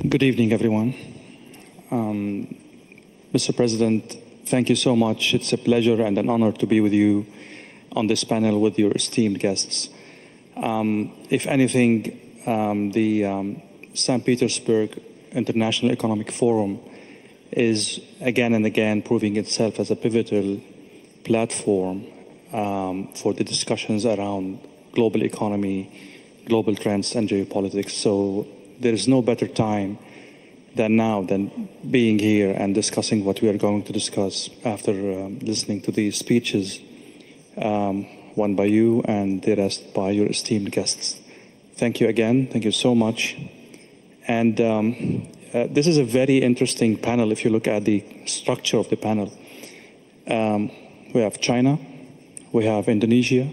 Good evening, everyone. Mr. President, thank you so much. It's a pleasure and an honor to be with you on this panel with your esteemed guests. If anything, the St. Petersburg International Economic Forum is again and again proving itself as a pivotal platform for the discussions around global economy, global trends, and geopolitics. So there is no better time than now than being here and discussing what we are going to discuss after listening to these speeches, one by you and the rest by your esteemed guests. Thank you again. Thank you so much. And this is a very interesting panel if you look at the structure of the panel. We have China, we have Indonesia,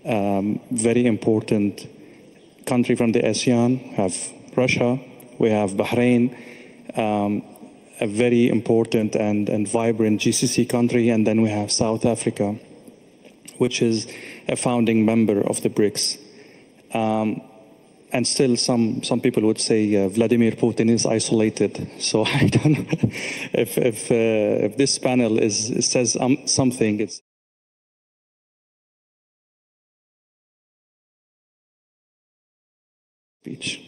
very important country from the ASEAN, we have Russia, we have Bahrain, a very important and vibrant GCC country, and then we have South Africa, which is a founding member of the BRICS. And still some people would say Vladimir Putin is isolated. So I don't know if this panel says something, it's speech.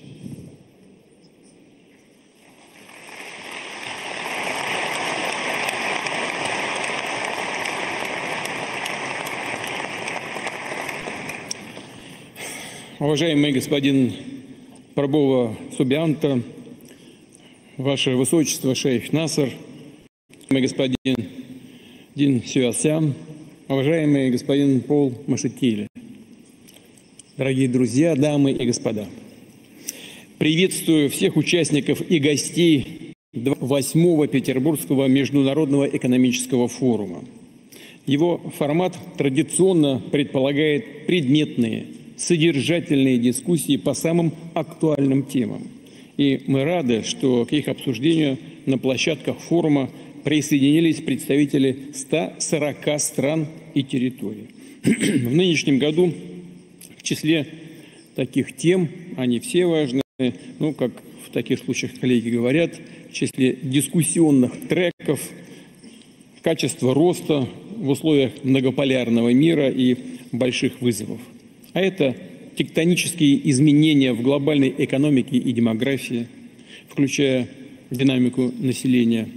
Уважаемый господин Праbowo Subianto, Ваше Высочество шейх Насер, уважаемый господин Дин Сюасян, уважаемый господин Пол Машетили, дорогие друзья, дамы и господа, приветствую всех участников и гостей 8-го Петербургского международного экономического форума. Его формат традиционно предполагает предметные, содержательные дискуссии по самым актуальным темам. И мы рады, что к их обсуждению на площадках форума присоединились представители 140 стран и территорий. В нынешнем году в числе таких тем, они все важны, ну, как в таких случаях коллеги говорят, в числе дискуссионных треков, качество роста в условиях многополярного мира и больших вызовов. А это тектонические изменения в глобальной экономике и демографии, включая динамику населения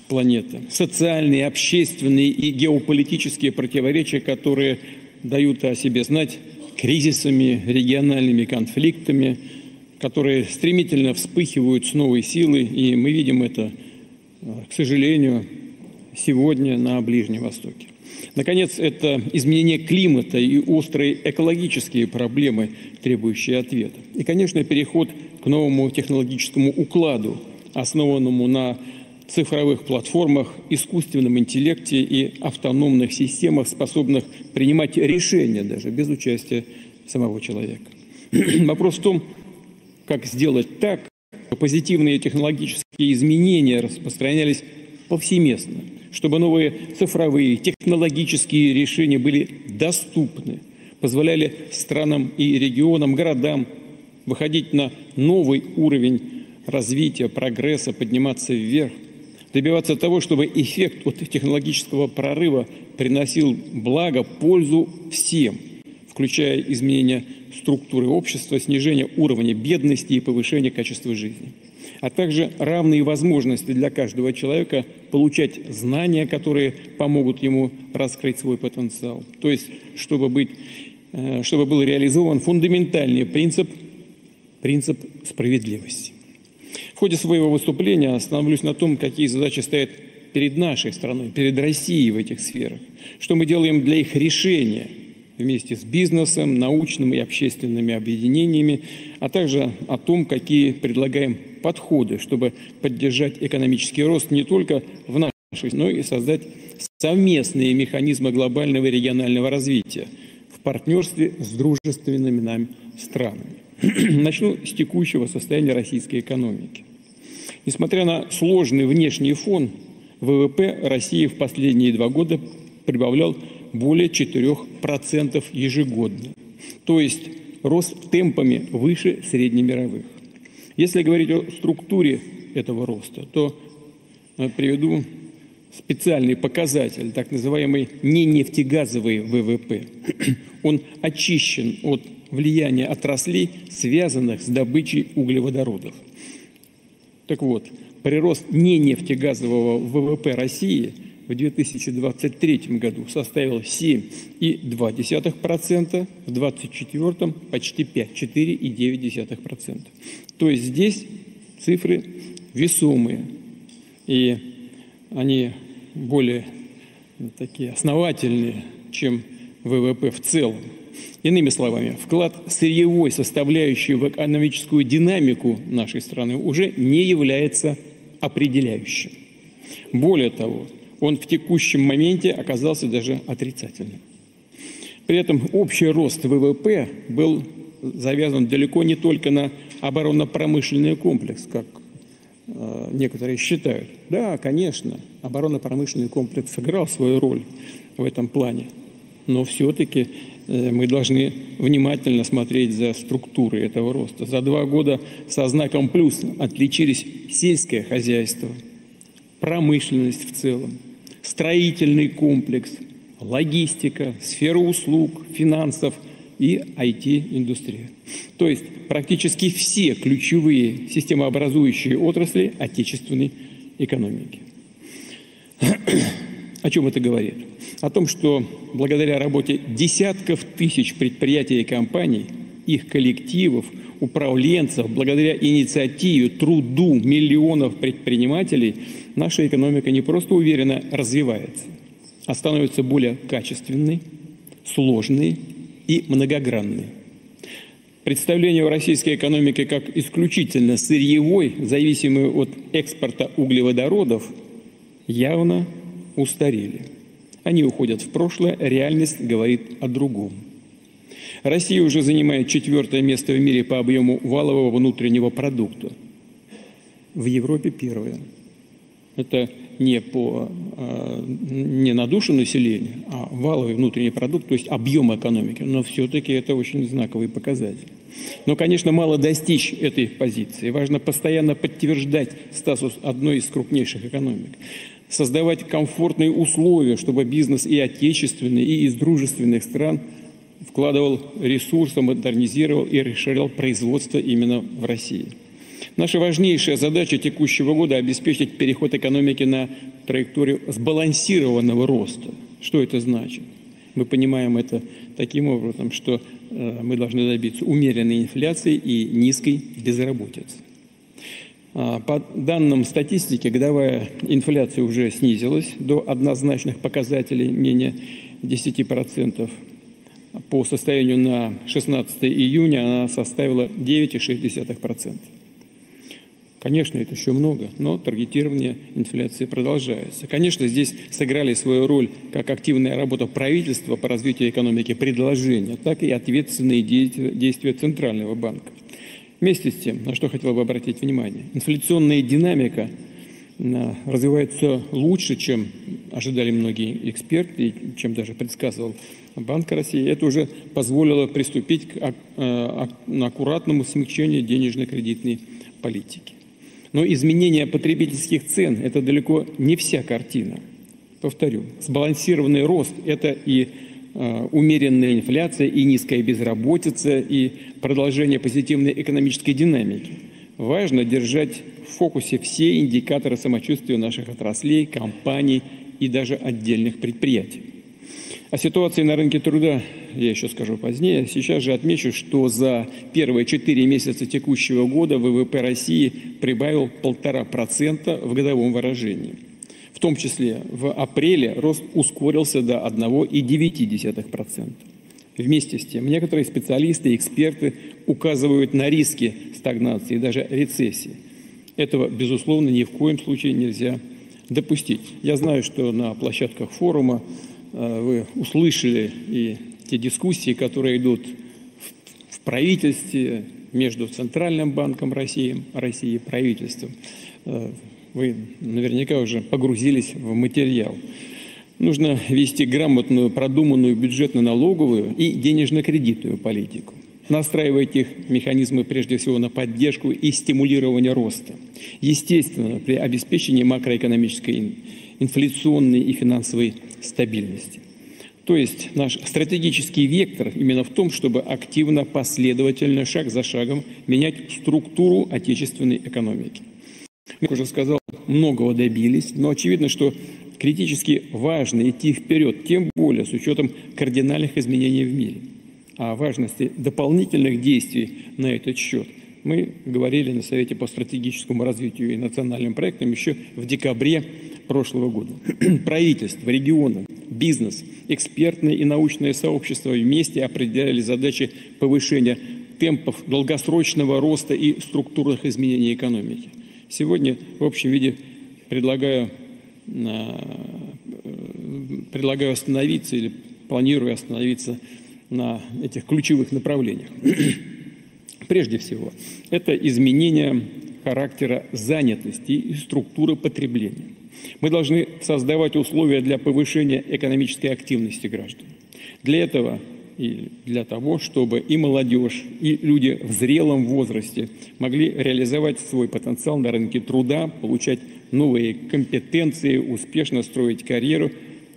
планеты, социальные, общественные и геополитические противоречия, которые дают о себе знать кризисами, региональными конфликтами, которые стремительно вспыхивают с новой силой, и мы видим это, к сожалению, сегодня на Ближнем Востоке. Наконец, это изменение климата и острые экологические проблемы, требующие ответа. И, конечно, переход к новому технологическому укладу, основанному на цифровых платформах, искусственном интеллекте и автономных системах, способных принимать решения даже без участия самого человека. Вопрос в том, как сделать так, чтобы позитивные технологические изменения распространялись повсеместно, чтобы новые цифровые технологические решения были доступны, позволяли странам и регионам, городам выходить на новый уровень развития, прогресса, подниматься вверх, добиваться того, чтобы эффект от технологического прорыва приносил благо, пользу всем, включая изменение структуры общества, снижение уровня бедности и повышение качества жизни, а также равные возможности для каждого человека получать знания, которые помогут ему раскрыть свой потенциал. То есть, чтобы был реализован фундаментальный принцип справедливости. В ходе своего выступления остановлюсь на том, какие задачи стоят перед нашей страной, перед Россией в этих сферах, что мы делаем для их решения вместе с бизнесом, научными и общественными объединениями, а также о том, какие предлагаем подходы, чтобы поддержать экономический рост не только в нашей, но и создать совместные механизмы глобального и регионального развития в партнерстве с дружественными нам странами. Начну с текущего состояния российской экономики. Несмотря на сложный внешний фон, ВВП России в последние 2 года прибавлял более 4% ежегодно, то есть рост темпами выше среднемировых. Если говорить о структуре этого роста, то приведу специальный показатель, так называемый ненефтегазовый ВВП. Он очищен от влияния отраслей, связанных с добычей углеводородов. Так вот, прирост ненефтегазового ВВП России в 2023 году составил 7,2%, в 2024 почти 5, 4,9%. То есть здесь цифры весомые, и они более такие основательные, чем ВВП в целом. Иными словами, вклад сырьевой составляющей в экономическую динамику нашей страны уже не является определяющим. Более того, он в текущем моменте оказался даже отрицательным. При этом общий рост ВВП был завязан далеко не только на оборонно-промышленный комплекс, как некоторые считают. Да, конечно, оборонно-промышленный комплекс сыграл свою роль в этом плане, но все-таки мы должны внимательно смотреть за структурой этого роста. За 2 года со знаком плюс отличились сельское хозяйство, промышленность в целом, строительный комплекс, логистика, сфера услуг, финансов и IT-индустрия. То есть практически все ключевые системообразующие отрасли отечественной экономики. О чем это говорит? О том, что благодаря работе десятков тысяч предприятий и компаний, их коллективов, управленцев, благодаря инициативе, труду миллионов предпринимателей, наша экономика не просто уверенно развивается, а становится более качественной, сложной и многогранной. Представление о российской экономике как исключительно сырьевой, зависимой от экспорта углеводородов, явно устарели. Они уходят в прошлое, реальность говорит о другом. Россия уже занимает 4-е место в мире по объему валового внутреннего продукта. В Европе 1-е. Это не на душу населения, а валовый внутренний продукт, то есть объем экономики. Но все-таки это очень знаковый показатель. Но, конечно, мало достичь этой позиции. Важно постоянно подтверждать статус одной из крупнейших экономик. Создавать комфортные условия, чтобы бизнес и отечественный, и из дружественных стран вкладывал ресурсы, модернизировал и расширял производство именно в России. Наша важнейшая задача текущего года – обеспечить переход экономики на траекторию сбалансированного роста. Что это значит? Мы понимаем это таким образом, что мы должны добиться умеренной инфляции и низкой безработицы. По данным статистики, годовая инфляция уже снизилась до однозначных показателей менее 10%. По состоянию на 16 июня она составила 9,6%. Конечно, это еще много, но таргетирование инфляции продолжается. Конечно, здесь сыграли свою роль как активная работа правительства по развитию экономики предложения, так и ответственные действия Центрального банка. Вместе с тем, на что хотел бы обратить внимание, инфляционная динамика развивается лучше, чем ожидали многие эксперты, и чем даже предсказывал Банк России. Это уже позволило приступить к аккуратному смягчению денежно-кредитной политики. Но изменение потребительских цен – это далеко не вся картина. Повторю, сбалансированный рост – это и умеренная инфляция, и низкая безработица, и продолжение позитивной экономической динамики. Важно держать в фокусе все индикаторы самочувствия наших отраслей, компаний и даже отдельных предприятий. О ситуации на рынке труда я еще скажу позднее. Сейчас же отмечу, что за первые 4 месяца текущего года ВВП России прибавил 1,5% в годовом выражении. В том числе в апреле рост ускорился до 1,9%. Вместе с тем, некоторые специалисты и эксперты указывают на риски стагнации и даже рецессии. Этого, безусловно, ни в коем случае нельзя допустить. Я знаю, что на площадках форума вы услышали и те дискуссии, которые идут в правительстве между Центральным банком России и правительством. Вы наверняка уже погрузились в материал. Нужно вести грамотную, продуманную бюджетно-налоговую и денежно-кредитную политику. настраивать их механизмы прежде всего на поддержку и стимулирование роста. Естественно, при обеспечении макроэкономической, инфляционной и финансовой стабильности. То есть наш стратегический вектор именно в том, чтобы активно, последовательно, шаг за шагом менять структуру отечественной экономики. Как уже сказал, многого добились, но очевидно, что критически важно идти вперед, тем более с учетом кардинальных изменений в мире. О важности дополнительных действий на этот счет мы говорили на Совете по стратегическому развитию и национальным проектам еще в декабре прошлого года. Правительство, регионы, бизнес, экспертное и научное сообщество вместе определяли задачи повышения темпов долгосрочного роста и структурных изменений экономики. Сегодня в общем виде предлагаю остановиться или планирую остановиться на этих ключевых направлениях. Прежде всего, это изменение характера занятости и структуры потребления. Мы должны создавать условия для повышения экономической активности граждан. Для этого и для того, чтобы и молодежь, и люди в зрелом возрасте могли реализовать свой потенциал на рынке труда, получать новые компетенции, успешно строить карьеру,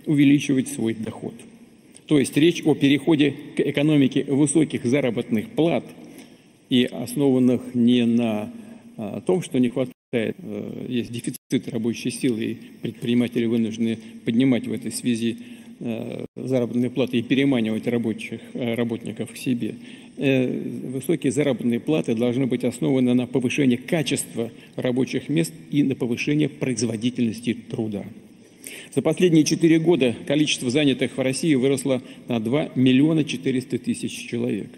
увеличивать свой доход. То есть речь о переходе к экономике высоких заработных плат и основанных не на том, что не хватает, есть дефицит рабочей силы, и предприниматели вынуждены поднимать в этой связи заработные платы и переманивать работников к себе. Высокие заработные платы должны быть основаны на повышении качества рабочих мест и на повышении производительности труда. За последние 4 года количество занятых в России выросло на 2 миллиона 400 тысяч человек.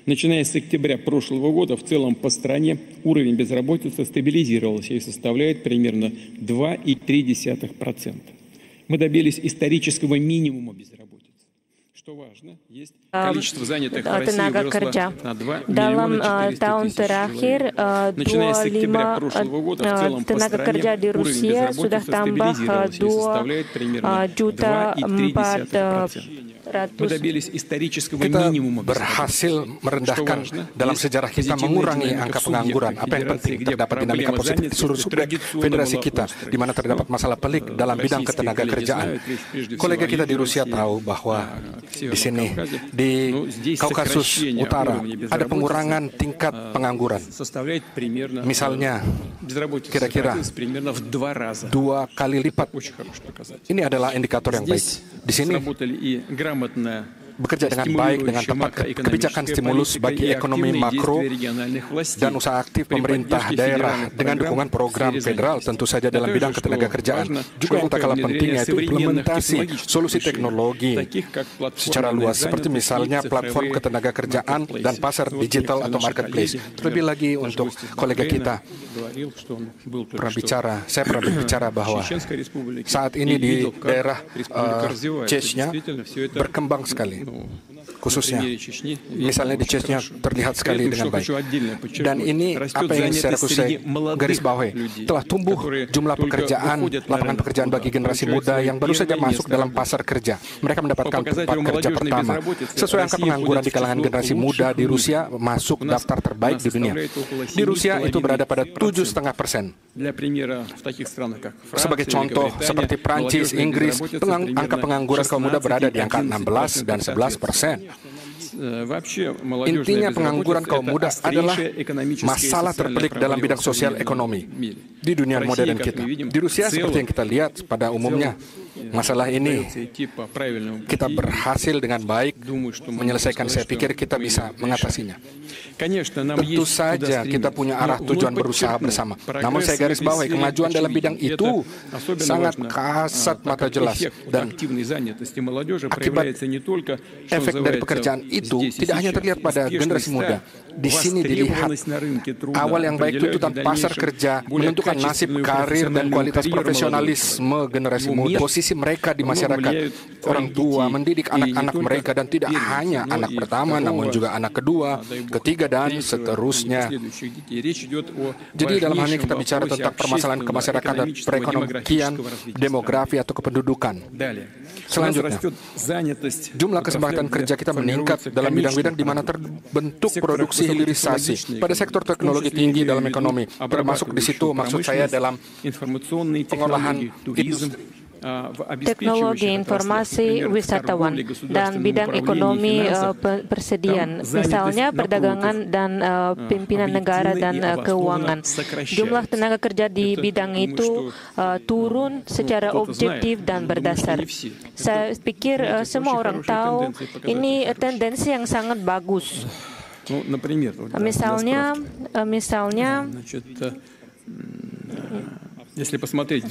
Начиная с октября прошлого года в целом по стране уровень безработицы стабилизировался и составляет примерно 2,3%. Мы добились исторического минимума безработицы. Что важно, есть количество занятых в России выросло на 2 миллиона 400 тысяч человек. Начиная с октября прошлого года в целом по стране уровень безработицы стабилизировался и составляет примерно 2,3%. Мы добились исторического минимума berhasil merendahkan dalam sejarah kita mengurangi angka pengangguran. Apa yang penting, terdapat dinamika positif di seluruh subjek federasi kita, di mana terdapat masalah pelik dalam bidang ketenaga kerjaan. Kolega kita di Rusia tahu bahwa di sini, di Kaukasus Utara, ada pengurangan tingkat pengangguran. Misalnya, kira-kira 2 kali lipat. Ini adalah indikator yang baik. Di sini, bekerja dengan baik dengan tepat kebijakan stimulus bagi ekonomi makro dan usaha aktif pemerintah daerah dengan dukungan program federal tentu saja dalam bidang ketenaga kerjaan. Juga yang tak kalah penting yaitu implementasi solusi teknologi secara luas seperti misalnya platform ketenaga kerjaan dan pasar digital atau marketplace. Terlebih lagi untuk kolega kita saya pernah berbicara bahwa saat ini di daerah Chechnya berkembang sekali. Khususnya, misalnya di Chechnya terlihat sekali dengan baik. Dan ini apa yang secara khusus saya garis bawahi, telah tumbuh jumlah pekerjaan, lapangan pekerjaan bagi generasi muda yang baru saja masuk dalam pasar kerja. Mereka mendapatkan tempat kerja pertama. Sesuai angka pengangguran di kalangan generasi muda di Rusia masuk daftar terbaik di dunia. Di Rusia itu berada pada 7,5%. Sebagai contoh, seperti Prancis, Inggris, angka pengangguran kaum muda berada di angka 16 dan 11%. Intinya pengangguran kaum muda adalah masalah terpelik dalam bidang sosial ekonomi di dunia modern kita. Di Rusia seperti yang kita lihat pada umumnya, masalah ini kita berhasil dengan baik menyelesaikan. Saya pikir kita bisa mengatasinya. Tentu saja kita punya arah tujuan berusaha bersama. Namun saya garis bawahi kemajuan dalam bidang itu sangat kasat mata jelas. Dan akibat efek dari pekerjaan itu tidak hanya terlihat pada generasi muda. Di sini dilihat awal yang baik tuntutan pasar kerja menentukan nasib karir dan kualitas profesionalisme generasi muda. Posisi mereka di masyarakat, orang tua mendidik anak-anak mereka dan tidak hanya anak pertama namun juga anak kedua, ketiga dan seterusnya. Jadi dalam hal ini kita bicara tentang permasalahan kemasyarakatan, perekonomian, demografi atau kependudukan. Selanjutnya, jumlah kesempatan kerja kita meningkat dalam bidang-bidang di mana terbentuk produksi hilirisasi pada sektor teknologi tinggi dalam ekonomi, termasuk di situ maksud saya dalam pengolahan teknologi informasi wisatawan dan bidang ekonomi persediaan, misalnya perdagangan dan pimpinan negara dan keuangan. Jumlah tenaga kerja di bidang itu turun secara objektif dan berdasar. Saya pikir semua orang tahu ini tendensi yang sangat bagus. Misalnya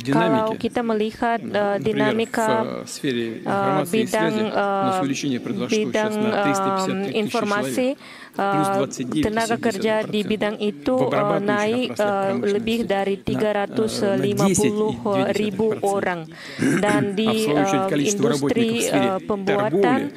kalau kita melihat dinamika bidang informasi, tenaga kerja di bidang itu naik lebih dari 350.000 orang, dan di industri pembuatan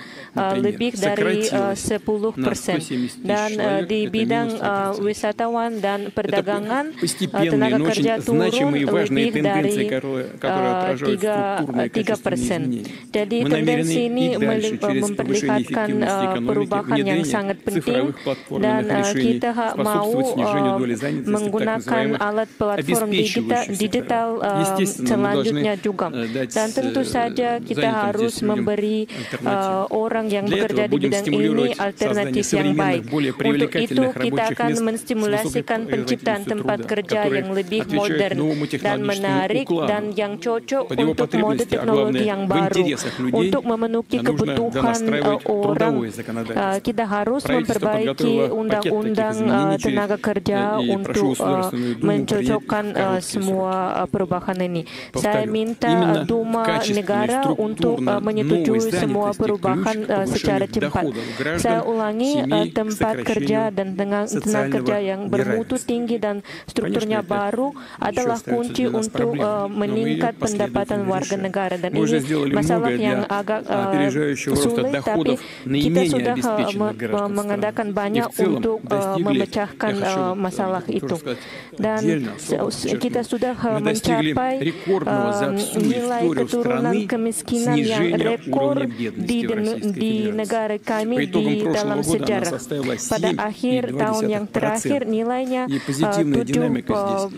lebih dari 10%, dan di bidang wisatawan dan perdagangan tenaga kerja turun lebih dari 3%. Jadi tendensi ini memperlihatkan perubahan yang sangat penting, dan kita mau menggunakan alat platform digital selanjutnya juga. Dan tentu saja kita harus memberi orang yang bekerja di bidang ini alternatif yang baik. Untuk itu kita akan menstimulasikan penciptaan tempat kerja yang lebih modern dan menarik dan yang cocok untuk mode teknologi yang baru. Untuk memenuhi kebutuhan orang, kita harus memperbaiki undang-undang tenaga kerja untuk mencocokkan semua perubahan ini. Saya minta Duma negara untuk menyetujui semua perubahan secara cepat. Saya ulangi, tempat kerja dan tenaga kerja yang bermutu tinggi dan strukturnya baru adalah kunci untuk meningkat pendapatan warga negara, dan ini masalah yang agak sulit, tapi kita sudah mengadakan banyak untuk memecahkan masalah itu, dan kita sudah mencapai nilai keturunan kemiskinan yang rekor di negara kami di dalam sejarah. Pada akhir tahun yang terakhir nilainya 7,2.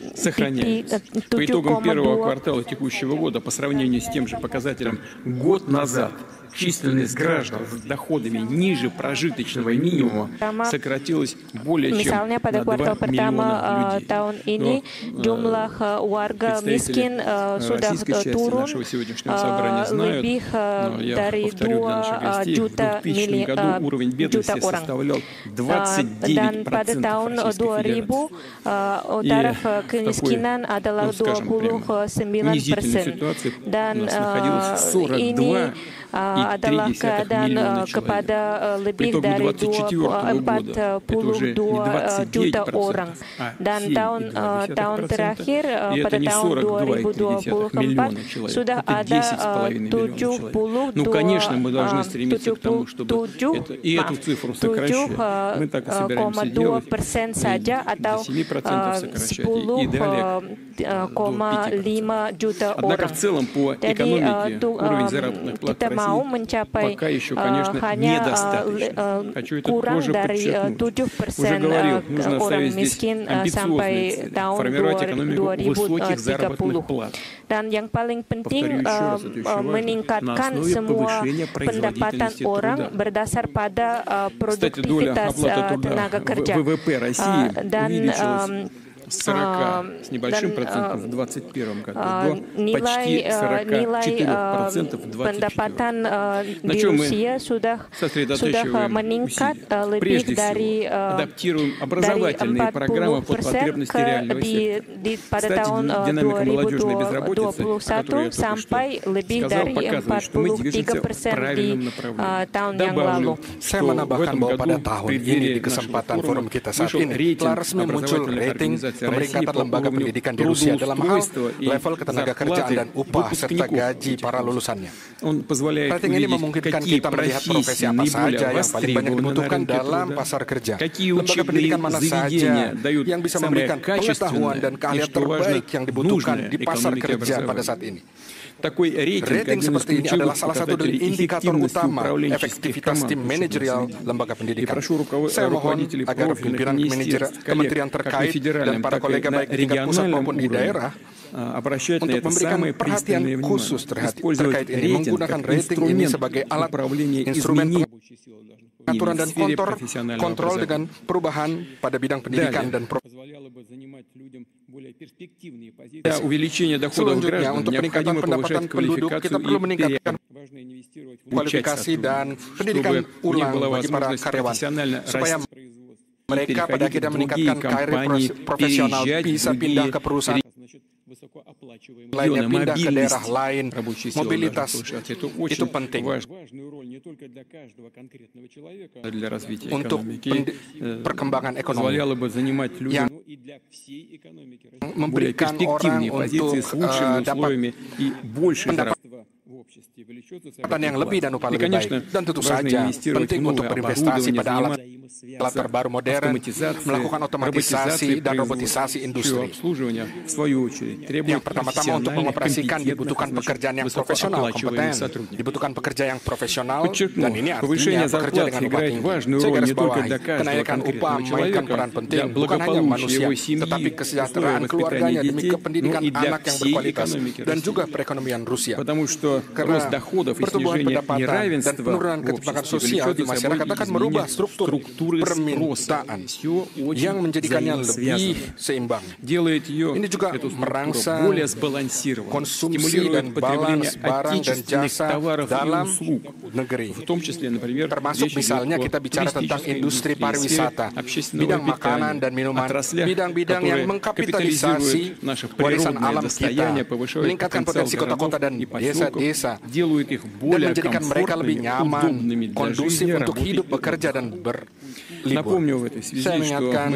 Квартала текущего года по сравнению с тем же показателем год назад численность граждан с доходами ниже прожиточного минимума сократилась более чем Misalnya pada kuartal pertama tahun ini jumlah warga miskin sudah turun lebih dari 2 juta orang. Dan pada tahun 2000 taraf kemiskinan adalah 29%. Dan ini adalah keadaan kepada lebih dari 42 juta orang. Dan tahun terakhir pada tahun 2024 sudah ada 7,2% saja, atau 10,5 juta orang. Jadi kita mau mencapai hanya kurang dari 7% orang miskin sampai tahun 2030. Dan yang paling penting meningkatkan semua pendapatan orang berdasar pada produktivitas tenaga kerja. Dan nilai pendapatan di Rusia sudah meningkat lebih dari 40% pada tahun 2021 sampai lebih dari 43% di tahun yang lalu. Saya menambahkan bahwa pada tahun ini di kesempatan forum kita saat ini telah resmi muncul rating pemeringkatan lembaga pendidikan di Rusia dalam hal level ketenagakerjaan dan upah serta gaji para lulusannya. Rating ini memungkinkan kita melihat profesi apa saja yang paling banyak dibutuhkan dalam pasar kerja, lembaga pendidikan mana saja yang bisa memberikan pengetahuan dan keahlian terbaik yang dibutuhkan di pasar kerja pada saat ini. Rating seperti ini adalah salah satu dari indikator utama efektivitas tim manajerial lembaga pendidikan. Saya mohon agar pimpinan manajer kementerian terkait dan para kolega baik di tingkat pusat maupun di daerah untuk memberikan perhatian khusus terkait ini, menggunakan rating ini sebagai alat instrumen pengaturan dan kontrol dengan perubahan pada bidang pendidikan dan selanjutnya, untuk peningkatan pendapatan penduduk, kita perlu meningkatkan kualifikasi dan pendidikan ulang bagi para karyawan, supaya mereka pada akhirnya meningkatkan karir profesional, bisa pindah ke perusahaan lainnya, pindah ke daerah lain. Mobilitas itu penting untuk perkembangan ekonomi yang memberikan orang untuk dapat pendapatan yang lebih dan upah lebih baik. Dan tentu saja penting untuk berinvestasi pada alat terbaru modern, melakukan otomatisasi dan robotisasi industri. Yang pertama-tama untuk mengoperasikan dibutuhkan pekerjaan yang profesional, kompeten, dibutuhkan pekerja yang profesional, dan ini artinya pekerja dengan upah tinggi. Saya garis bawahi, kenaikan upah memainkan peran penting, bukan hanya manusia, tetapi kesejahteraan keluarganya demi kependidikan anak yang berkualitas, dan juga perekonomian Rusia. Karena pertumbuhan pendapatan dan penurunan ketimpangan sosial di masyarakat akan merubah struktur permintaan yang menjadikannya lebih seimbang. Ini juga merangsang konsumsi dan balans barang dan jasa dalam negeri. Termasuk misalnya kita bicara tentang industri pariwisata, bidang makanan dan minuman, bidang-bidang yang mengkapitalisasi warisan alam kita, meningkatkan potensi kota-kota dan desa-desa, dan menjadikan mereka lebih nyaman, kondusif untuk hidup, bekerja, dan berlibur. Saya mengingatkan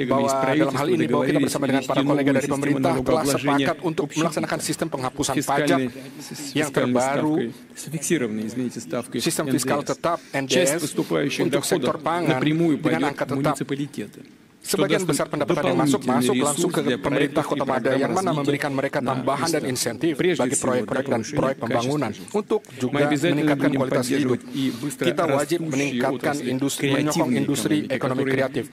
bahwa dalam hal ini bahwa kita bersama dengan para kolega dari pemerintah telah sepakat untuk melaksanakan sistem penghapusan pajak yang terbaru, sistem fiskal tetap NDS untuk sektor pangan dengan angka tetap. Sebagian besar pendapatan yang masuk langsung ke pemerintah Kota Padang, yang mana memberikan mereka tambahan dan insentif bagi proyek-proyek dan proyek pembangunan untuk juga meningkatkan kualitas hidup. Kita wajib meningkatkan menyokong industri ekonomi kreatif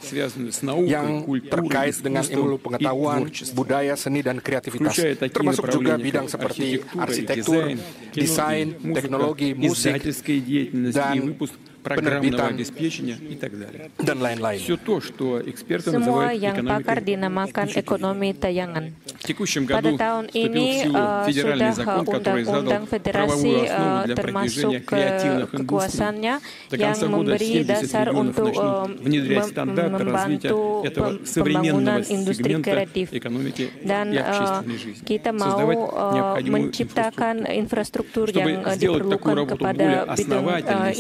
yang terkait dengan ilmu pengetahuan, budaya, seni, dan kreativitas, termasuk juga bidang seperti arsitektur, desain, teknologi, musik, dan penerbitan, dan lain-lain. Semua yang pakar dinamakan ekonomi tayangan. Pada tahun ini sudah undang-undang federasi termasuk kekuasaannya yang memberi dasar untuk membantu pembangunan industri kreatif. Dan kita mau menciptakan infrastruktur yang diperlukan kepada bidang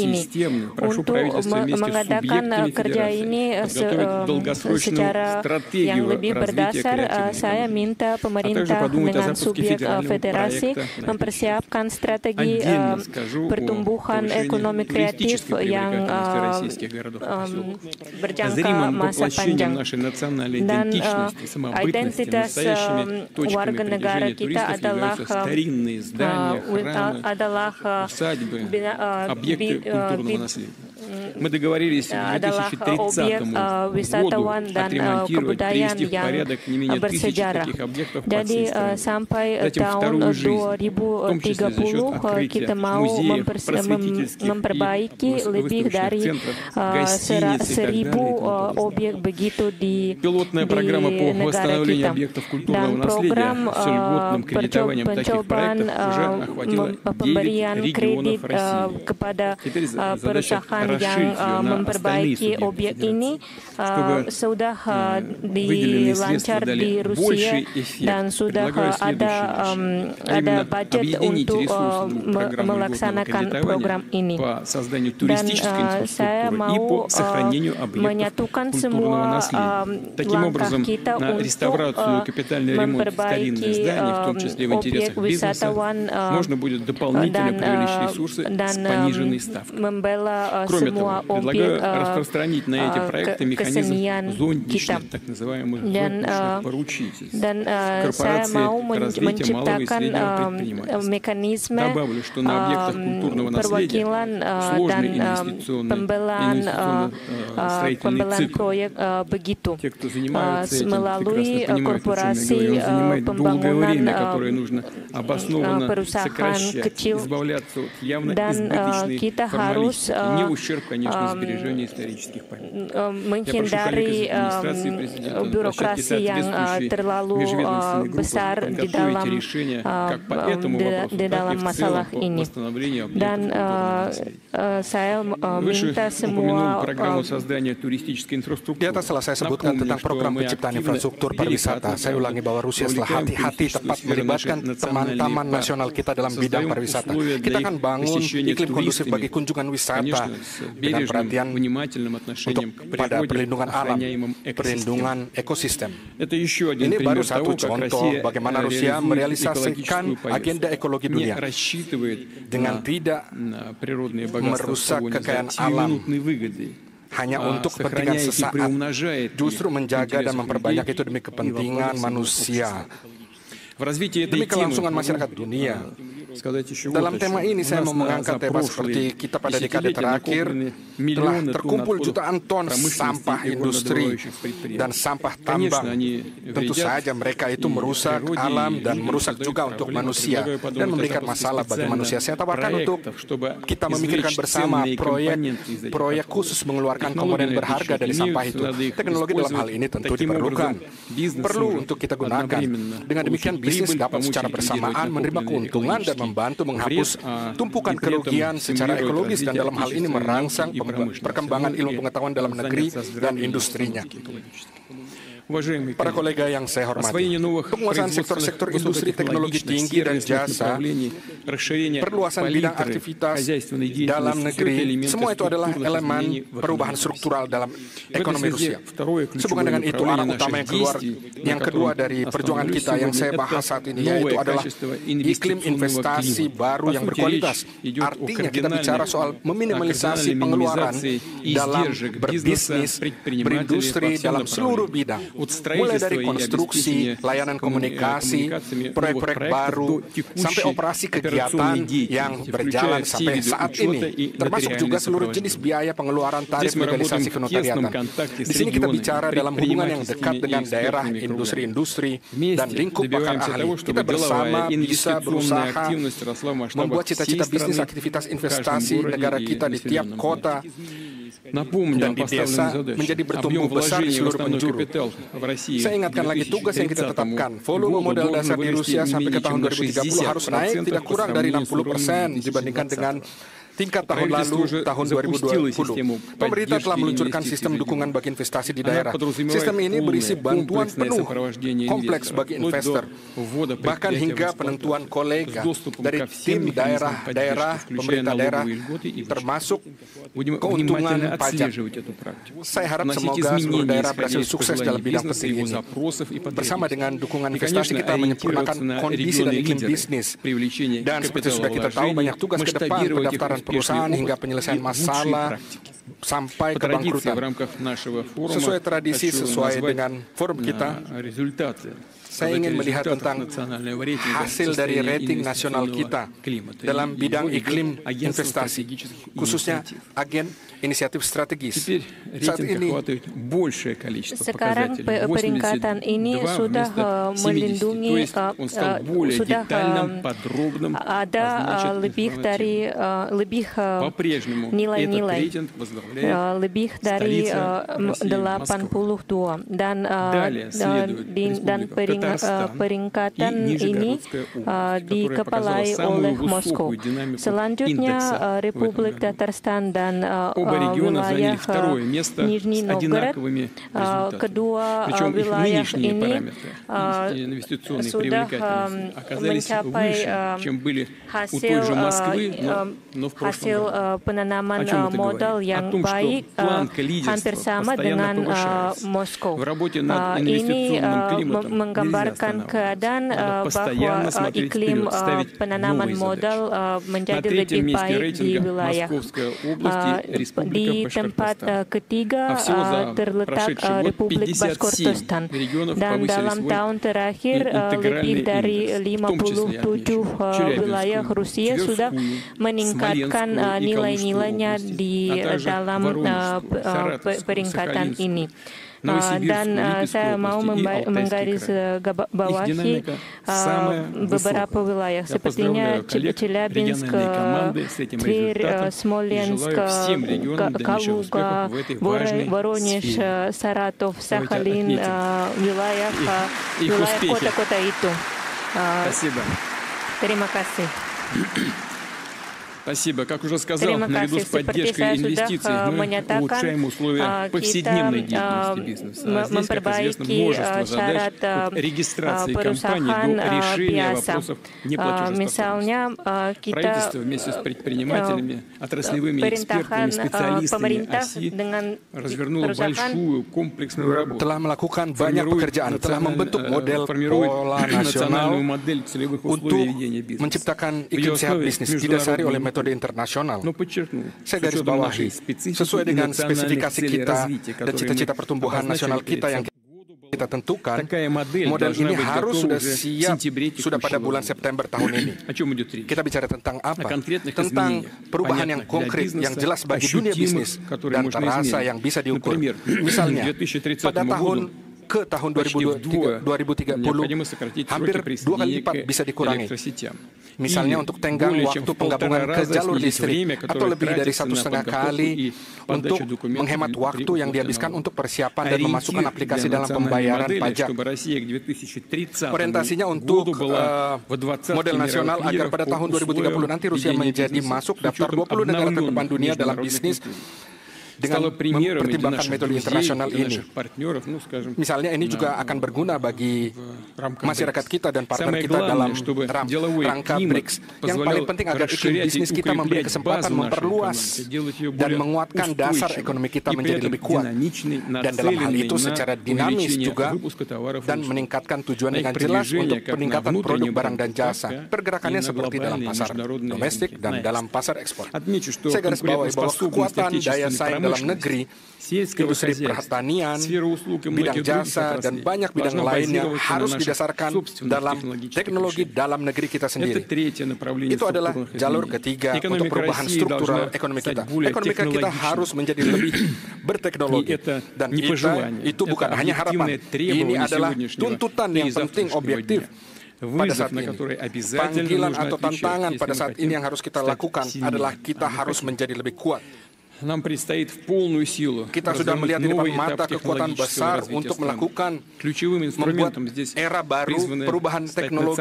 ini. Untuk mengadakan kerja ini secara yang lebih berdasar, saya minta pemerintah dengan subjek federasi mempersiapkan strategi pertumbuhan ekonomi kreatif yang berjangka masa panjang. Dan identitas warga negara kita adalah adalah objek wisatawan dan kebudayaan yang bersejarah. Jadi sampai tahun 2030 kita mau memperbaiki lebih dari 1.000 objek begitu di negara kita. Dan program pencobaan pemberian kredit kepada perusahaan yang memperbaiki objek ini sudah dilancar di Rusia dan sudah ada budget untuk melaksanakan program ini. Dan saya mau menyatukan semua langkah kita untuk memperbaiki objek wisatawan dan membela semua objek kesenian kita. Dan saya mau menciptakan mekanisme perwakilan dan pembelaan proyek begitu melalui korporasi pembangunan perusahaan kecil, dan kita harus menghindari birokrasi yang terlalu besar di dalam masalah ini. Dan saya minta semua di atas telah saya sebutkan tentang program penciptaan infrastruktur pariwisata. Saya ulangi bahwa Rusia setelah hati-hati tepat melibatkan teman-teman nasional kita dalam bidang pariwisata. Kita akan bangun iklim kondusif bagi kunjungan wisata dengan perhatian untuk pada perlindungan alam, perlindungan ekosistem. Ini baru satu contoh bagaimana Rusia merealisasikan agenda ekologi dunia dengan tidak merusak kekayaan alam hanya untuk kepentingan sesaat, justru menjaga dan memperbanyak itu demi kepentingan manusia, demi kelangsungan masyarakat dunia. Dalam tema ini saya mau mengangkat tema seperti kita pada dekade terakhir telah terkumpul jutaan ton sampah industri dan sampah tambang. Tentu saja mereka itu merusak alam dan merusak juga untuk manusia dan memberikan masalah bagi manusia. Saya tawarkan untuk kita memikirkan bersama proyek khusus mengeluarkan komponen berharga dari sampah itu. Teknologi dalam hal ini tentu diperlukan, perlu untuk kita gunakan. Dengan demikian bisnis dapat secara bersamaan menerima keuntungan dan membantu menghapus tumpukan kerugian secara ekologis dan dalam hal ini merangsang perkembangan ilmu pengetahuan dalam negeri dan industrinya. Para kolega yang saya hormati, penguasaan sektor-sektor industri teknologi tinggi dan jasa, perluasan bidang aktivitas dalam negeri, semua itu adalah elemen perubahan struktural dalam ekonomi Rusia. Sehubungan dengan itu, arah utama yang kedua dari perjuangan kita yang saya bahas saat ini, yaitu adalah iklim investasi baru yang berkualitas. Artinya kita bicara soal meminimalisasi pengeluaran dalam berbisnis, berindustri dalam seluruh bidang. Mulai dari konstruksi, layanan komunikasi, proyek-proyek baru, sampai operasi kegiatan yang berjalan sampai saat ini, termasuk juga seluruh jenis biaya pengeluaran tarif legalisasi kenotariatan. Di sini kita bicara dalam hubungan yang dekat dengan daerah, industri-industri, dan lingkup pakar ahli. Kita bersama bisa berusaha membuat cita-cita bisnis aktivitas investasi negara kita di tiap kota dan di desa menjadi bertumbuh besar di seluruh penjuru. Saya ingatkan lagi tugas yang kita tetapkan. Volume modal dasar di Rusia sampai ke tahun 2030 harus naik tidak kurang dari 60% dibandingkan dengan tingkat tahun lalu, tahun 2020. Pemerintah telah meluncurkan sistem dukungan bagi investasi di daerah. Sistem ini berisi bantuan penuh, kompleks bagi investor, bahkan hingga penentuan kolega dari tim daerah, pemerintah daerah, termasuk keuntungan pajak. Saya harap semoga seluruh daerah berhasil sukses dalam bidang penting ini. Bersama dengan dukungan investasi, kita menyempurnakan kondisi dan iklim bisnis. Dan seperti sudah kita tahu, banyak tugas ke depan, pendaftaran perusahaan hingga penyelesaian masalah sampai ke bangkrutan. Sesuai tradisi, sesuai dengan forum kita, saya ingin melihat tentang hasil dari rating nasional kita dalam bidang iklim investasi, khususnya agen inisiatif strategis. Saat ini, sekarang peringkatan ini sudah melindungi, sudah ada lebih nilai-nilai. lebih dari 82 dan peringkatan ini dikepalai oleh Moskow. Selanjutnya Republik Tatarstan dan wilayah Nizhny Novgorod. Kedua wilayah ini sudah mencapai hasil penanaman modal yang baik, hampir sama dengan Moskow. Ini menggambarkan keadaan bahwa iklim penanaman modal menjadi lebih baik di wilayah. Di tempat ketiga terletak Republik Bashkortostan, dan dalam tahun terakhir lebih dari 57 wilayah Rusia sudah meningkatkan nilai-nilainya di dalam peringkatan ini. Dan saya mau menggarisbawahi beberapa wilayah sepertinya Chelyabinsk, Tver, Smolensk, Kaluga, Voronezh, Saratov, Sakhalin, wilayah kota-kota itu. Terima kasih. Спасибо. Как уже сказал, наряду с поддержкой инвестиций мы улучшаем условия повседневной деятельности бизнеса. А здесь, как известно, множество задач от регистрации компаний до решения вопросов неплатежеспособности. Правительство вместе с предпринимателями, отраслевыми экспертами, специалистами ОСИ развернуло большую комплексную работу. Telah melakukan banyak pekerjaan, telah membentuk model pola nasional untuk menciptakan iklim sehat bisnis didasari oleh metode internasional. Saya garis bawahi, sesuai dengan spesifikasi kita dan cita-cita pertumbuhan nasional kita yang kita tentukan, model ini harus sudah siap sudah pada bulan September tahun ini. Kita bicara tentang apa? Tentang perubahan yang konkret, yang jelas bagi dunia bisnis dan terasa yang bisa diukur. Misalnya, pada tahun 2030, hampir 2 kali lipat bisa dikurangi. Misalnya untuk tenggang waktu penggabungan ke jalur listrik, atau lebih dari 1,5 kali untuk menghemat waktu yang dihabiskan untuk persiapan dan memasukkan aplikasi dalam pembayaran pajak. Orientasinya untuk model nasional agar pada tahun 2030 nanti Rusia menjadi masuk daftar 20 negara terdepan dunia dalam bisnis dengan mempertimbangkan metode internasional ini. Misalnya ini juga akan berguna bagi masyarakat kita dan partner kita dalam rangka BRICS. Yang paling penting agar iklim bisnis kita memberi kesempatan memperluas dan menguatkan dasar ekonomi kita menjadi lebih kuat. Dan dalam hal itu secara dinamis juga dan meningkatkan tujuan dengan jelas untuk peningkatan produk barang dan jasa. Pergerakannya seperti dalam pasar domestik dan dalam pasar ekspor. Saya garis bawahi bahwa kekuatan daya saing dalam negeri, industri pertanian, bidang jasa, dan banyak bidang lainnya harus didasarkan dalam teknologi dalam negeri kita sendiri. Itu adalah jalur ketiga untuk perubahan struktural ekonomi kita. Ekonomi kita harus menjadi lebih berteknologi. Dan itu bukan hanya harapan. Ini adalah tuntutan yang penting objektif pada saat ini. Panggilan atau tantangan pada saat ini yang harus kita lakukan adalah kita harus menjadi lebih kuat. Kita sudah melihat di depan mata kekuatan besar untuk membuat era baru perubahan teknologi.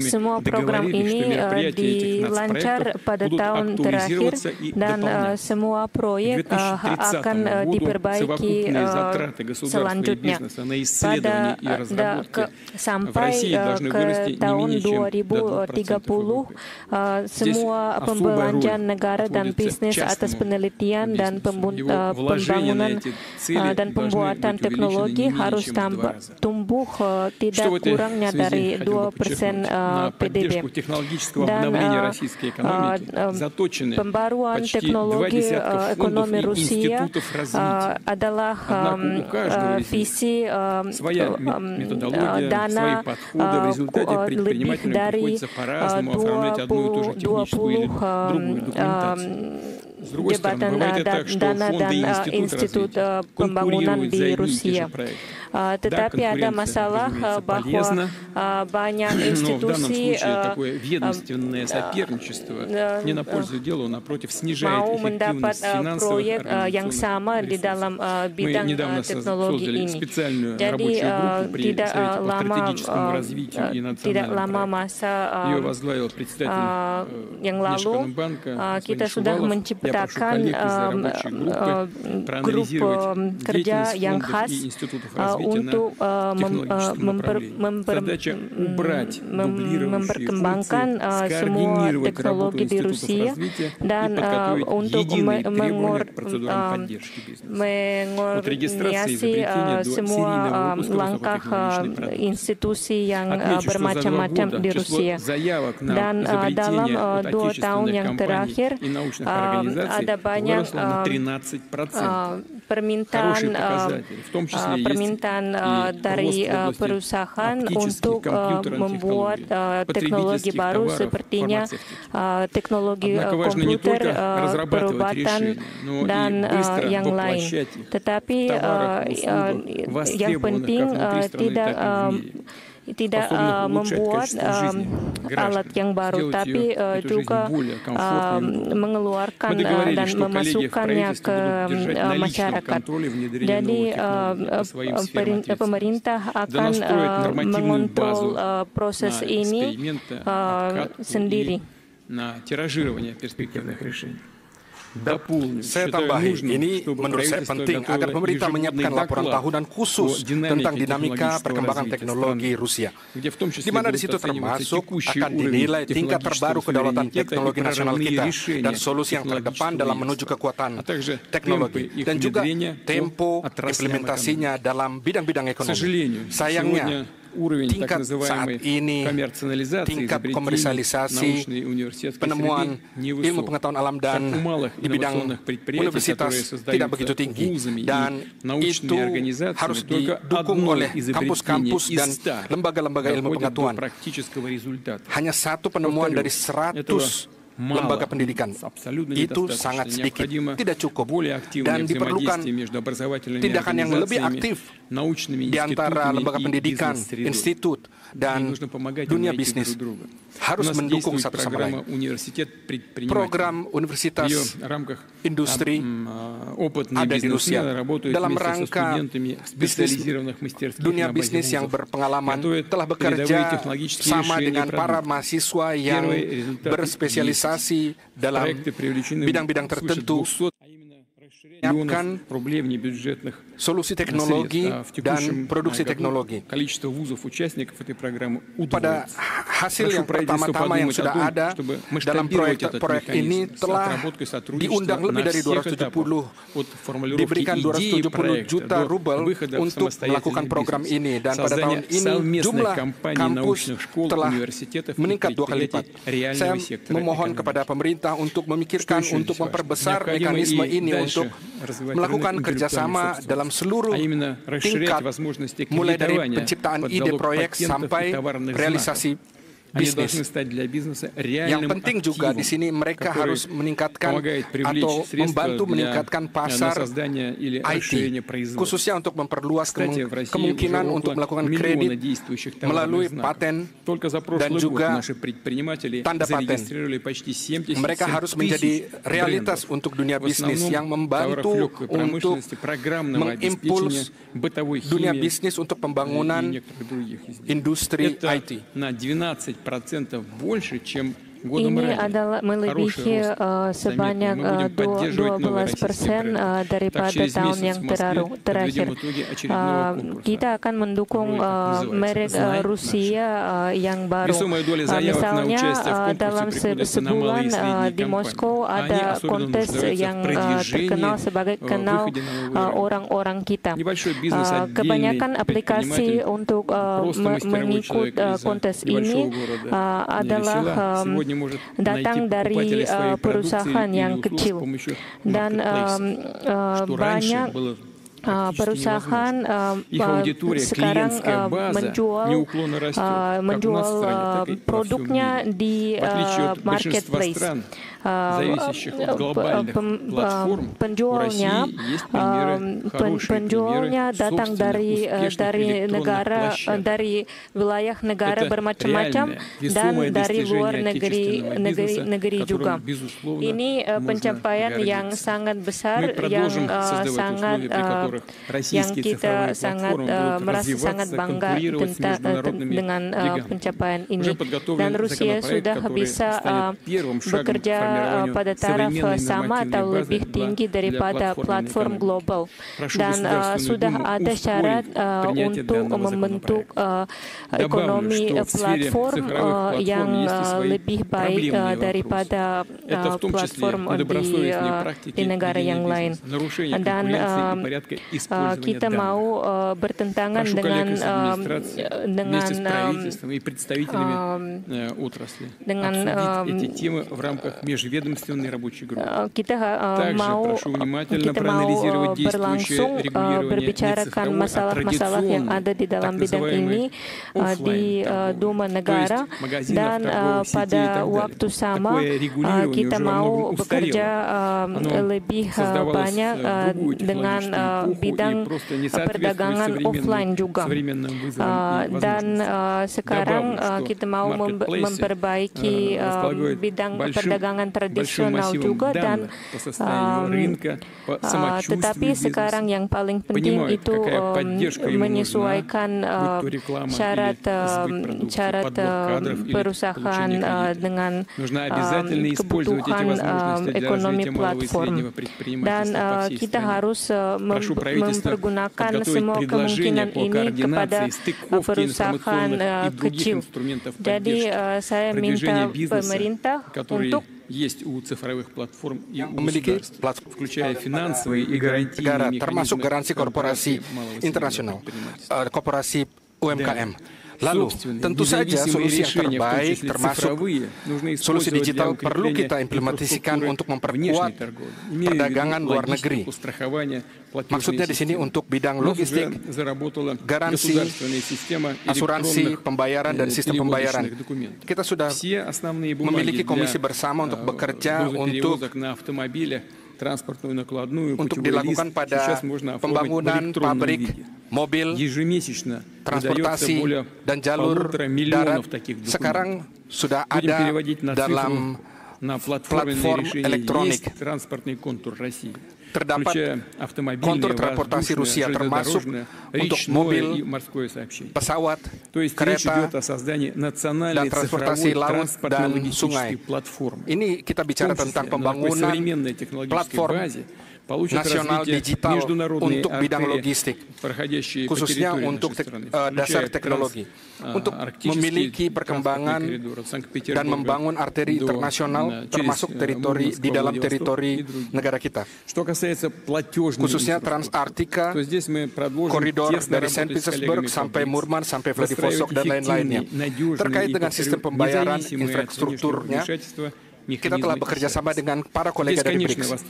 Semua program ini dilancar pada tahun terakhir dan semua proyek akan diperbaiki selanjutnya. Sampai ke tahun 2030, semua pembelanjaan negara dan bisnis atas penelitian dan pembangunan dan pembuatan teknologi harus tumbuh tidak kurangnya dari 2% PDB. Dan pembaruan teknologi ekonomi Rusia adalah visi dana lebih dari 20 jabatan dana dan institut pembangunan di Rusia. Tetapi ada masalah bahwa banyak institusi mau mendapat proyek yang sama di dalam bidang teknologi ini. Jadi tidak lama masa yang lalu kita sudah menciptakan grup kerja yang khas untuk memperkembangkan semua teknologi di Rusia dan untuk mengordinasi semua langkah institusi yang bermacam-macam di Rusia. Dan dalam 2 tahun yang terakhir ada banyak permintaan dari perusahaan untuk membuat teknologi baru sepertinya teknologi komputer, perobatan, dan yang lain. Tetapi yang penting tidak membuat alat yang baru, tapi juga mengeluarkan dan memasukkannya ke masyarakat. Jadi pemerintah akan mengontrol proses ini sendiri. Saya tambahi, ini menurut saya penting agar pemerintah menyiapkan laporan tahunan khusus tentang dinamika perkembangan teknologi Rusia, di mana di situ termasuk akan dinilai tingkat terbaru kedaulatan teknologi nasional kita dan solusi yang terdepan dalam menuju kekuatan teknologi, dan juga tempo implementasinya dalam bidang-bidang ekonomi. Sayangnya, tingkat saat ini, tingkat komersialisasi, penemuan ilmu pengetahuan alam dan di bidang universitas tidak begitu tinggi, dan itu harus didukung oleh kampus-kampus dan lembaga-lembaga ilmu pengetahuan. Hanya 1 penemuan dari 100 lembaga pendidikan. Itu sangat sedikit, tidak cukup, dan diperlukan tindakan yang lebih aktif di antara lembaga pendidikan, institut, dan dunia bisnis. Harus mendukung satu sama lain. Program universitas industri ada di Rusia dalam rangka dunia bisnis yang berpengalaman telah bekerja sama dengan para mahasiswa yang berspesialisasi dalam bidang-bidang tertentu, menyiapkan solusi teknologi dan produksi teknologi. Pada hasil yang pertama-tama yang sudah ada dalam proyek ini telah diundang lebih dari 270, diberikan 270 juta rubel untuk melakukan program ini, dan pada tahun ini jumlah kampus telah meningkat 2 kali lipat. Saya memohon kepada pemerintah untuk memikirkan untuk memperbesar mekanisme ini untuk melakukan kerjasama dalam seluruh tingkat, mulai dari penciptaan ide proyek sampai realisasi bisnis. Yang penting juga di sini mereka harus meningkatkan atau membantu meningkatkan pasar IT, khususnya untuk memperluas kemungkinan untuk melakukan kredit melalui paten dan juga tanda paten. Mereka harus menjadi realitas untuk dunia bisnis yang membantu untuk mengimpuls dunia bisnis untuk pembangunan industri IT. Ini adalah melebihi sebanyak 12% daripada tahun yang terakhir. Kita akan mendukung merek Rusia yang baru. Misalnya dalam sebulan di Moskow ada kontes yang terkenal sebagai kenal orang-orang kita. Kebanyakan aplikasi untuk mengikut kontes ini adalah datang dari perusahaan yang kecil, dan banyak perusahaan sekarang menjual produknya di marketplace. Penjualnya datang dari wilayah negara bermacam-macam dan dari luar negeri juga. Ini pencapaian yang sangat besar, yang kita merasa sangat bangga dengan pencapaian ini. Dan Rusia sudah bisa bekerja pada taraf sama atau lebih tinggi daripada platform global. Dan sudah ada syarat untuk membentuk ekonomi platform yang lebih baik daripada platform di negara yang lain. Dan kita mau bertentangan kita mau berlangsung berbicarakan masalah-masalah yang ada di dalam bidang ini di Duma negara, dan pada waktu sama kita mau bekerja lebih banyak dengan bidang perdagangan offline juga. Dan sekarang kita mau memperbaiki bidang perdagangan tradisional juga, dan tetapi sekarang yang paling penting itu menyesuaikan syarat perusahaan dengan kebutuhan ekonomi platform. Dan kita harus mempergunakan semua kemungkinan ini kepada perusahaan kecil. Jadi saya minta pemerintah untuk memiliki platform negara, termasuk garansi korporasi internasional, korporasi UMKM. Lalu, tentu saja solusi yang terbaik, termasuk solusi digital, perlu kita implementasikan untuk memperkuat perdagangan luar negeri. Maksudnya di sini untuk bidang logistik, garansi, asuransi, pembayaran, dan sistem pembayaran. Kita sudah memiliki komisi bersama untuk bekerja untuk dilakukan pada pembangunan pabrik, mobil, transportasi, dan jalur darat. Sekarang sudah ada dalam platform elektronik. Terdapat kontur transportasi Rusia, termasuk untuk mobil, pesawat, kereta, dan transportasi laut dan sungai. Ini kita bicara tentang pembangunan platform nasional digital untuk bidang logistik, khususnya untuk dasar teknologi, untuk memiliki perkembangan dan membangun arteri internasional, termasuk di dalam teritori negara kita. Khususnya Transartika, koridor dari Saint Petersburg sampai Murman, sampai Vladivostok, dan lain-lainnya. Terkait dengan sistem pembayaran, infrastrukturnya, kita telah bekerja sama dengan para kolega dari BRICS.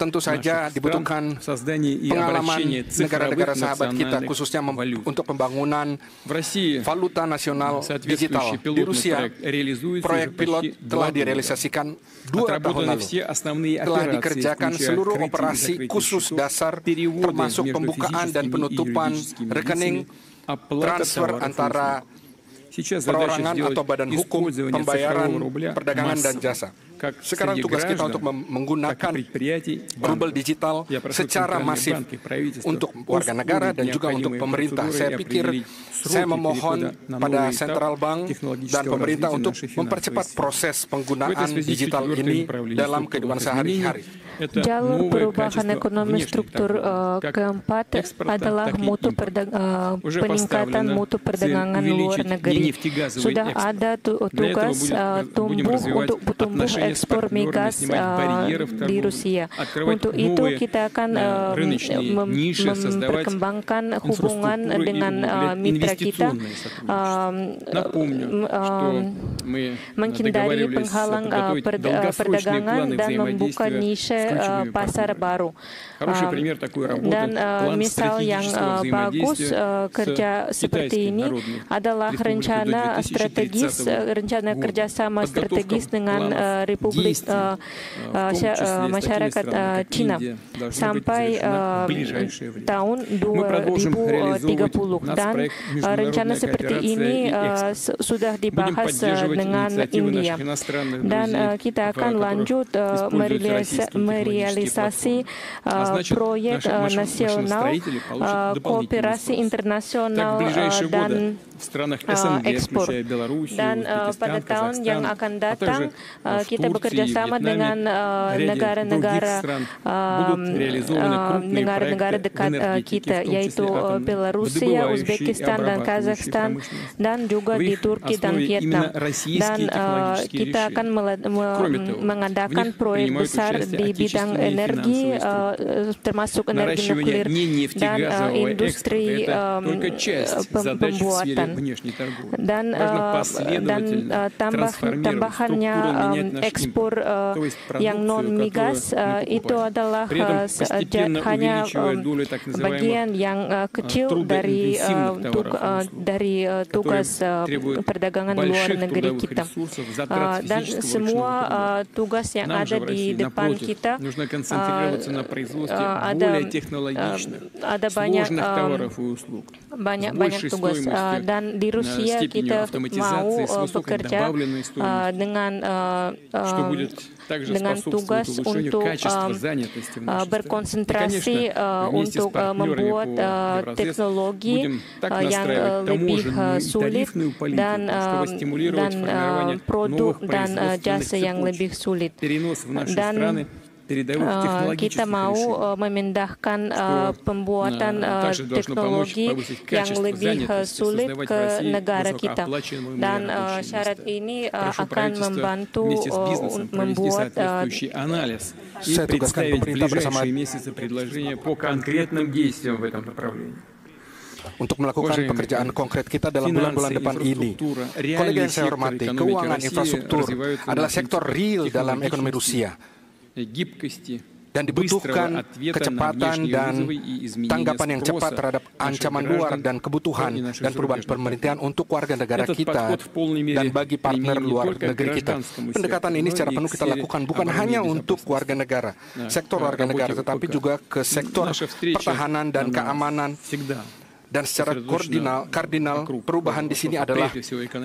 Tentu saja dibutuhkan pengalaman negara-negara sahabat kita, khususnya untuk pembangunan valuta nasional digital. Di Rusia, proyek pilot telah direalisasikan 2 tahun lalu. Telah dikerjakan seluruh operasi khusus dasar, termasuk pembukaan dan penutupan rekening, transfer antara perorangan atau badan hukum, pembayaran, perdagangan, dan jasa. Sekarang tugas kita untuk menggunakan rubel digital secara masif untuk warga negara dan juga untuk pemerintah. Saya pikir saya memohon pada Central Bank dan pemerintah untuk mempercepat proses penggunaan digital ini dalam kehidupan sehari-hari. Jalur perubahan ekonomi struktur keempat adalah peningkatan mutu perdagangan luar negeri. Sudah ada tugas tumbuh ekspor migas di Rusia. Untuk itu kita akan memperkembangkan hubungan dengan mitra kita, menghindari penghalang perdagangan dan membuka niche pasar baru. Dan misal yang bagus kerja seperti ini adalah rencana strategis, rencana kerjasama strategis dengan Republik Masyarakat Cina sampai tahun 2030. Dan rencana seperti ini sudah dibahas dengan India. Dan kita akan lanjut merealisasi proyek nasional, kooperasi internasional dan ekspor. Dan pada tahun yang akan datang kita bekerja sama dengan negara-negara dekat kita, yaitu Belarusia, Uzbekistan dan Kazakhstan, dan juga di Turki dan Vietnam. Dan kita akan mengadakan proyek besar di bidang energi, termasuk energi nuklir dan industri pembuatan. Dan tambahannya ekspor yang non migas itu adalah hanya bagian yang kecil dari tugas perdagangan luar negeri kita. Dan semua tugas yang ada di depan kita ada banyak tugas. Dan di Rusia kita mau bekerja dengan tugas untuk berkonsentrasi untuk membuat teknologi yang lebih sulit dan produk dan jasa yang lebih sulit. Dan kita mau memindahkan pembuatan teknologi yang lebih sulit ke negara kita. Dan syarat ini akan membantu membuat saya tugaskan pemerintah bersama untuk melakukan pekerjaan konkret kita dalam bulan-bulan depan ini. Kolega yang saya hormati, keuangan infrastruktur adalah sektor real dalam ekonomi Rusia. Dan dibutuhkan kecepatan dan tanggapan yang cepat terhadap ancaman luar dan kebutuhan dan perubahan pemerintahan untuk warga negara kita dan bagi partner luar negeri kita. Pendekatan ini secara penuh kita lakukan bukan hanya untuk warga negara, sektor warga negara, tetapi juga ke sektor pertahanan dan keamanan. Dan secara kardinal, perubahan di sini adalah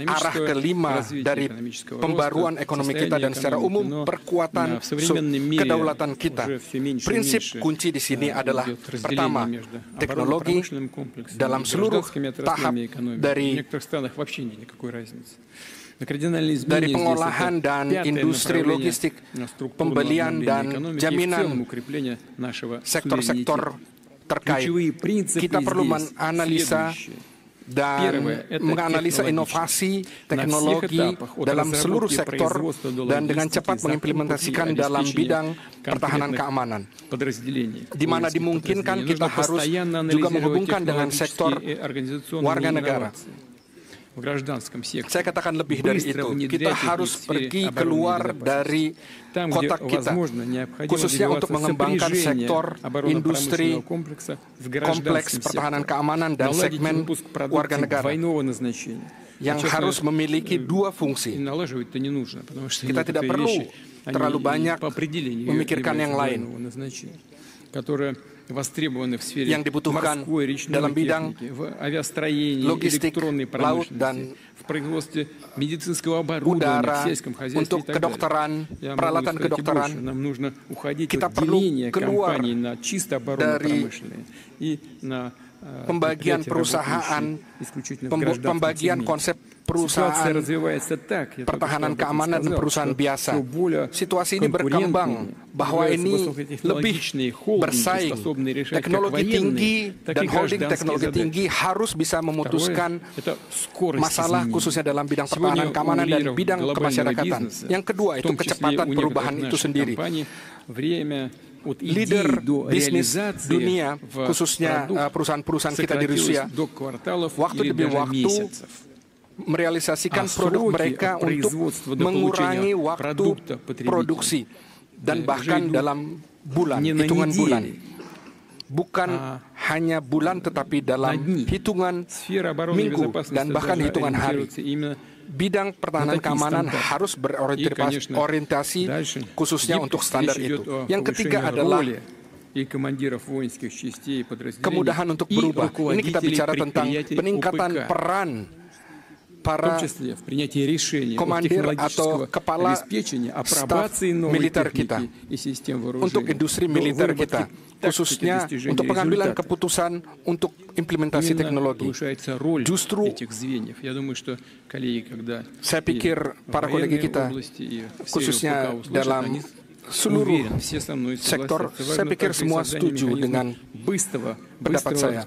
arah kelima dari pembaruan ekonomi kita dan secara umum perkuatan kedaulatan kita. Prinsip kunci di sini adalah pertama, teknologi dalam seluruh tahap dari pengolahan dan industri logistik, pembelian dan jaminan sektor-sektor terkait. Kita perlu menganalisa dan menganalisa inovasi teknologi dalam seluruh sektor dan dengan cepat mengimplementasikan dalam bidang pertahanan keamanan. Di mana dimungkinkan kita harus juga menghubungkan dengan sektor warga negara. Saya katakan lebih dari itu. Kita harus pergi keluar dari kotak kita, khususnya untuk mengembangkan sektor industri kompleks pertahanan keamanan dan segmen warga negara yang harus memiliki dua fungsi. Kita tidak perlu terlalu banyak memikirkan yang lain. Yang dibutuhkan dalam bidang logistik, laut, dan udara, untuk kedokteran, peralatan kedokteran. Kita perlu keluar dari pembagian perusahaan, pembagian konsep perusahaan pertahanan keamanan dan perusahaan biasa. Situasi ini berkembang bahwa ini lebih bersaing. Teknologi tinggi dan holding teknologi tinggi harus bisa memutuskan masalah khususnya dalam bidang pertahanan keamanan dan bidang kemasyarakatan. Yang kedua itu kecepatan perubahan itu sendiri. Leader bisnis dunia, khususnya perusahaan-perusahaan kita di Rusia, waktu demi waktu merealisasikan produk mereka untuk mengurangi waktu produksi dan bahkan dalam bulan, hitungan bulan. Bukan hanya bulan, tetapi dalam hitungan minggu dan bahkan hitungan hari. Bidang pertahanan keamanan harus berorientasi khususnya untuk standar itu. Yang ketiga adalah kemudahan untuk berubah. Ini kita bicara tentang peningkatan peran para komandir atau kepala staf militer kita untuk industri militer kita, khususnya untuk pengambilan keputusan untuk implementasi teknologi. Justru saya pikir para kolega kita, khususnya dalam seluruh sektor, saya pikir semua setuju dengan pendapat saya.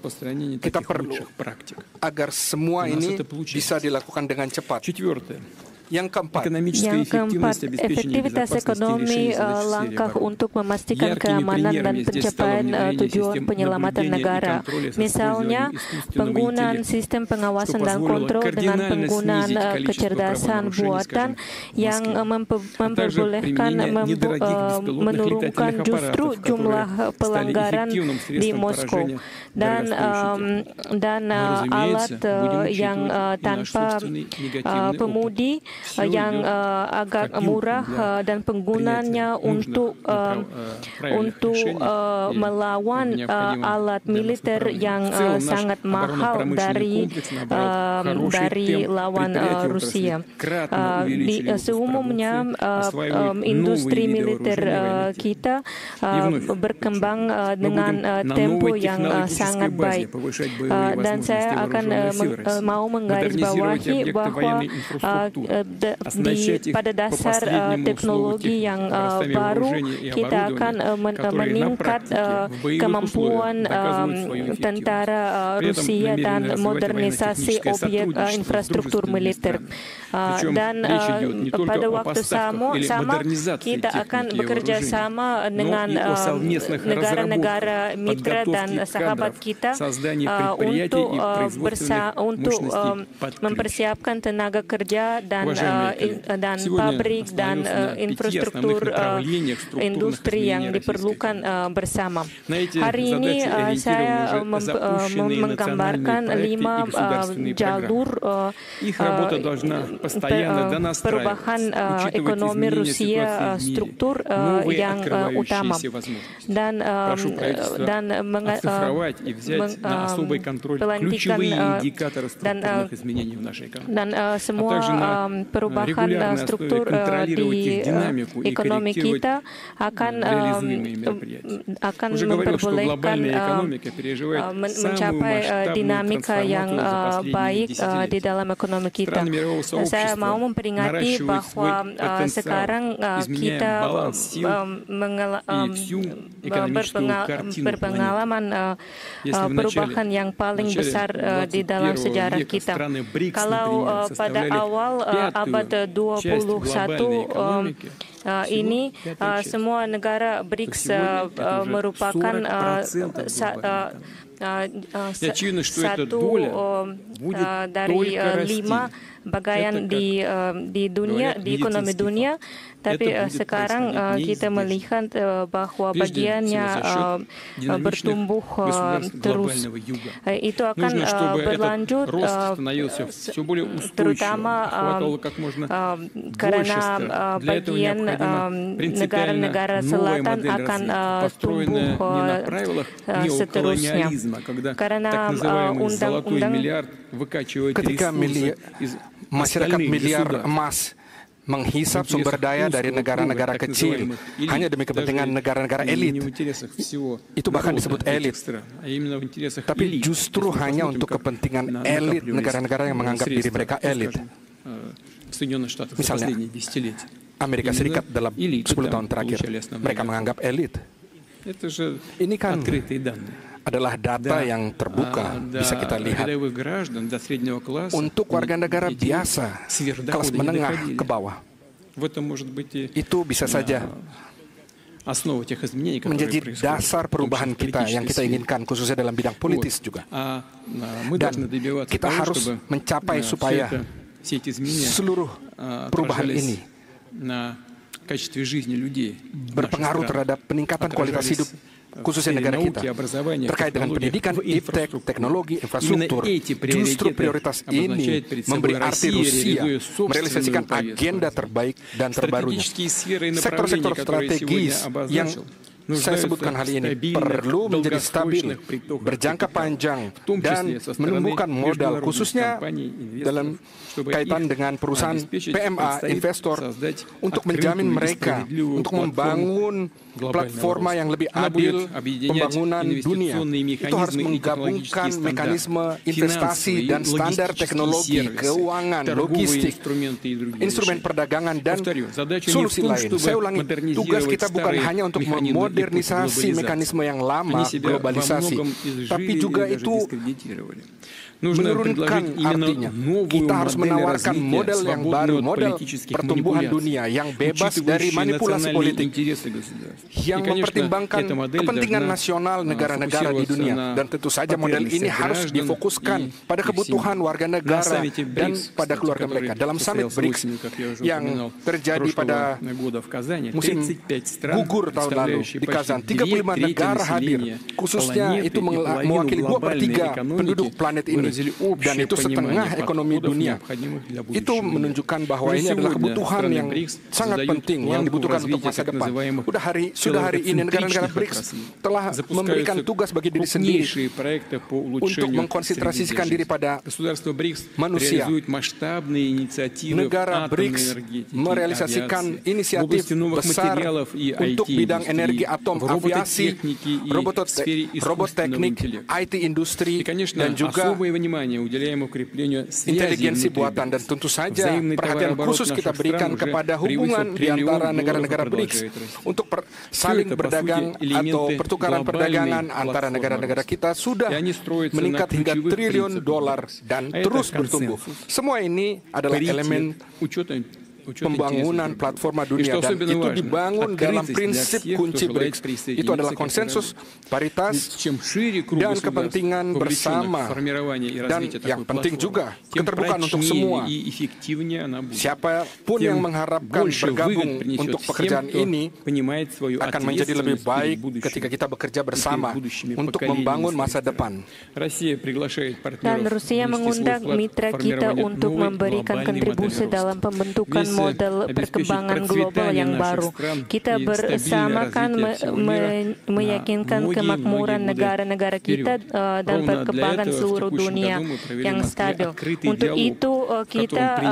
Kita perlu agar semua ini bisa dilakukan dengan cepat. Yang keempat, efektivitas ekonomi, langkah untuk memastikan keamanan dan pencapaian tujuan penyelamatan negara. Misalnya, penggunaan sistem pengawasan dan kontrol dengan penggunaan kecerdasan buatan yang memperbolehkan menurunkan justru jumlah pelanggaran di Moskow dan alat yang tanpa pemudi yang agak murah dan penggunaannya untuk melawan alat militer yang sangat mahal dari lawan Rusia. Seumumnya industri militer kita berkembang dengan tempo yang sangat baik, dan saya akan mau menggarisbawahi bahwa pada dasar teknologi yang baru kita akan meningkat kemampuan tentara Rusia dan modernisasi objek infrastruktur militer. Dan pada waktu sama kita akan bekerja sama dengan negara-negara mitra dan sahabat kita untuk mempersiapkan tenaga kerja dan pabrik dan infrastruktur industri yang diperlukan bersama. Hari ini saya menggambarkan 5 jalur perubahan ekonomi Rusia, struktur yang utama, dan pelantikan dan semua perubahan struktur di ekonomi kita akan memperbolehkan mencapai dinamika yang baik di dalam ekonomi kita. Saya mau memperingati bahwa sekarang kita berpengalaman perubahan yang paling besar di dalam sejarah kita. Kalau pada awal abad 21 ini semua negara BRICS merupakan satu dari 5 bagian di dunia, di ekonomi dunia, tapi sekarang kita melihat bahwa bagiannya bertumbuh terus. Itu akan berlanjut terutama karena bagian negara-negara selatan akan tumbuh seterusnya. Karena undang-undang ketika masyarakat miliar emas menghisap sumber daya dari negara-negara kecil hanya demi kepentingan negara-negara elit. Itu bahkan disebut elit. Tapi justru hanya untuk kepentingan elit negara-negara yang menganggap diri mereka elit. Misalnya, Amerika Serikat dalam 10 tahun terakhir, mereka menganggap elit. Ini kan adalah data yang terbuka, bisa kita lihat. Untuk warga negara biasa, kelas menengah ke bawah, itu bisa saja menjadi dasar perubahan kita yang kita inginkan, khususnya dalam bidang politis juga. Dan kita harus mencapai supaya seluruh perubahan ini berpengaruh terhadap peningkatan kualitas hidup khususnya negara kita. Terkait dengan pendidikan, iptek, teknologi, infrastruktur, justru prioritas ini memberi arti Rusia merealisasikan agenda terbaik dan terbarunya. Sektor-sektor strategis yang saya sebutkan hal ini perlu menjadi stabil, berjangka panjang, dan menumbuhkan modal, khususnya dalam kaitan dengan perusahaan PMA, investor, untuk menjamin mereka, untuk membangun platforma yang lebih adil, pembangunan dunia. Itu harus menggabungkan mekanisme investasi dan standar teknologi, keuangan, logistik, instrumen perdagangan, dan solusi lain. Saya ulangi, tugas kita bukan hanya untuk modernisasi mekanisme yang lama, globalisasi, tapi juga itu menurunkan artinya. Kita harus menawarkan model yang baru, model pertumbuhan dunia yang bebas dari manipulasi politik, yang mempertimbangkan kepentingan nasional negara-negara di dunia. Dan tentu saja model ini harus difokuskan pada kebutuhan warga negara dan pada keluarga mereka. Dalam summit BRICS yang terjadi pada musim gugur tahun lalu di Kazan, 35 negara hadir, khususnya itu mewakili 2/3 penduduk planet ini, dan itu setengah ekonomi dunia. Itu menunjukkan bahwa ini adalah kebutuhan yang sangat penting yang dibutuhkan untuk masa depan. Sudah hari ini negara-negara BRICS telah memberikan tugas bagi diri sendiri untuk mengkonsentrasikan diri pada manusia. Negara BRICS merealisasikan inisiatif besar untuk bidang energi atom, aviasi, robot teknik, IT industri, dan juga inteligensi buatan. Dan tentu saja perhatian khusus kita berikan kepada hubungan di antara negara-negara BRICS untuk saling berdagang atau pertukaran perdagangan antara negara-negara kita sudah meningkat hingga $1 triliun dan terus bertumbuh. Semua ini adalah elemen pembangunan platforma dunia, dan itu dibangun dalam prinsip kunci BRICS. Itu adalah konsensus, paritas, dan kepentingan bersama. Dan yang penting juga keterbukaan untuk semua. Siapapun yang mengharapkan bergabung untuk pekerjaan ini akan menjadi lebih baik ketika kita bekerja bersama untuk membangun masa depan. Dan Rusia mengundang mitra kita untuk memberikan kontribusi dalam pembentukan model perkembangan global yang baru. Kita bersama kan meyakinkan kemakmuran negara-negara kita dan perkembangan seluruh dunia yang stabil. Untuk itu kita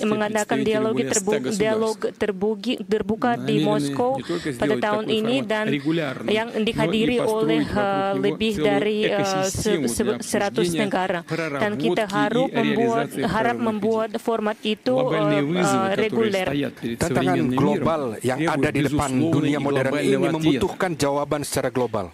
mengadakan dialog terbuka di Moskow pada tahun ini, dan yang dihadiri oleh lebih dari 100 negara. Dan kita harap membuat format itu reguler. Tantangan global yang ada di depan dunia modern ini membutuhkan jawaban secara global.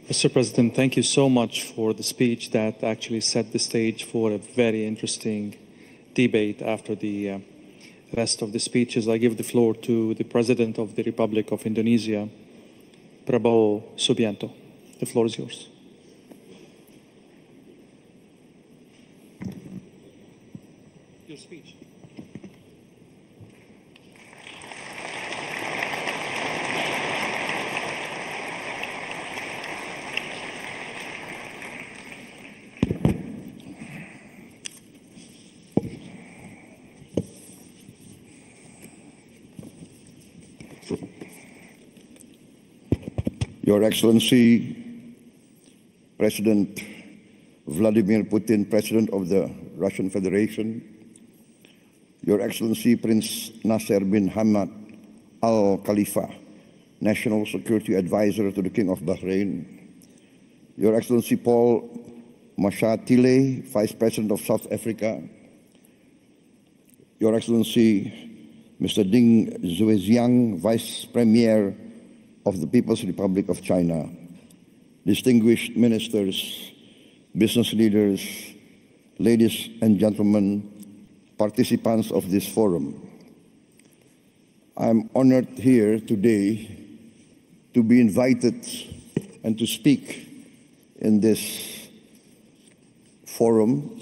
Mr. President, thank you so much for the speech that actually set the stage for a very interesting debate. After the rest of the speeches, I give the floor to the President of the Republic of Indonesia, Prabowo Subianto. The floor is yours. Your speech. Your Excellency, President Vladimir Putin, President of the Russian Federation, Your Excellency Prince Nasser bin Hamad Al Khalifa, National Security Advisor to the King of Bahrain, Your Excellency Paul Mashatile, Vice President of South Africa, Your Excellency Mr. Ding Zueziang, Vice Premier of the People's Republic of China, distinguished ministers, business leaders, ladies and gentlemen, participants of this forum. I'm honored here today to be invited and to speak in this forum,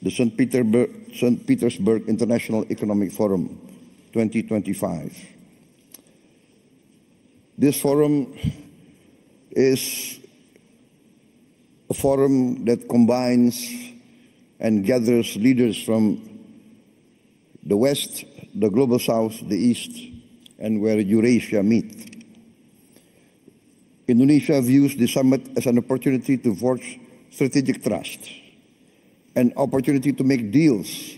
the St. Petersburg International Economic Forum 2025. This forum is a forum that combines and gathers leaders from the West, the Global South, the East, and where Eurasia meet. Indonesia views the summit as an opportunity to forge strategic trust, an opportunity to make deals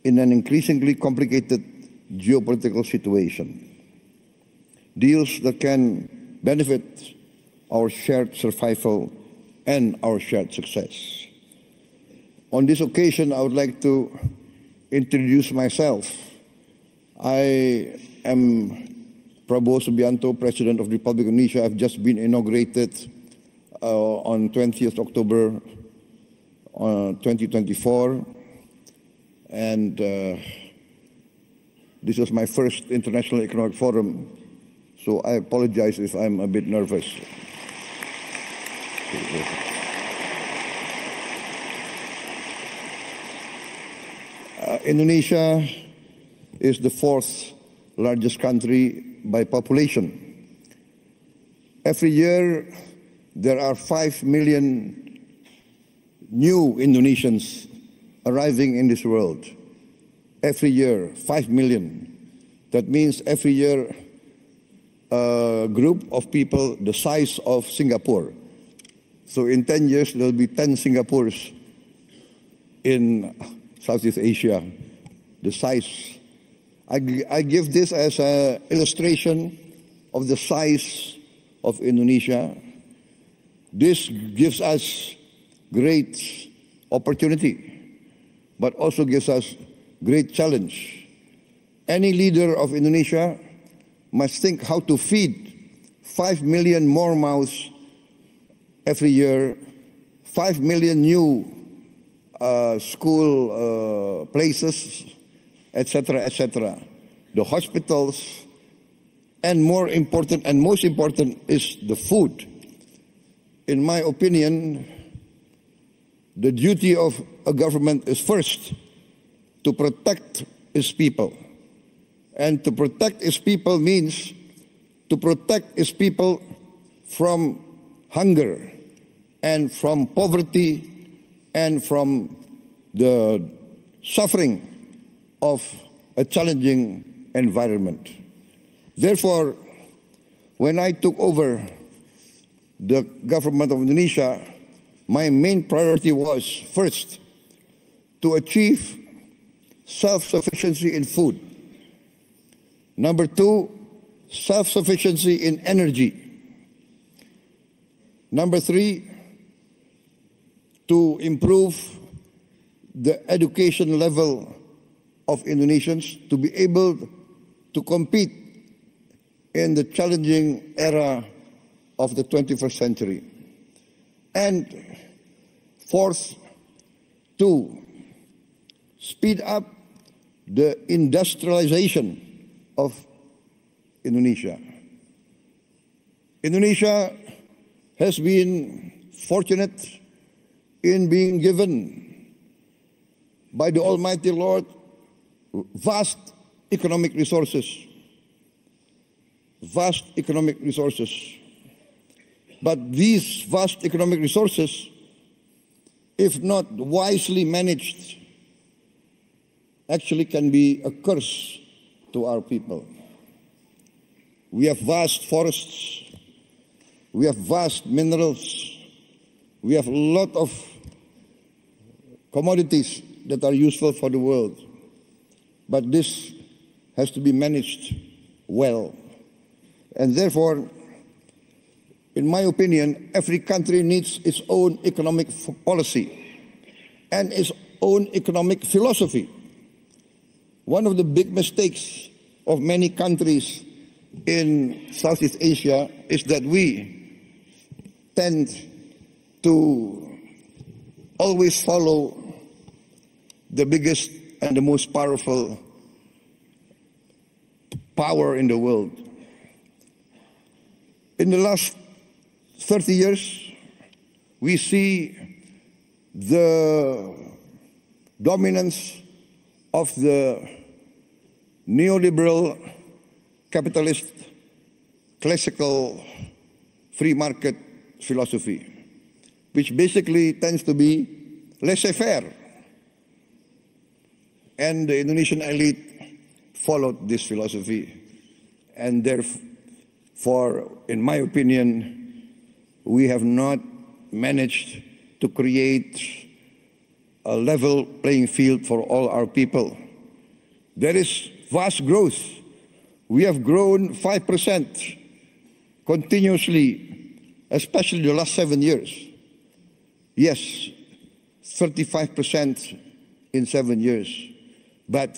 in an increasingly complicated geopolitical situation. Deals that can benefit our shared survival and our shared success. On this occasion, I would like to introduce myself. I am Prabowo Subianto, President of the Republic of Indonesia. I've just been inaugurated on 20th October 2024. And this was my first International Economic Forum, so I apologize if I'm a bit nervous. Indonesia is the fourth largest country by population. Every year, there are 5 million new Indonesians arriving in this world. Every year, 5 million. That means every year, a group of people the size of Singapore. So in 10 years, there will be 10 Singapores in Southeast Asia, the size. I give this as an illustration of the size of Indonesia. This gives us great opportunity, but also gives us great challenge. Any leader of Indonesia must think how to feed 5 million more mouths every year, 5 million new school places, etc., etc. The hospitals, and more important and most important is the food. In my opinion, the duty of a government is first to protect its people. And to protect its people means to protect its people from hunger and from poverty and from the suffering of a challenging environment. Therefore, when I took over the government of Indonesia, my main priority was first to achieve self-sufficiency in food. Number two, self-sufficiency in energy. Number three, to improve the education level of Indonesians to be able to compete in the challenging era of the 21st century. And fourth, to speed up the industrialization of Indonesia. Indonesia has been fortunate in being given by the Almighty Lord vast economic resources. Vast economic resources. But these vast economic resources, if not wisely managed, actually can be a curse to our people. We have vast forests, we have vast minerals, we have a lot of commodities that are useful for the world. But this has to be managed well. And therefore, in my opinion, every country needs its own economic policy and its own economic philosophy. One of the big mistakes of many countries in Southeast Asia is that we tend to always follow the biggest and the most powerful power in the world. In the last 30 years, we see the dominance of the neoliberal capitalist classical free market philosophy, which basically tends to be laissez-faire. And the Indonesian elite followed this philosophy. And therefore, in my opinion, we have not managed to create a level playing field for all our people. There is vast growth. We have grown 5% continuously, especially the last 7 years. Yes, 35% in 7 years. But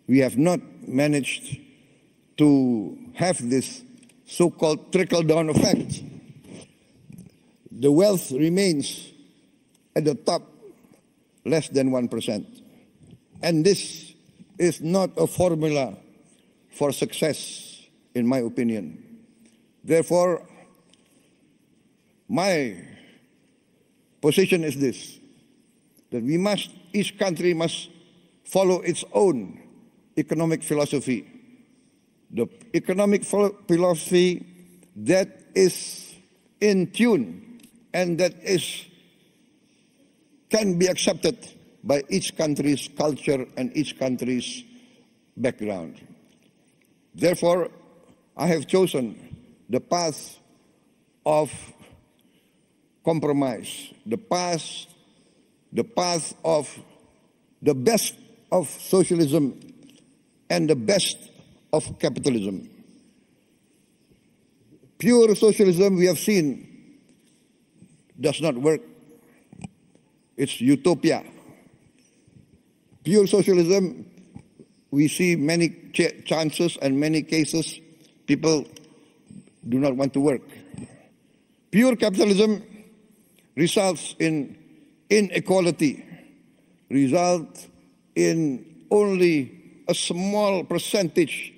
we have not managed to have this so-called trickle-down effect. The wealth remains at the top, less than 1%. And this is not a formula for success, in my opinion. Therefore, my position is this, that each country must follow its own economic philosophy. The economic philosophy that is in tune and that can be accepted by each country's culture and each country's background. Therefore, I have chosen the path of compromise, the path of the best of socialism and the best of capitalism. Pure socialism, we have seen, does not work. It's utopia. Pure socialism, we see many chances and many cases people do not want to work. Pure capitalism results in inequality, results in only a small percentage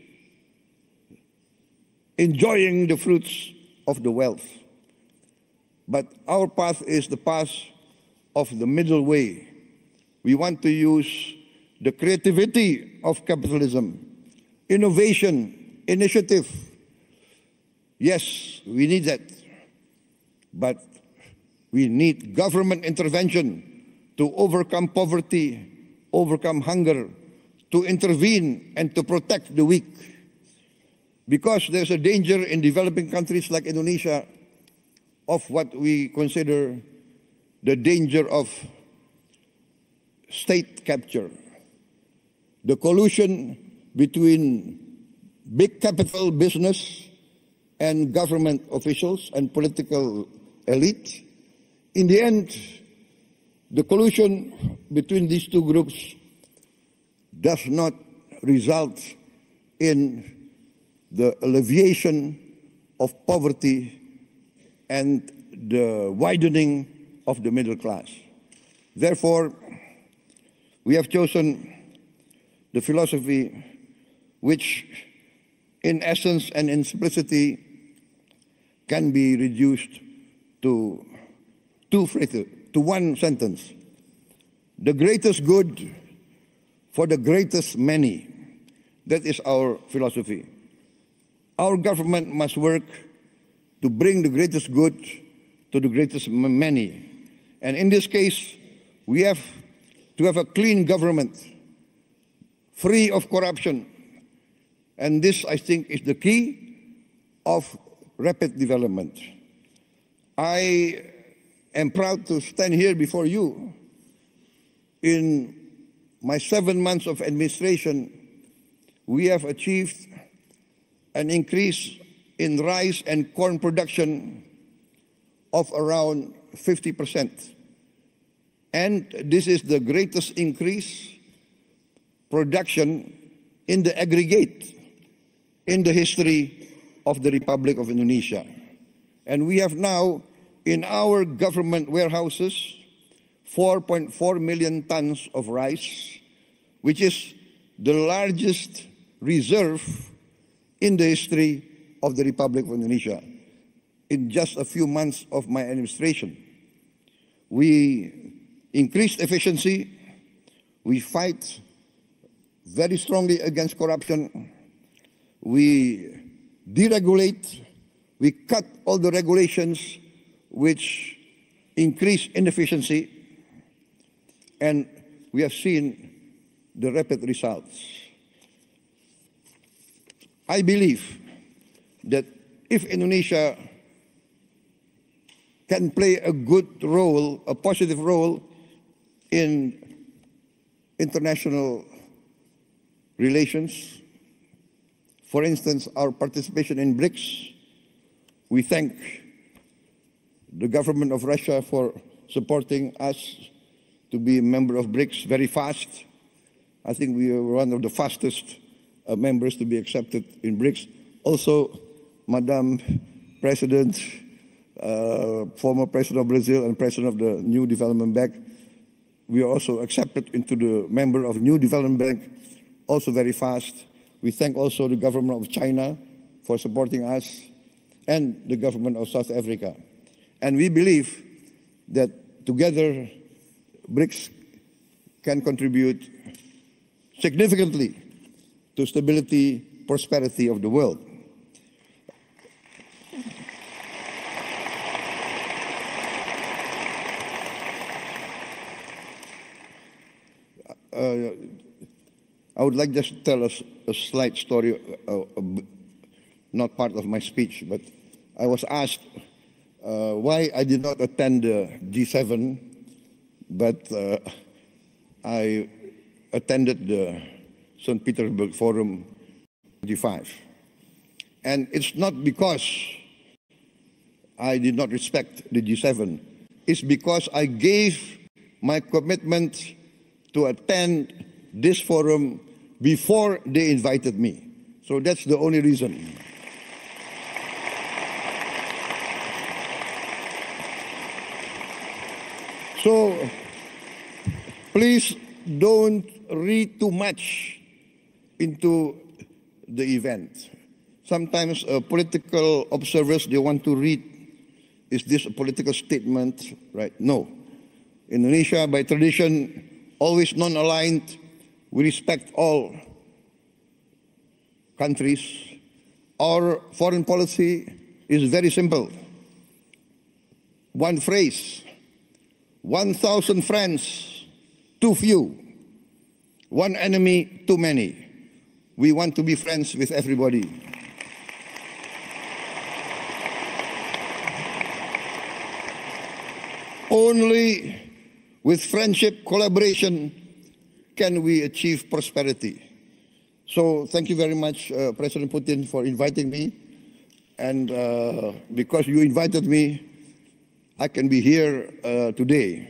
enjoying the fruits of the wealth. But our path is the path of the middle way. We want to use the creativity of capitalism, innovation, initiative. Yes, we need that. But we need government intervention to overcome poverty, overcome hunger, to intervene and to protect the weak. Because there's a danger in developing countries like Indonesia of what we consider the danger of state capture. The collusion between big capital business and government officials and political elite. In the end, the collusion between these two groups does not result in the alleviation of poverty and the widening of the middle class. Therefore, we have chosen the philosophy which, in essence and in simplicity, can be reduced to one sentence. The greatest good for the greatest many. That is our philosophy. Our government must work to bring the greatest good to the greatest many. And in this case, we have to have a clean government, free of corruption. And this, I think, is the key of rapid development. I am proud to stand here before you. In my 7 months of administration, we have achieved an increase in rice and corn production of around 50%. And this is the greatest increase production in the aggregate in the history of the Republic of Indonesia. And we have now in our government warehouses 4.4 million tons of rice, which is the largest reserve in the history of the Republic of Indonesia. in just a few months of my administration. We increased efficiency, we fight very strongly against corruption, we deregulate, we cut all the regulations which increase inefficiency, and we have seen the rapid results. I believe that if Indonesia can play a good role, a positive role in international relations, for instance, our participation in BRICS, we thank the government of Russia for supporting us to be a member of BRICS very fast. I think we are one of the fastest members to be accepted in BRICS. Also, Madam President, former President of Brazil and President of the New Development Bank, we are also accepted into the member of New Development Bank, also very fast. We thank also the government of China for supporting us and the government of South Africa. And we believe that together BRICS can contribute significantly to stability, prosperity of the world. I would like just to tell us a slight story, not part of my speech, but I was asked why I did not attend the G7, but I attended the St. Petersburg Forum 25. And it's not because I did not respect the G7, it's because I gave my commitment to attend this forum before they invited me. So that's the only reason. So please don't read too much into the event. Sometimes political observers, they want to read, is this a political statement, right? No. Indonesia, by tradition, always non-aligned. We respect all countries. Our foreign policy is very simple. One phrase, 1,000 friends, too few. One enemy, too many. We want to be friends with everybody. Only with friendship, collaboration, can we achieve prosperity. So thank you very much, President Putin, for inviting me. And because you invited me, I can be here today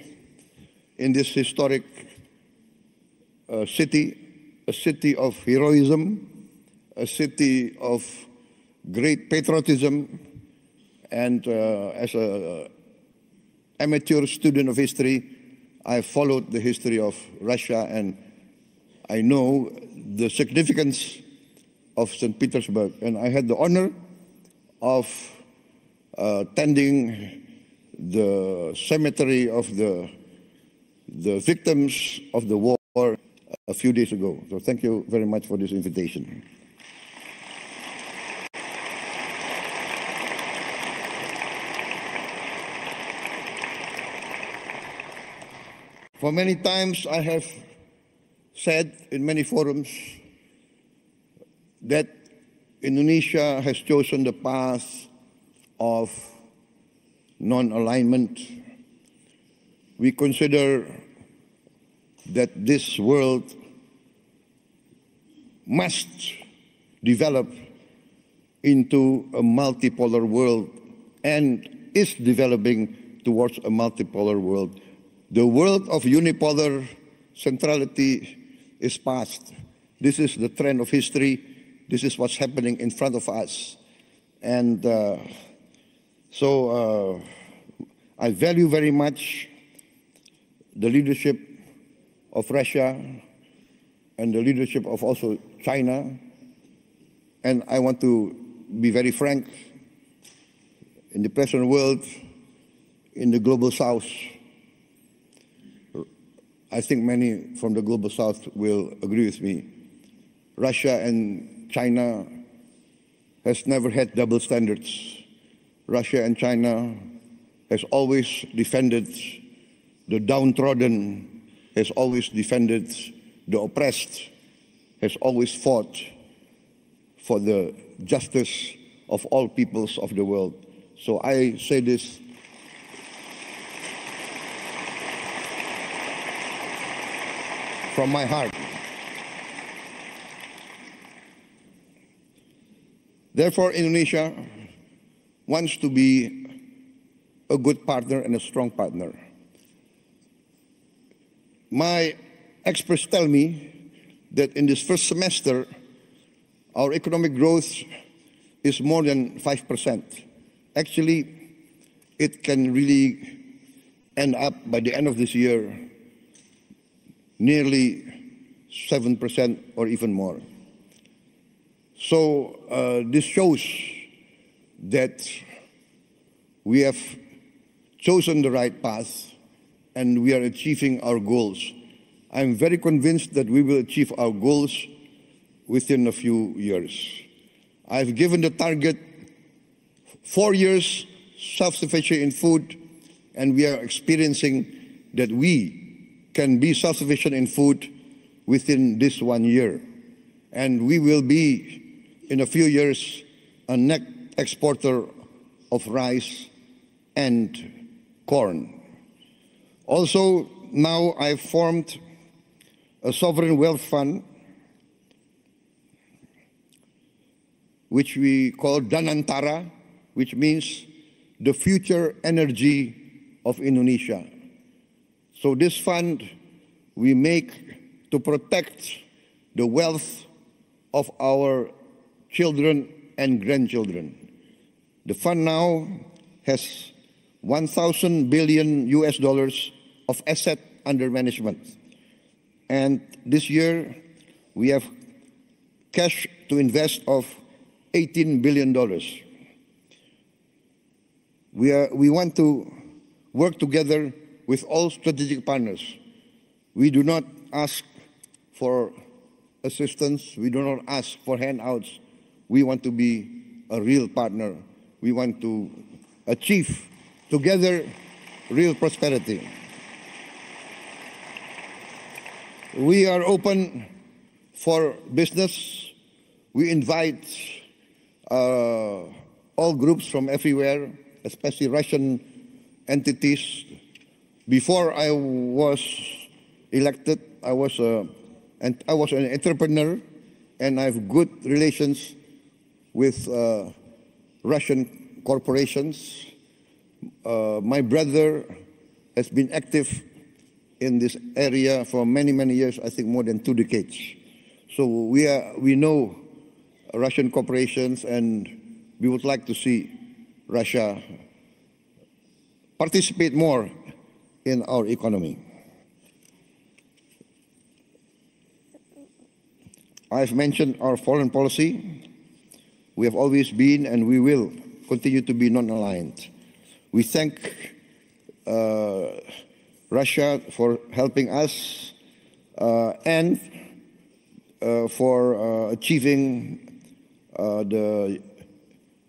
in this historic city, a city of heroism, a city of great patriotism, and as an amateur student of history, I followed the history of Russia, and I know the significance of St. Petersburg. And I had the honor of tending the cemetery of the victims of the war a few days ago. So thank you very much for this invitation. For many times I have said in many forums that Indonesia has chosen the path of non-alignment. We consider that this world must develop into a multipolar world and is developing towards a multipolar world. The world of unipolar centrality is past. This is the trend of history. This is what's happening in front of us. And so I value very much the leadership of Russia and the leadership of also China. And I want to be very frank. in the present world, in the global south, I think many from the global south will agree with me. Russia and China has never had double standards. Russia and China has always defended the downtrodden, has always defended the oppressed, has always fought for the justice of all peoples of the world. So I say this from my heart. Therefore, Indonesia wants to be a good partner and a strong partner. My experts tell me that in this first semester, our economic growth is more than 5%. Actually, it can really end up by the end of this year nearly 7% or even more. So this shows that we have chosen the right path and we are achieving our goals. I'm very convinced that we will achieve our goals within a few years. I've given the target 4 years self-sufficient in food, and we are experiencing that we can be self-sufficient in food within this 1 year. And we will be, in a few years, a net exporter of rice and corn. Also, now I've formed a sovereign wealth fund, which we call Danantara, which means the future energy of Indonesia. So this fund we make to protect the wealth of our children and grandchildren. The fund now has 1,000 billion US dollars of asset under management. And this year we have cash to invest of $18 billion. We want to work together with all strategic partners. We do not ask for assistance. We do not ask for handouts. We want to be a real partner. We want to achieve together real prosperity. We are open for business. We invite all groups from everywhere, especially Russian entities. Before I was elected, I was an entrepreneur, and I have good relations with Russian corporations. My brother has been active in this area for many, many years, I think more than 2 decades. So we know Russian corporations, and we would like to see Russia participate more in our economy. I've mentioned our foreign policy. We have always been and we will continue to be non-aligned. We thank Russia for helping us and for achieving the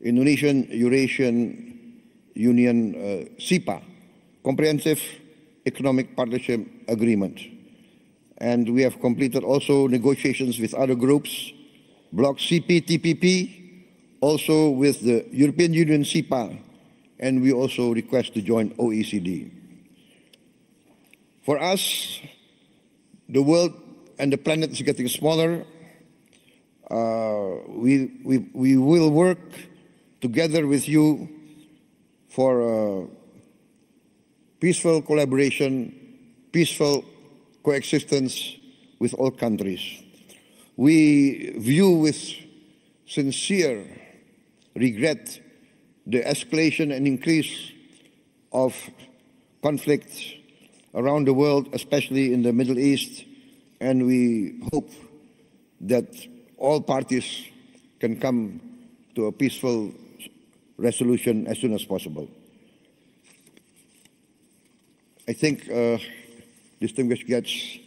Indonesian-Eurasian Union SIPA, Comprehensive Economic Partnership Agreement. And we have completed also negotiations with other groups, Bloc CPTPP, also with the European Union SIPA, and we also request to join OECD. For us, the world and the planet is getting smaller. We will work together with you for peaceful collaboration, peaceful coexistence with all countries. We view with sincere regret the escalation and increase of conflicts around the world, especially in the Middle East, and we hope that all parties can come to a peaceful resolution as soon as possible. I think, distinguished guests,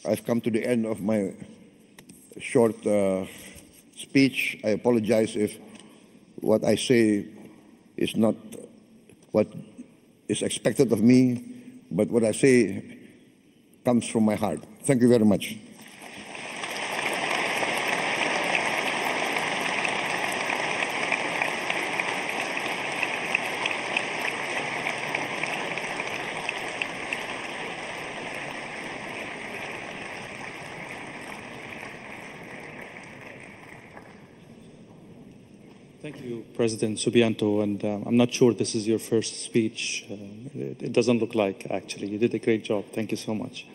I've come to the end of my short speech. I apologize if what I say is not what is expected of me, but what I say comes from my heart. Thank you very much. Thank you, President Subianto, and I'm not sure this is your first speech. It doesn't look like, actually. You did a great job. Thank you so much.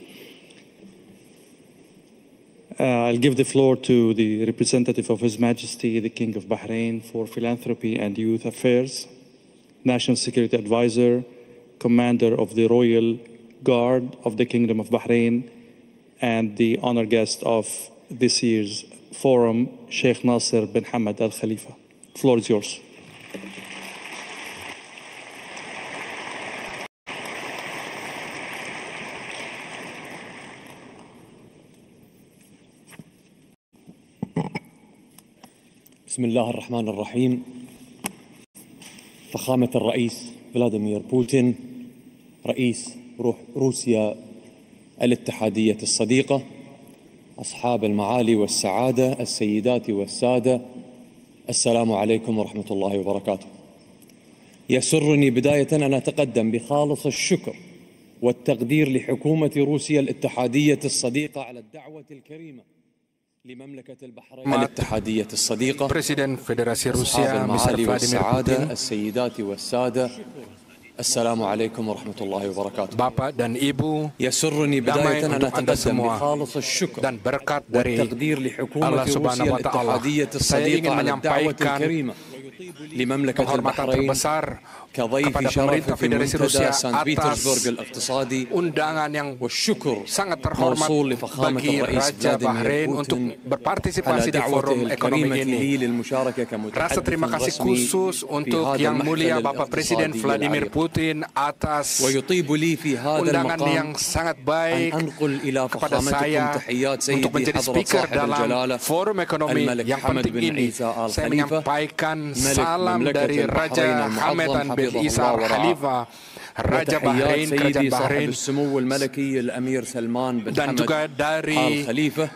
I'll give the floor to the representative of His Majesty, the King of Bahrain for Philanthropy and Youth Affairs, National Security Advisor, Commander of the Royal Guard of the Kingdom of Bahrain, and the honored guest of this year's forum, Sheikh Nasser bin Hamad Al Khalifa. The floor is yours. بسم الله الرحمن الرحيم. فخامة الرئيس فلاديمير بوتين، رئيس روسيا الاتحادية الصديقة، أصحاب المعالي والسعادة، السيدات والسادة، السلام عليكم ورحمة الله وبركاته. يسرني بداية أن أتقدم بخالص الشكر والتقدير لحكومة روسيا الاتحادية الصديقة على الدعوة الكريمة لمملكة البحرين الاتحادية الصديقة. Presiden Federasi Rusia, Mr. Vladimir Putin, السيدات والسادة، السلام عليكم ورحمة الله وبركاته. Bapak dan Ibu, يسرني بداية أن أتقدم بخالص الشكر dan berkat dari والتقدير لحكومة Allah روسيا Subhanahu wa Ta'ala. الاتحادية Saya ingin الصديقة على الدعوة menyampaikan الكريمة لمملكة penghormatan البحرين terbesar كضيف kepada شرف pemerintah في Federasi منتدى Rusia سانت atas بيترسبورغ الاقتصادي، undangan yang والشكر sangat terhormat موصول لفخامة bagi الرئيس Raja فلاديمير Bahrain untuk بوتين berpartisipasi على di دعوته forum ekonomi الكريمة ini. لي للمشاركة Rasa كمتحدث terima kasih رسمي khusus في untuk هذا Yang Mulia المحفل Bapak Presiden الاقتصادي Vladimir العريق. Putin atas ويطيب لي في هذا undangan yang المقام sangat أن baik أنقل إلى kepada فخامتكم saya تحيات untuk سيدي menjadi حضرة speaker صاحب dalam الجلالة forum ekonomi الملك yang حمد penting بن ini. عيسى آل Saya خليفة menyampaikan ملك salam مملكة dari Raja البحرين Hamad المعظم bin حفظه Isa الله Al ورعاه، Khalifa, Raja وتحيات Bahrain, Kerajaan سيدي صاحب Bahrain, السمو الملكي الأمير سلمان بن dan حمد juga آل dari خليفة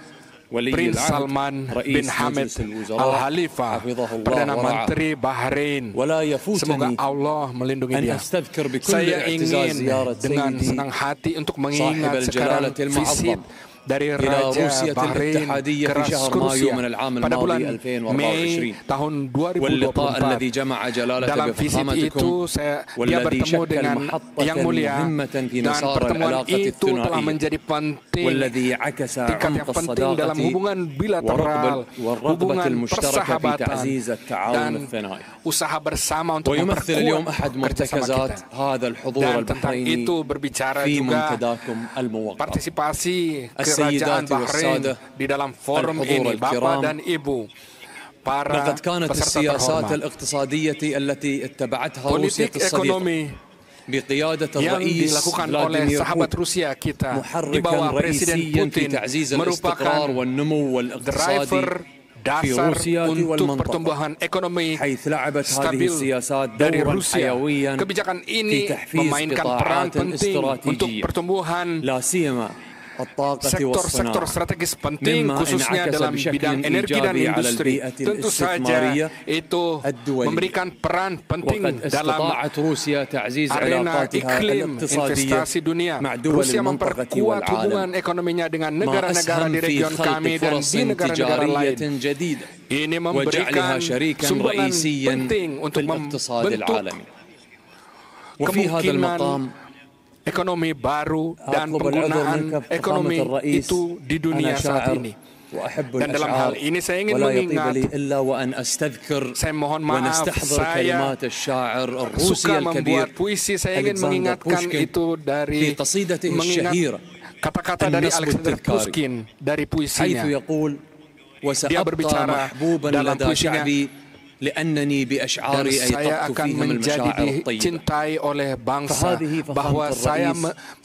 ولي Prince العهد Salman bin رئيس Hamad مجلس Al الوزراء Khalifa, حفظه الله Perdana ورعاه. Menteri Bahrain. ولا Semoga يفوتني Allah melindungi أن dia. أستذكر بكل Saya اعتزاز ingin زيارة dengan سيدي senang hati untuk صاحب mengingat sekarang الجلالة visit المعظم dari إلى Raja روسيا Bahrain الاتحادية ke في شهر مايو Rusia من العام pada bulan الماضي Mei 2024 tahun واللقاء الذي 2024. جمع جلالة Dalam visit itu dia والذي bertemu شكل dengan محطة Yang Mulia مهمة في dan مسار pertemuan العلاقة itu telah الثنائية menjadi penting, والذي عكس tingkat yang عمق penting dalam الصداقة hubungan bilateral, والرغبة hubungan المشتركة في persahabatan تعزيز التعاون dan الثنائي. usaha bersama untuk ويمثل اليوم memperkuat أحد kerjasama مرتكزات kita. هذا الحضور Dan tentang البحريني itu berbicara في juga منتداكم الموقر. partisipasi السيدات Kerajaan Bahrain والسادة di dalam forum الحضور ini, Bapak الكرام، dan Ibu, para لقد كانت peserta السياسات terhormat. الاقتصادية التي اتبعتها روسيا Politik الصديقة ekonomi بقيادة yang الرئيس dilakukan oleh فلاديمير sahabat بوتين Rusia kita di محركا bawah Presiden رئيسيا في Putin تعزيز merupakan الاستقرار والنمو والاقتصادي driver في dasar روسيا untuk والمنطقة، pertumbuhan ekonomi حيث لعبت هذه stabil السياسات dari دورا Rusia. حيويا Kebijakan في ini تحفيز memainkan peran قطاعات penting untuk استراتيجية pertumbuhan لا سيما الطاقة sektor-sektor والصناعة، strategis penting مما khususnya انعكس dalam بشكل bidang energi dan إيجابي على industri. البيئة Tentu saja الاستثمارية itu الدولية. memberikan peran penting وقد dalam استطاعت روسيا تعزيز arena علاقاتها iklim الاقتصادية investasi dunia. مع دول Rusia المنطقة memperkuat hubungan والعالم، ekonominya dengan ما negara-negara أسهم di في region خلق kami dan فرص di negara-negara lain. تجارية جديدة Ini وجعلها memberikan شريكا sumbangan رئيسيا penting في untuk الاقتصاد membentuk العالمي. وفي هذا kemungkinan المقام ekonomi baru dan أطلب العذر penggunaan منك ekonomi فخامة الرئيس، itu di dunia أنا saat شاعر ini. وأحب Dan dalam hal الأشعار ini saya ingin ولا يطيب mengingat, لي إلا وأن أستذكر saya mohon maaf, ونستحضر saya كلمات الشاعر الروسي suka الكبير membuat puisi. Saya ingin ألكسندر mengingatkan بوشكين itu dari في قصيدته mengingat الشهيرة kata-kata dari النصب Alexander التذكاري، Pushkin dari حيث puisinya. يقول: Dia وسأبقى berbicara محبوبا dalam لدى puisinya, شعبي dan saya akan menjadi dicintai oleh bangsa, bahwa saya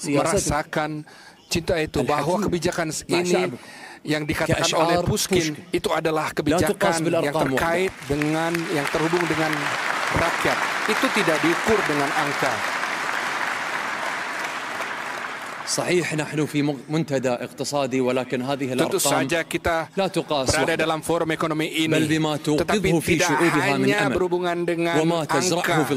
merasakan cinta itu, bahwa kebijakan ini yang dikatakan oleh Putin itu adalah kebijakan yang terkait dengan, yang terhubung dengan rakyat. Itu tidak diukur dengan angka. Tentu saja kita berada dalam forum ekonomi ini, tetapi tidak hanya berhubungan dengan angka,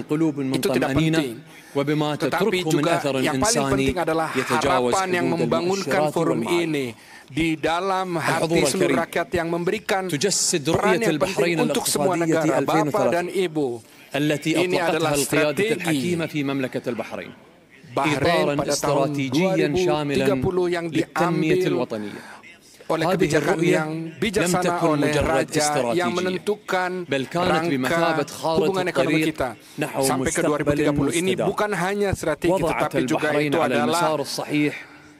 itu tidak penting. Tetapi juga yang paling penting adalah harapan yang membangunkan forum ini di dalam hati seluruh rakyat, yang memberikan peran yang penting untuk semua negara, Bapak dan Ibu. Ini adalah strategi Bahrain pada tahun 2030 yang diambil oleh kebijakan yang bijaksana oleh Raja, yang menentukan rangka hubungan ekonomi kita sampai ke 2030. Ini bukan hanya strategi, tetapi juga itu adalah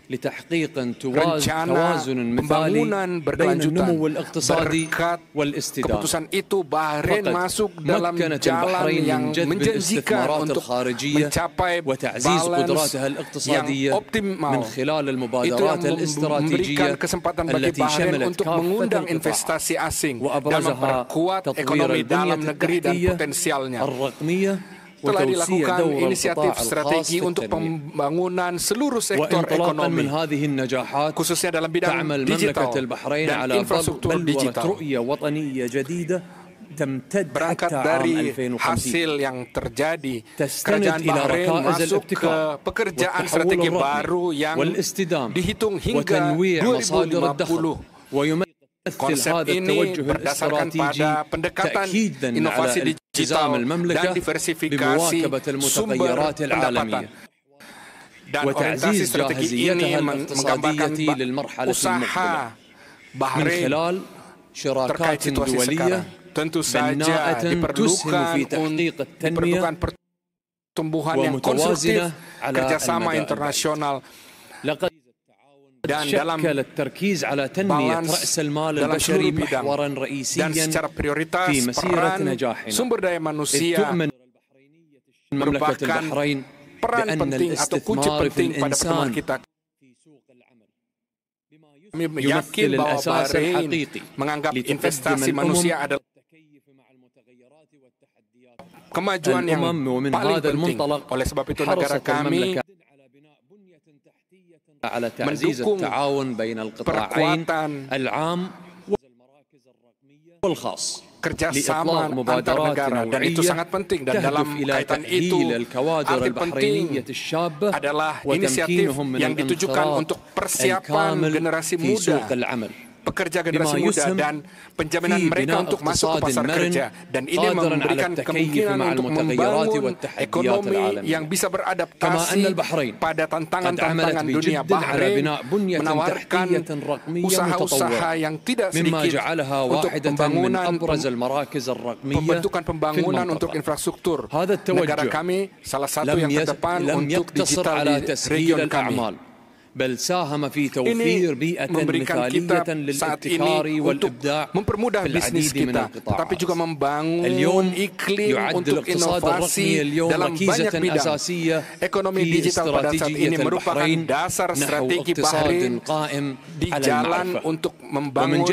rencana pembangunan berkelanjutan. Berkat keputusan itu, Bahrain masuk dalam jalan yang menjanjikan untuk mencapai balance yang optimal. Itu yang memberikan kesempatan bagi Bahrain untuk mengundang investasi asing dan memperkuat ekonomi dalam negeri dan potensialnya. Telah dilakukan inisiatif strategi untuk pembangunan seluruh sektor ekonomi, khususnya dalam bidang digital dan infrastruktur digital. Berangkat dari hasil yang terjadi, kerajaan Bahrain masuk ke pekerjaan strategi baru yang dihitung hingga 2050. Konsep ini berdasarkan pada pendekatan inovasi digital dan diversifikasi sumber pendapatan. Dan orientasi strategi ini menggambarkan usaha Bahrain terkait situasi sekarang. Tentu saja diperlukan pertumbuhan yang konstruktif, kerjasama internasional, dan dalam balance dalam seluruh bidang, dan secara prioritas peran sumber daya manusia merupakan peran penting atau kunci penting pada pertemuan kita. Kami yakin bahwa Bahrain menganggap investasi manusia adalah kemajuan yang paling penting. Oleh sebab itu negara kami mendukung perkuatan kerjasama antar negara, dan itu sangat penting. Dan dalam kaitan itu, arti penting adalah inisiatif yang ditujukan untuk persiapan generasi muda, pekerja generasi muda, dan penjaminan mereka untuk masuk ke pasar kerja. Dan ini memberikan kemungkinan untuk membangun ekonomi yang bisa beradaptasi pada tantangan-tantangan dunia. Bahrain menawarkan usaha-usaha yang tidak sedikit untuk pembentukan pembangunan untuk infrastruktur. Negara kami salah satu yang terdepan untuk digital di region kami. Ini memberikan kita saat ini untuk mempermudah bisnis kita, tetapi juga membangun iklim untuk inovasi dalam banyak bidang. Ekonomi digital pada saat ini merupakan dasar strategi Bahrain di jalan untuk membangun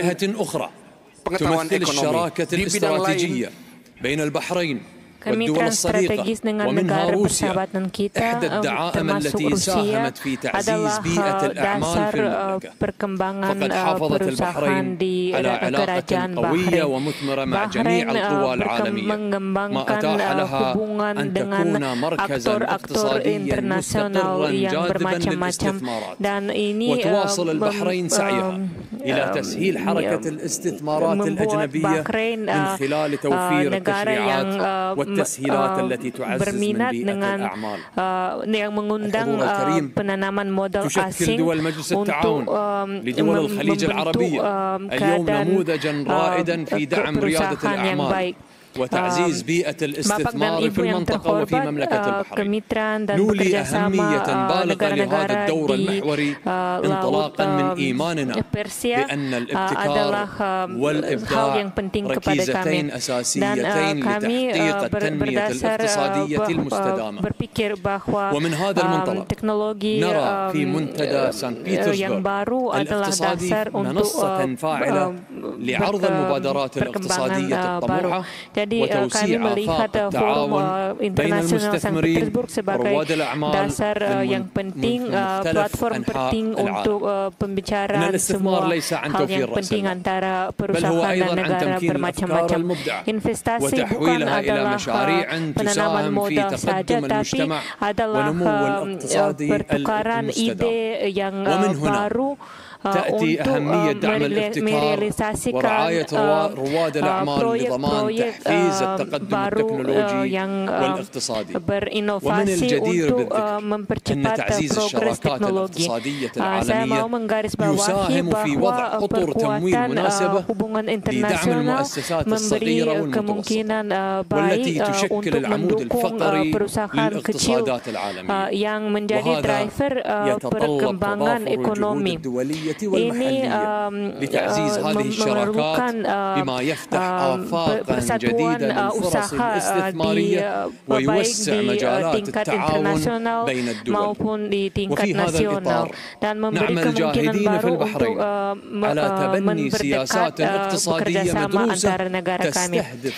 pengetahuan ekonomi di bidang lain. Kemistran strategis dengan negara persahabatan kita, termasuk Rusia, adalah dasar perkembangan perusahaan di kerajaan Bahrain. Bahrain mengembangkan hubungan dengan aktor-aktor internasional yang bermacam-macam, dan ini membuat Bahrain negara yang berminat dengan yang mengundang penanaman modal asing untuk membentuk keadaan perusahaan yang baik. وتعزيز بيئة الاستثمار في المنطقة وفي مملكة البحرين. نولي أهمية بالغة لهذا الدور المحوري انطلاقا من إيماننا بأن الابتكار والإبداع ركيزتين أساسيتين لتحقيق التنمية الاقتصادية المستدامة. ومن هذا المنطلق نرى في منتدى سان بيترسبرغ الاقتصادي منصة فاعلة لعرض المبادرات الاقتصادية الطموحة وتوسيع آفاق التعاون بين المستثمرين ورواد الأعمال من مختلف أنحاء العالم. إن الاستثمار ليس عن توفير رأس المال، بل هو أيضا عن تمكين الأفكار المبدعة وتحويلها إلى مشاريع تساهم في تقدم المجتمع ونمو الاقتصادي المستدام. ومن هنا تأتي أهمية دعم الابتكار ورعاية رواد الأعمال لضمان تحفيز التقدم التكنولوجي والاقتصادي. ومن الجدير بالذكر أن تعزيز الشراكات الاقتصادية العالمية يساهم في وضع أطر تمويل مناسبة لدعم المؤسسات الصغيرة والمتوسطة والتي تشكل العمود الفقري للاقتصادات العالمية، وهذا يتطلب تضافر الجهود الدولية والمحلية لتعزيز هذه الشراكات بما يفتح آفاقا جديدة للفرص الاستثمارية ويوسع مجالات التعاون بين الدول. وفي هذا الإطار نعمل جاهدين في البحرين على تبني سياسات اقتصادية مدروسة تستهدف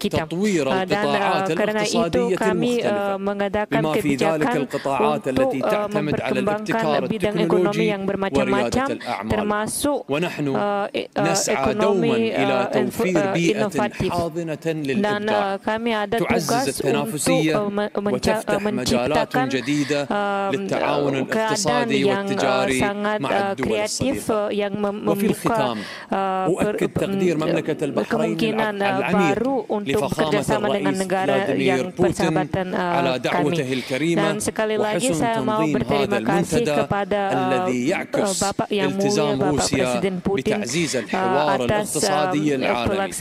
تطوير القطاعات الاقتصادية المختلفة بما في ذلك القطاعات التي تعتمد على الابتكار التكنولوجي وريادة الأعمال. ونحن نسعى دوما إلى توفير بيئة حاضنة للإبداع تعزز التنافسية وتفتح مجالات جديدة للتعاون الاقتصادي والتجاري مع الدول الصديقة. وفي الختام أؤكد تقدير مملكة البحرين العميق لفخامة الرئيس فلاديمير بوتين على دعوته الكريمة وحسن تنظيم هذا المنتدى الذي يعكس التزام روسيا بتعزيز الحوار الاقتصادي العالمي.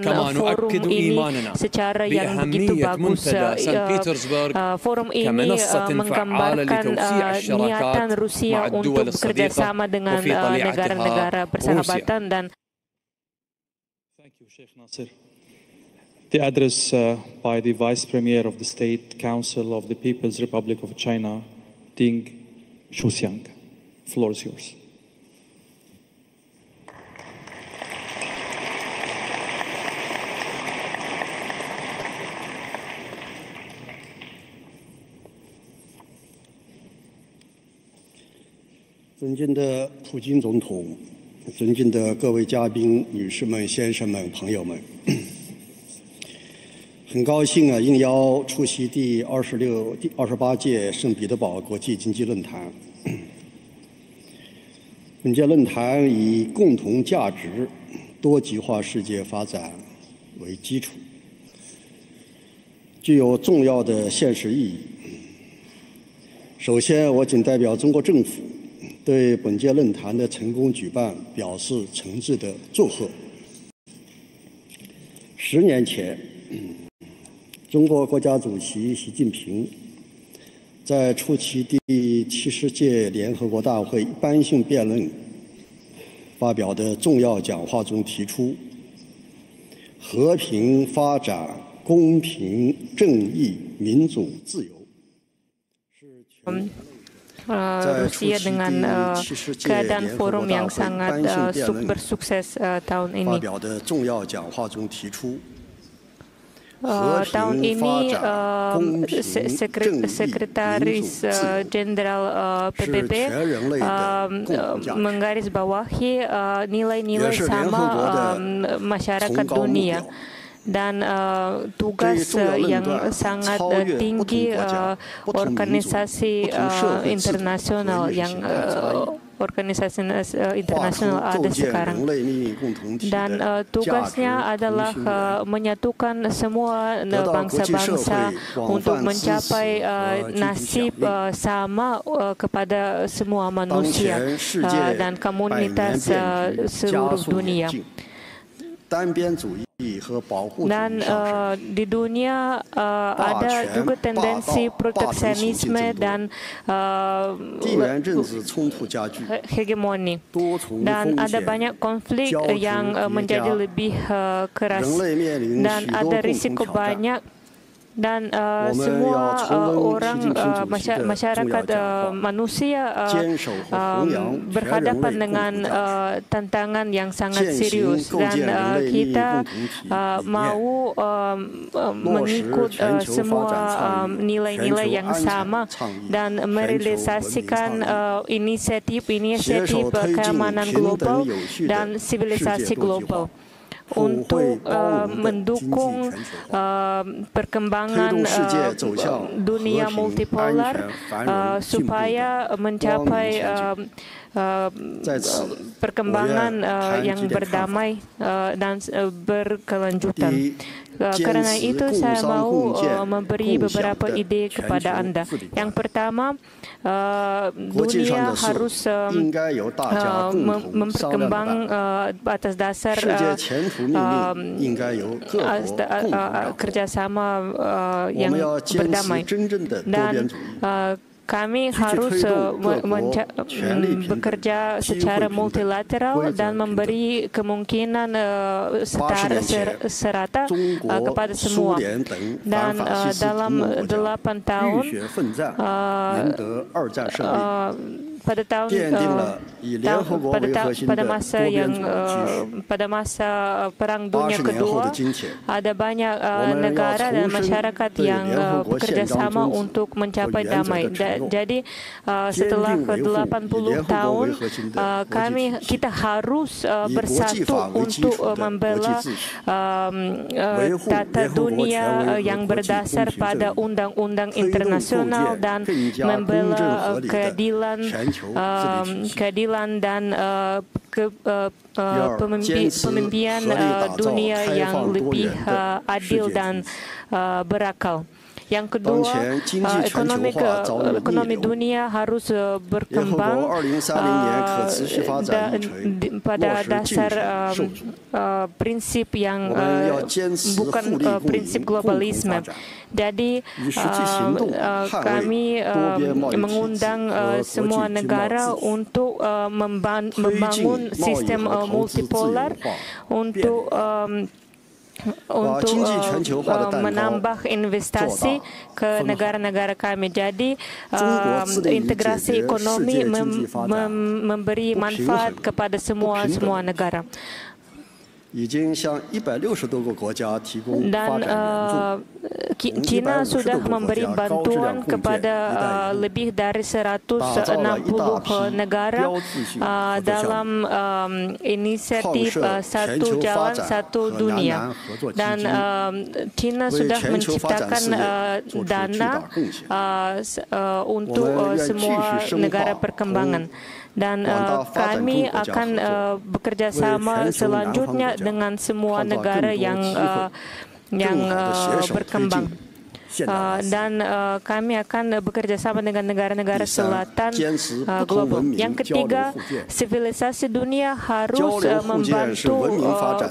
كما نؤكد إيماننا بأهمية منتدى سان بيترسبرغ كمنصة فعالة لتوسيع الشراكات مع الدول الصديقة وفي طليعتها روسيا. Thank you, Sheikh Nasser. The address by the Vice Premier of the State Council of the People's Republic of China, Ding Shuxiang. The floor is yours.尊敬的普京总统，尊敬的各位嘉宾、女士们、先生们、朋友们，很高兴应邀出席第28届圣彼得堡国际经济论坛。本届论坛以共同价值、多极化世界发展为基础，具有重要的现实意义。首先，我谨代表中国政府对本届论坛的成功举办表示诚挚的祝贺。10年前，中国国家主席习近平在出席第70届联合国大会一般性辩论发表的重要讲话中提出，和平发展、公平、正义、民主、自由是全。Rusia dengan keadaan forum yang sangat bersukses tahun ini. Tahun ini Sekretaris Jenderal PBB menggarisbawahi nilai-nilai sama masyarakat dunia. Dan tugas yang sangat tinggi organisasi internasional yang organisasi internasional ada sekarang. Dan tugasnya adalah menyatukan semua bangsa-bangsa untuk mencapai nasib sama kepada semua manusia dan komunitas seluruh dunia. Dan di dunia ada juga tendensi proteksionisme dan hegemoni. Dan ada banyak konflik yang menjadi lebih keras. Dan ada risiko banyak. Dan semua orang, masyarakat manusia berhadapan dengan tantangan yang sangat serius. Dan kita mau mengikut semua nilai-nilai yang sama dan merealisasikan inisiatif keamanan global dan sivilisasi global untuk mendukung perkembangan dunia multipolar supaya mencapai perkembangan yang berdamai dan berkelanjutan. Karena itu saya mau memberi beberapa ide kepada Anda. Yang pertama, dunia harus memperkembang atas dasar kerjasama yang berdamai. Dan kami harus bekerja secara multilateral dan memberi kemungkinan serata kepada semua. Dan dalam 8 tahun pada masa Perang Dunia Kedua, ada banyak negara dan masyarakat yang bekerja sama untuk mencapai damai. Jadi setelah 80 tahun, kita harus bersatu untuk membela tata dunia yang berdasar pada undang-undang internasional dan membela keadilan dan pemimpinan dunia yang lebih adil dan berakal. Yang kedua, ekonomi dunia harus berkembang pada dasar prinsip yang bukan prinsip globalisme. Jadi kami mengundang semua negara untuk membangun sistem multipolar untuk menambah investasi ke negara-negara kami. Jadi integrasi ekonomi memberi manfaat kepada semua negara. Dan China sudah memberi bantuan kepada lebih dari 160 negara dalam inisiatif satu jalan satu dunia. Dan China sudah menciptakan dana untuk semua negara perkembangan. Dan kami akan bekerja sama selanjutnya dengan semua negara yang berkembang. Dan kami akan bekerja sama dengan negara-negara selatan global. Yang ketiga, sivilisasi dunia harus membantu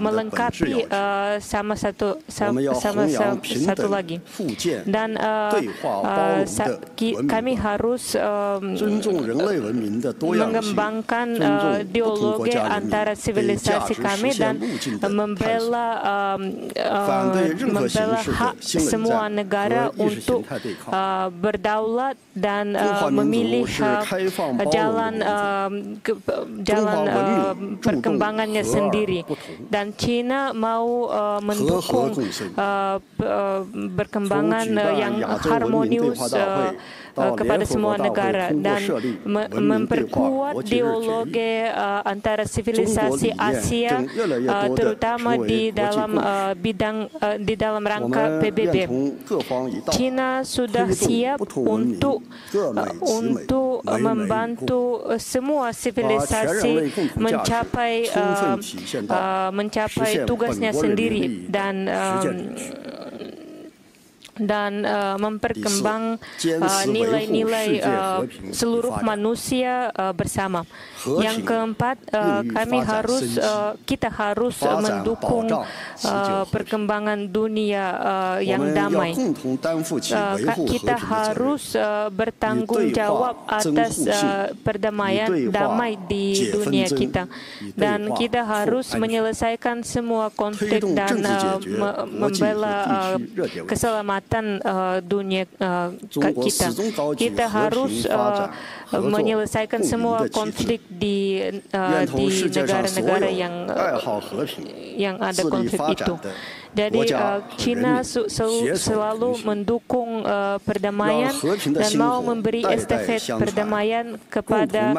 melengkapi sama satu lagi. Dan kami harus mengembangkan dialogi antara sivilisasi kami dan membela hak semua negara untuk berdaulat dan memilih jalan perkembangannya sendiri. Dan China mau mendukung perkembangan yang harmonius kepada semua negara dan memperkuat dialogi antara sivilisasi Asia, terutama di dalam rangka PBB. China sudah siap untuk membantu semua sivilisasi mencapai tugasnya sendiri dan dan memperkembang nilai-nilai seluruh manusia bersama. Yang keempat, kita harus mendukung perkembangan dunia yang damai. Kita harus bertanggung jawab atas perdamaian damai di dunia kita, dan kita harus menyelesaikan semua konflik dan membela keselamatan dunia kita. Kita harus menyelesaikan semua konflik di negara-negara yang ada konflik itu. Jadi China selalu mendukung perdamaian dan mau memberi estafet perdamaian kepada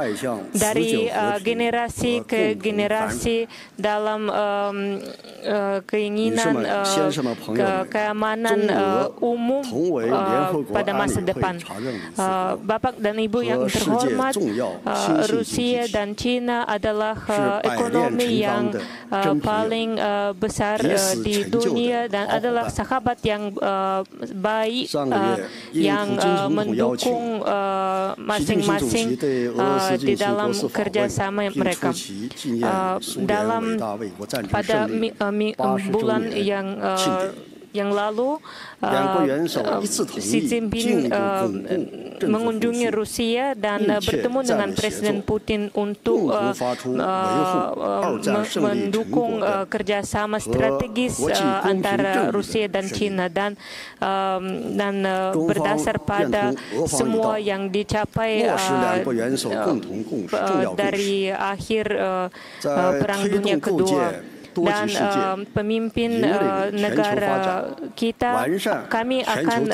dari generasi ke generasi dalam keinginan keamanan umum pada masa depan. Bapak dan Ibu yang terhormat, Rusia dan China adalah ekonomi yang paling besar di dunia dan adalah sahabat yang baik yang mendukung masing-masing di dalam kerjasama mereka. Pada bulan yang lalu, Xi Jinping mengunjungi Rusia dan bertemu dengan Presiden Putin untuk mendukung kerjasama strategis antara Rusia dan China, dan berdasar pada semua yang dicapai dari akhir Perang Dunia Kedua. Dan pemimpin negara kita, kami akan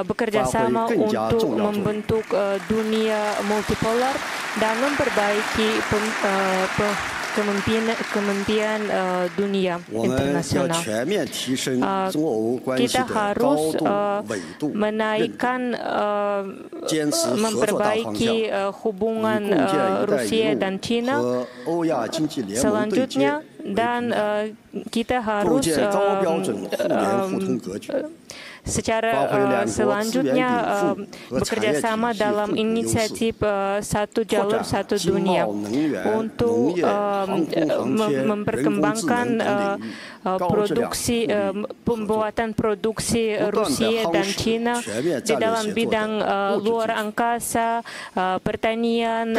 bekerja sama untuk membentuk dunia multipolar dan memperbaiki kepemimpinan dunia internasional. Kita harus menaikkan, memperbaiki hubungan Rusia dan China selanjutnya, dan kita harus secara selanjutnya bekerja sama dalam inisiatif satu jalur satu dunia untuk memperkembangkan pembuatan produksi Rusia dan China di dalam bidang luar angkasa, pertanian,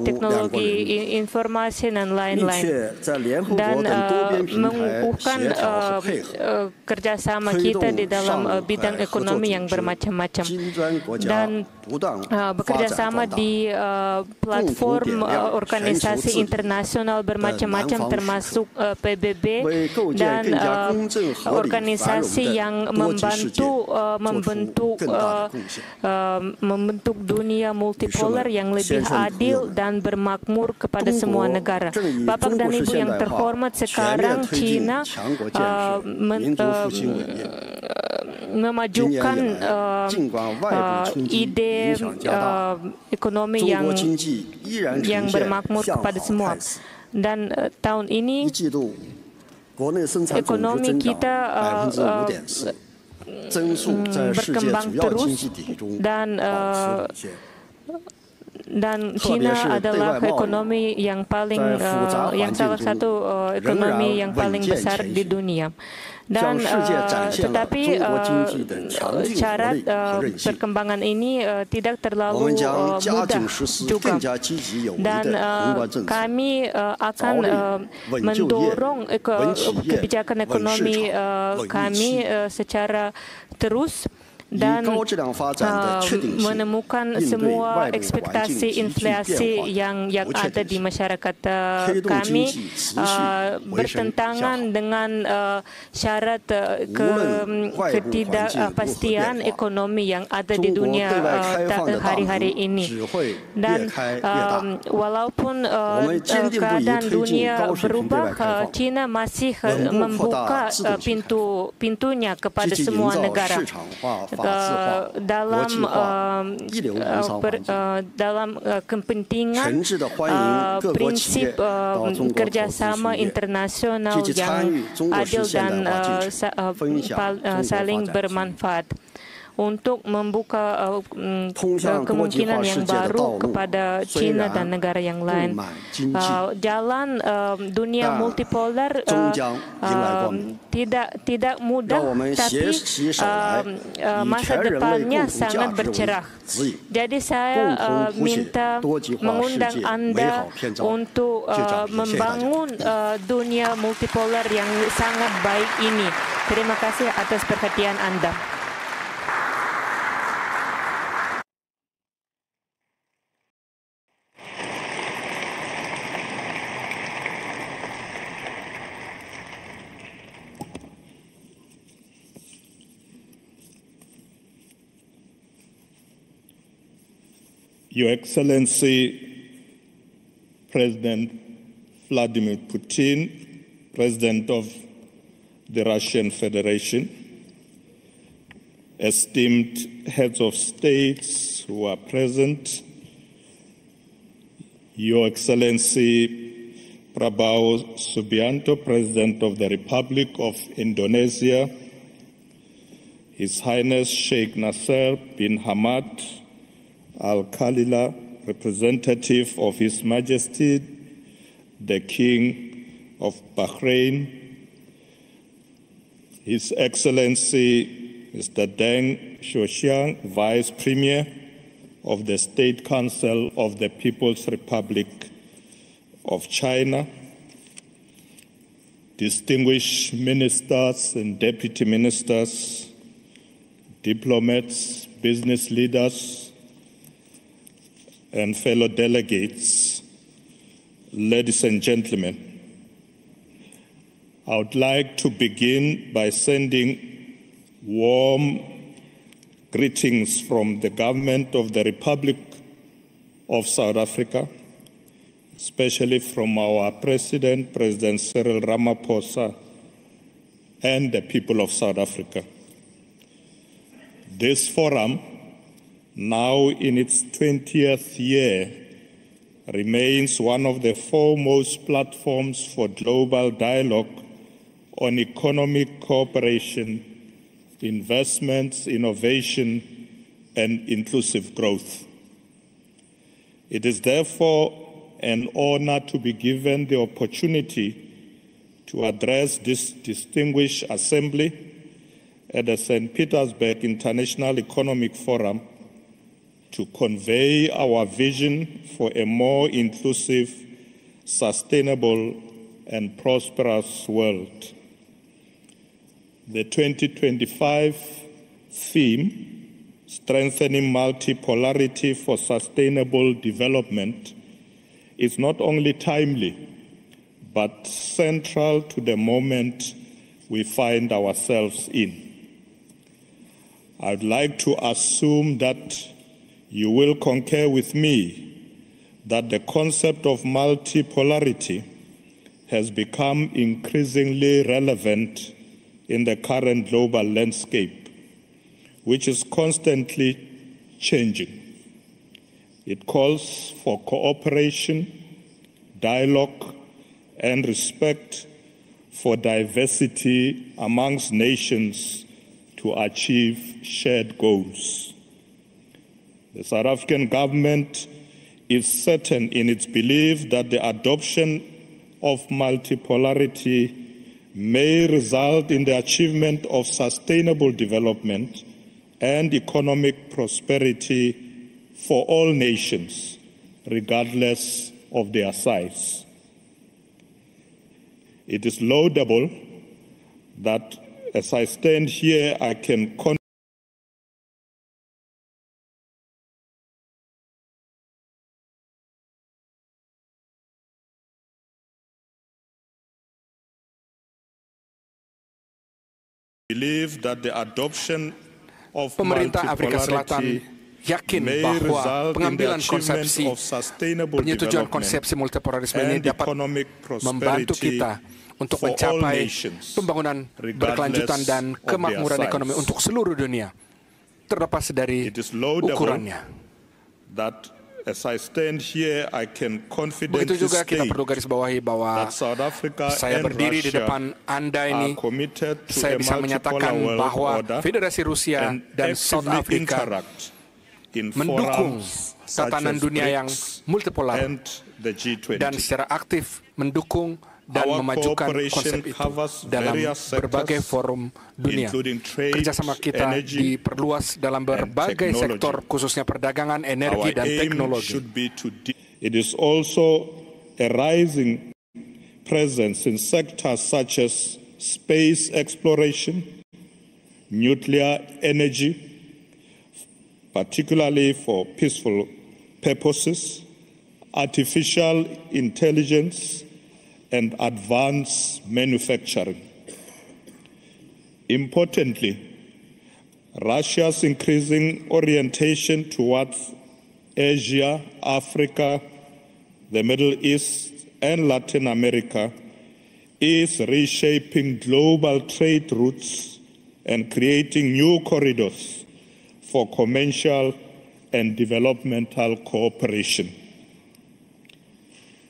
teknologi informasi dan lain-lain, dan mengukuhkan kerjasama kita di dalam bidang ekonomi yang bermacam-macam, dan bekerja sama di platform organisasi internasional bermacam-macam termasuk PBB dan organisasi yang membentuk dunia multipolar yang lebih adil dan bermakmur kepada semua negara. Bapak dan Ibu yang terhormat, sekarang China memajukan ide ekonomi yang bermakmur kepada semua, dan tahun ini ekonomi kita berkembang terus, dan China adalah ekonomi yang salah satu ekonomi yang paling besar di dunia. Dan tetapi syarat perkembangan ini tidak terlalu mudah juga, dan kami akan mendorong kebijakan ekonomi kami secara terus dan menemukan semua ekspektasi inflasi yang ada di masyarakat kami bertentangan dengan syarat ketidakpastian ekonomi yang ada di dunia hari-hari ini. Dan walaupun keadaan dunia berubah, China masih membuka pintunya kepada semua negara. dalam kepentingan prinsip kerjasama internasional yang adil dan saling bermanfaat, untuk membuka kemungkinan yang baru kepada China dan negara yang lain. Jalan dunia multipolar tidak mudah, tapi masa depannya sangat bercerah. Jadi saya mengundang Anda untuk membangun dunia multipolar yang sangat baik ini. Terima kasih atas perhatian Anda. Your Excellency, President Vladimir Putin, President of the Russian Federation, esteemed heads of states who are present, Your Excellency Prabowo Subianto, President of the Republic of Indonesia, His Highness Sheikh Nasser bin Hamad Al-Khalila, representative of His Majesty, the King of Bahrain, His Excellency Mr. Deng Xiaoxiang, Vice Premier of the State Council of the People's Republic of China, distinguished ministers and deputy ministers, diplomats, business leaders, and fellow delegates, ladies and gentlemen, I would like to begin by sending warm greetings from the government of the Republic of South Africa, especially from our President, President Cyril Ramaphosa, and the people of South Africa. This forum, now in its 20th year, remains one of the foremost platforms for global dialogue on economic cooperation, investments, innovation, and inclusive growth. It is therefore an honor to be given the opportunity to address this distinguished assembly at the St. Petersburg International Economic Forum to convey our vision for a more inclusive, sustainable, and prosperous world. The 2025 theme, Strengthening Multipolarity for Sustainable Development, is not only timely, but central to the moment we find ourselves in. I'd like to assume that you will concur with me that the concept of multipolarity has become increasingly relevant in the current global landscape, which is constantly changing. It calls for cooperation, dialogue, and respect for diversity amongst nations to achieve shared goals. The South African government is certain in its belief that the adoption of multipolarity may result in the achievement of sustainable development and economic prosperity for all nations, regardless of their size. It is laudable that as I stand here, I can believe that the adoption of Pemerintah Afrika Selatan yakin bahwa pengambilan konsepsi penyetujuan konsepsi multipolarisme ini dapat membantu kita untuk mencapai pembangunan berkelanjutan dan kemakmuran ekonomi untuk seluruh dunia. terlepas dari ukurannya. That as I stand here, I can confidently Begitu juga kita state perlu garis bawahi bahwa that South Africa saya and berdiri di Russia depan Anda ini, are committed to saya a bisa menyatakan multipolar world bahwa order Federasi Rusia and dan South actively Africa interact in mendukung forums such tatanan as dunia yang BRICS multipolar and the G20. dan secara aktif mendukung dan Our memajukan cooperation konsep itu covers dalam various sectors, berbagai forum dunia. including trade, Kerjasama kita energy, diperluas dalam berbagai technology. sektor, khususnya perdagangan, energi, Our dan aim teknologi. should be to it is also a rising presence in sectors such as space exploration, nuclear energy, particularly for peaceful purposes, artificial intelligence, and advanced manufacturing. Importantly, Russia's increasing orientation towards Asia, Africa, the Middle East, and Latin America is reshaping global trade routes and creating new corridors for commercial and developmental cooperation.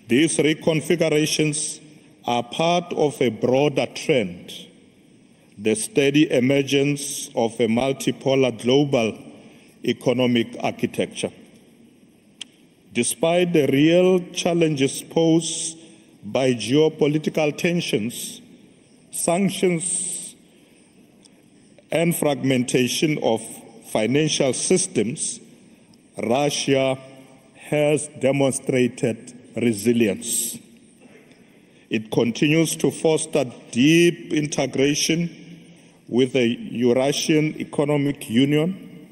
These reconfigurations are part of a broader trend, the steady emergence of a multipolar global economic architecture. Despite the real challenges posed by geopolitical tensions, sanctions, and fragmentation of financial systems, Russia has demonstrated resilience. It continues to foster deep integration with the Eurasian Economic Union,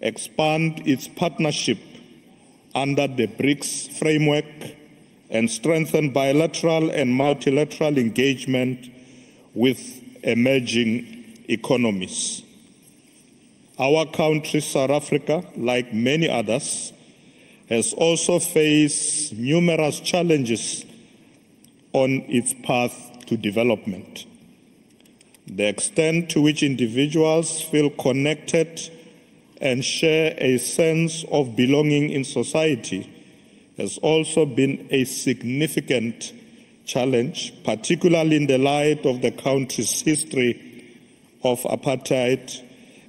expand its partnership under the BRICS framework, and strengthen bilateral and multilateral engagement with emerging economies. Our country, South Africa, like many others, has also faced numerous challenges on its path to development. The extent to which individuals feel connected and share a sense of belonging in society has also been a significant challenge, particularly in the light of the country's history of apartheid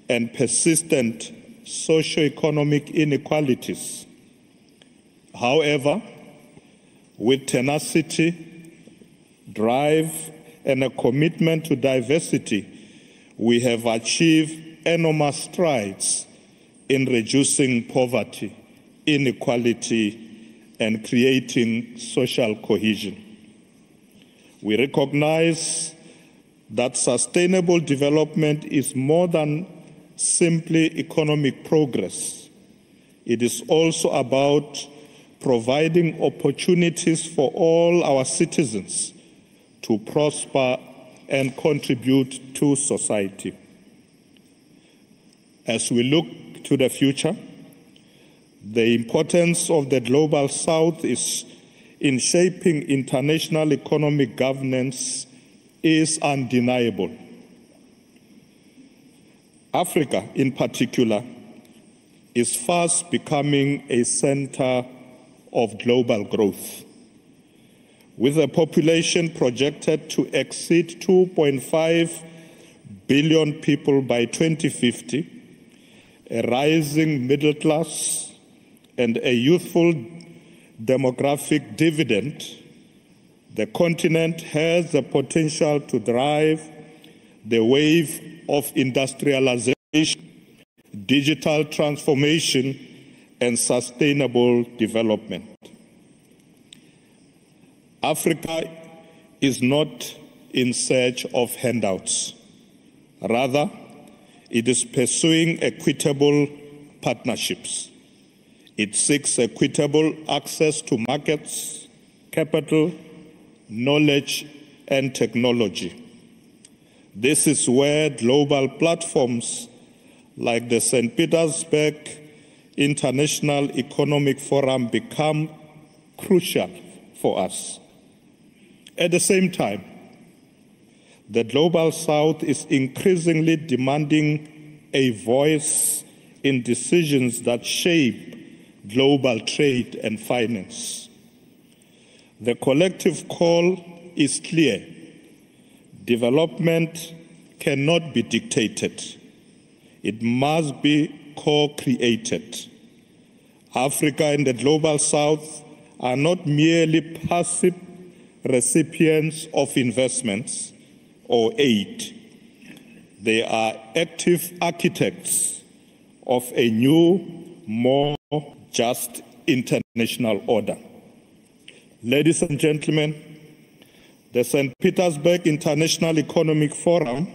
and persistent socio-economic inequalities. However, with tenacity, drive, and a commitment to diversity, we have achieved enormous strides in reducing poverty, inequality, and creating social cohesion. We recognize that sustainable development is more than simply economic progress. It is also about providing opportunities for all our citizens to prosper and contribute to society. As we look to the future, the importance of the Global South is in shaping international economic governance is undeniable. Africa, in particular, is fast becoming a center of global growth. With a population projected to exceed 2.5 billion people by 2050, a rising middle class, and a youthful demographic dividend, the continent has the potential to drive the wave of industrialization, digital transformation, and sustainable development. Africa is not in search of handouts. Rather, it is pursuing equitable partnerships. It seeks equitable access to markets, capital, knowledge, and technology. This is where global platforms like the St. Petersburg International Economic Forum become crucial for us. At the same time, the Global South is increasingly demanding a voice in decisions that shape global trade and finance. The collective call is clear. Development cannot be dictated. It must be co-created. Africa and the Global South are not merely passive recipients of investments or aid. They are active architects of a new, more just international order. Ladies and gentlemen, the St. Petersburg International Economic Forum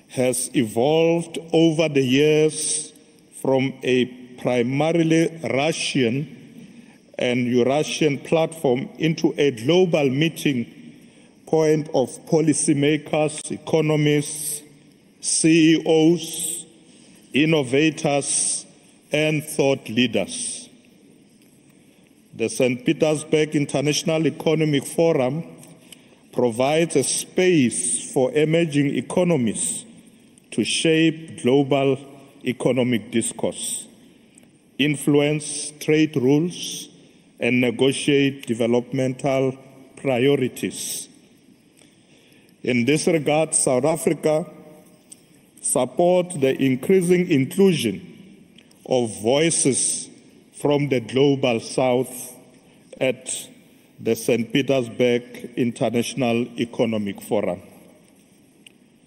has evolved over the years from a primarily Russian and Eurasian platform into a global meeting point of policymakers, economists, CEOs, innovators, and thought leaders. The St. Petersburg International Economic Forum provides a space for emerging economies to shape global economic discourse, influence trade rules, and negotiate developmental priorities. In this regard, South Africa supports the increasing inclusion of voices from the Global South at the St. Petersburg International Economic Forum.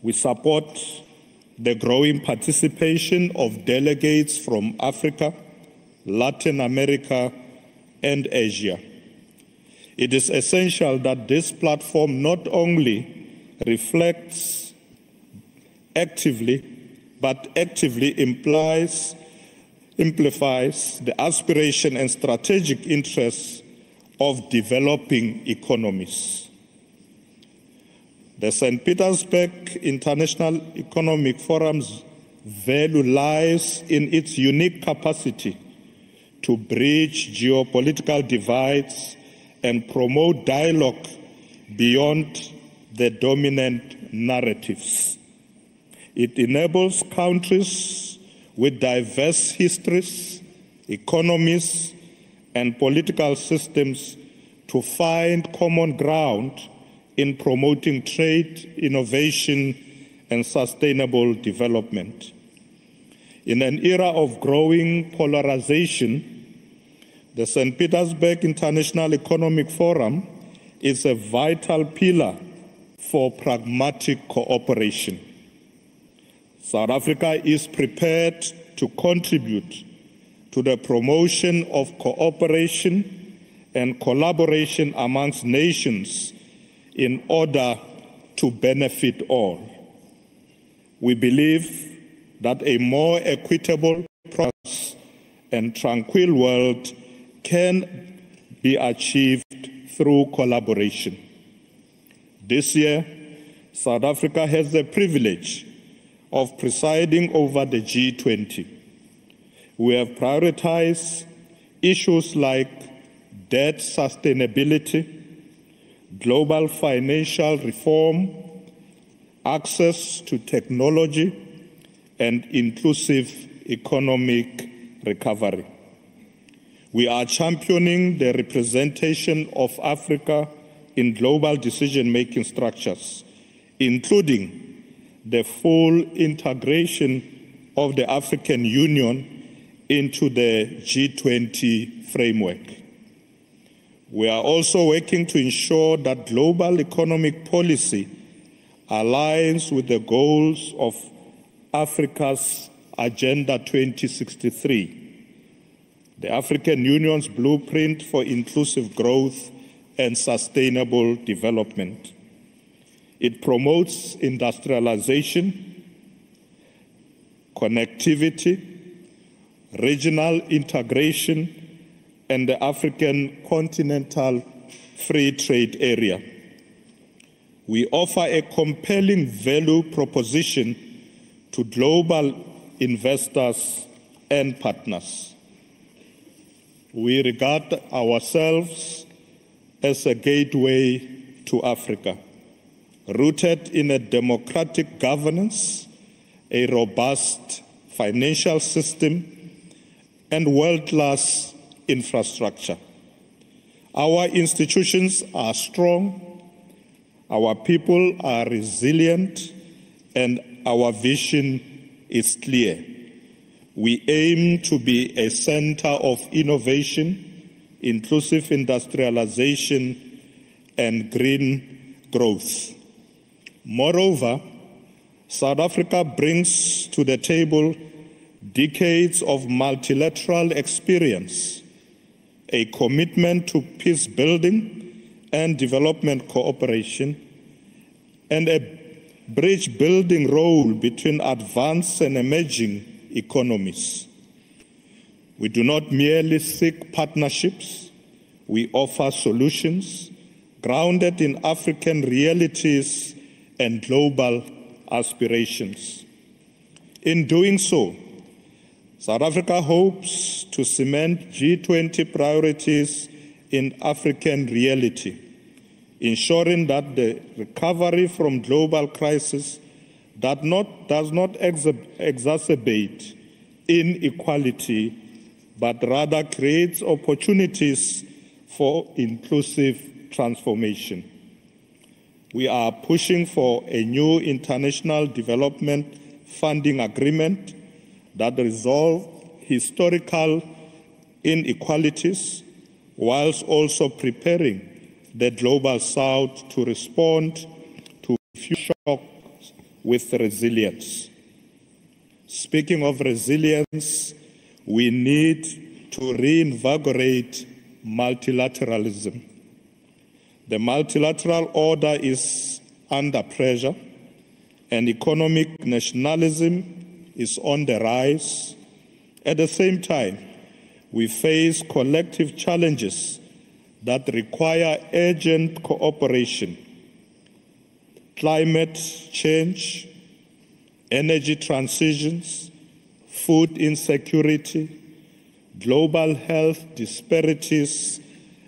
We support the growing participation of delegates from Africa, Latin America, and Asia. It is essential that this platform not only reflects actively, but actively amplifies the aspiration and strategic interests of developing economies. The St. Petersburg International Economic Forum's value lies in its unique capacity to bridge geopolitical divides and promote dialogue beyond the dominant narratives. It enables countries with diverse histories, economies, and political systems to find common ground in promoting trade, innovation, and sustainable development. In an era of growing polarization, the St. Petersburg International Economic Forum is a vital pillar for pragmatic cooperation. South Africa is prepared to contribute to the promotion of cooperation and collaboration amongst nations in order to benefit all. We believe that a more equitable, prosperous, and tranquil world can be achieved through collaboration. This year, South Africa has the privilege of presiding over the G20. We have prioritized issues like debt sustainability, global financial reform, access to technology, and inclusive economic recovery. We are championing the representation of Africa in global decision-making structures, including the full integration of the African Union into the G20 framework. We are also working to ensure that global economic policy aligns with the goals of Africa's Agenda 2063, the African Union's blueprint for inclusive growth and sustainable development. It promotes industrialization, connectivity, regional integration, and the African continental free trade area. We offer a compelling value proposition to global investors and partners. We regard ourselves as a gateway to Africa, rooted in a democratic governance, a robust financial system, and world-class infrastructure. Our institutions are strong, our people are resilient, and our vision is clear. We aim to be a center of innovation, inclusive industrialization, and green growth. Moreover, South Africa brings to the table decades of multilateral experience, a commitment to peace building and development cooperation, and a bridge building role between advanced and emerging economies. We do not merely seek partnerships, we offer solutions grounded in African realities and global aspirations. In doing so, South Africa hopes to cement G20 priorities in African reality, ensuring that the recovery from global crisis does not exacerbate inequality, but rather creates opportunities for inclusive transformation. We are pushing for a new international development funding agreement that resolves historical inequalities, whilst also preparing the global South to respond to future shocks with resilience. Speaking of resilience, we need to reinvigorate multilateralism. The multilateral order is under pressure, and economic nationalism is on the rise. At the same time, we face collective challenges that require urgent cooperation. Climate change, energy transitions, food insecurity, global health disparities,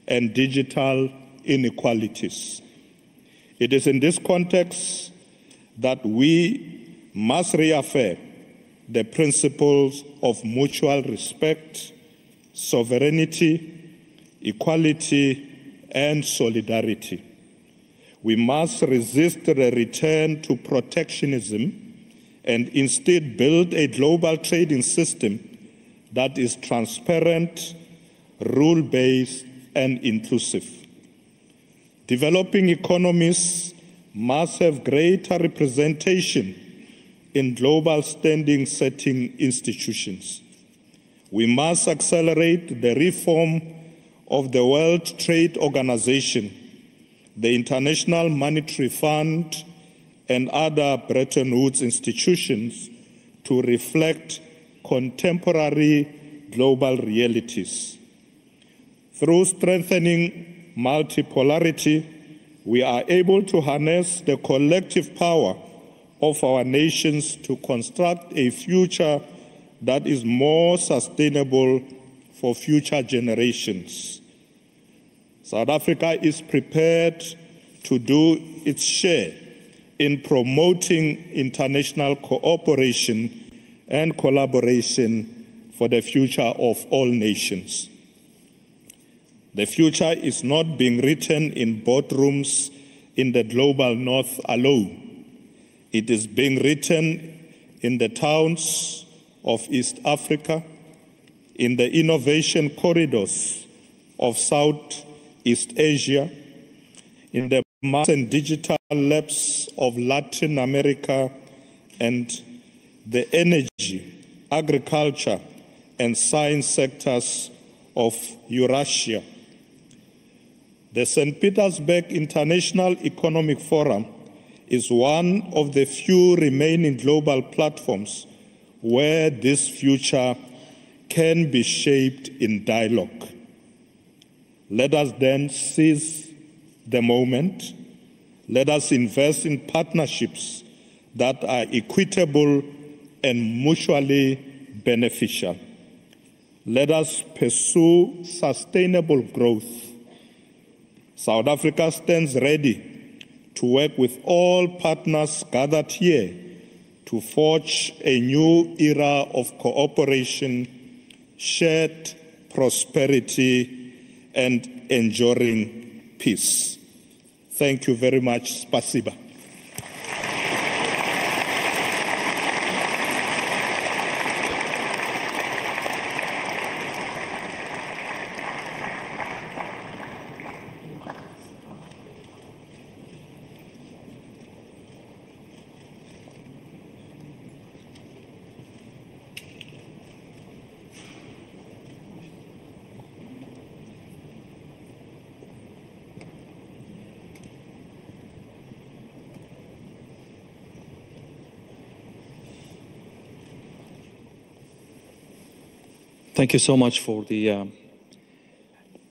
and digital inequalities. It is in this context that we must reaffirm the principles of mutual respect, sovereignty, equality, and solidarity. We must resist the return to protectionism and instead build a global trading system that is transparent, rule-based, and inclusive. Developing economies must have greater representation in global standing-setting institutions. We must accelerate the reform of the World Trade Organization, the International Monetary Fund, and other Bretton Woods institutions to reflect contemporary global realities. Through strengthening multipolarity, we are able to harness the collective power of our nations to construct a future that is more sustainable for future generations. South Africa is prepared to do its share in promoting international cooperation and collaboration for the future of all nations. The future is not being written in boardrooms in the global north alone. It is being written in the towns of East Africa, in the innovation corridors of Southeast Asia, in the mass and digital labs of Latin America, and the energy, agriculture, and science sectors of Eurasia. The St. Petersburg International Economic Forum is one of the few remaining global platforms where this future can be shaped in dialogue. Let us then seize the moment. Let us invest in partnerships that are equitable and mutually beneficial. Let us pursue sustainable growth. South Africa stands ready to work with all partners gathered here to forge a new era of cooperation, shared prosperity, and enduring peace. Thank you very much. Spasiba. Thank you so much for the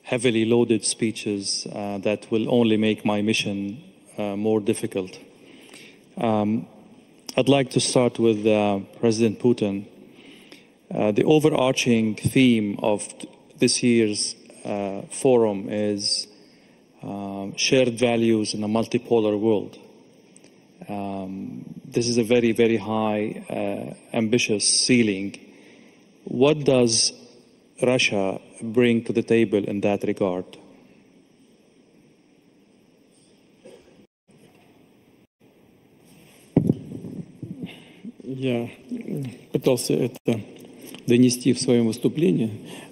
heavily loaded speeches that will only make my mission more difficult. I'd like to start with President Putin. The overarching theme of this year's forum is shared values in a multipolar world. This is a very, very high, ambitious ceiling. What does Russia bring to the table in that regard? Я пытался это донести в своем выступлении.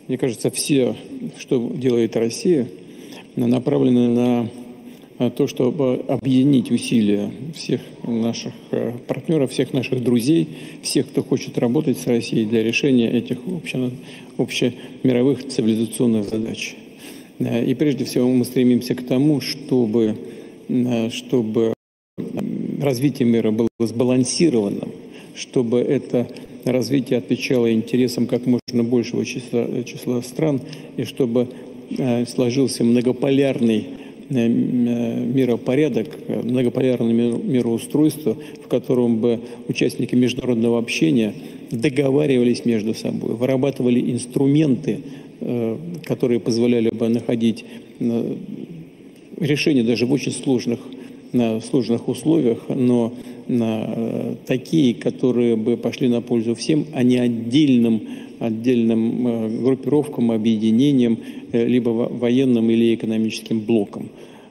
Мне кажется, все, что делает Россия, направлено на то, чтобы объединить усилия всех наших партнеров, всех наших друзей, всех, кто хочет работать с Россией для решения этих общемировых цивилизационных задач. И прежде всего мы стремимся к тому, чтобы развитие мира было сбалансированным, чтобы это развитие отвечало интересам как можно большего числа стран, и чтобы сложился многополярный миропорядок, многополярное мироустройство, в котором бы участники международного общения договаривались между собой, вырабатывали инструменты, которые позволяли бы находить решения даже в очень сложных условиях, но такие, которые бы пошли на пользу всем, а не отдельным группировкам, объединениям, либо военным или экономическим блокам.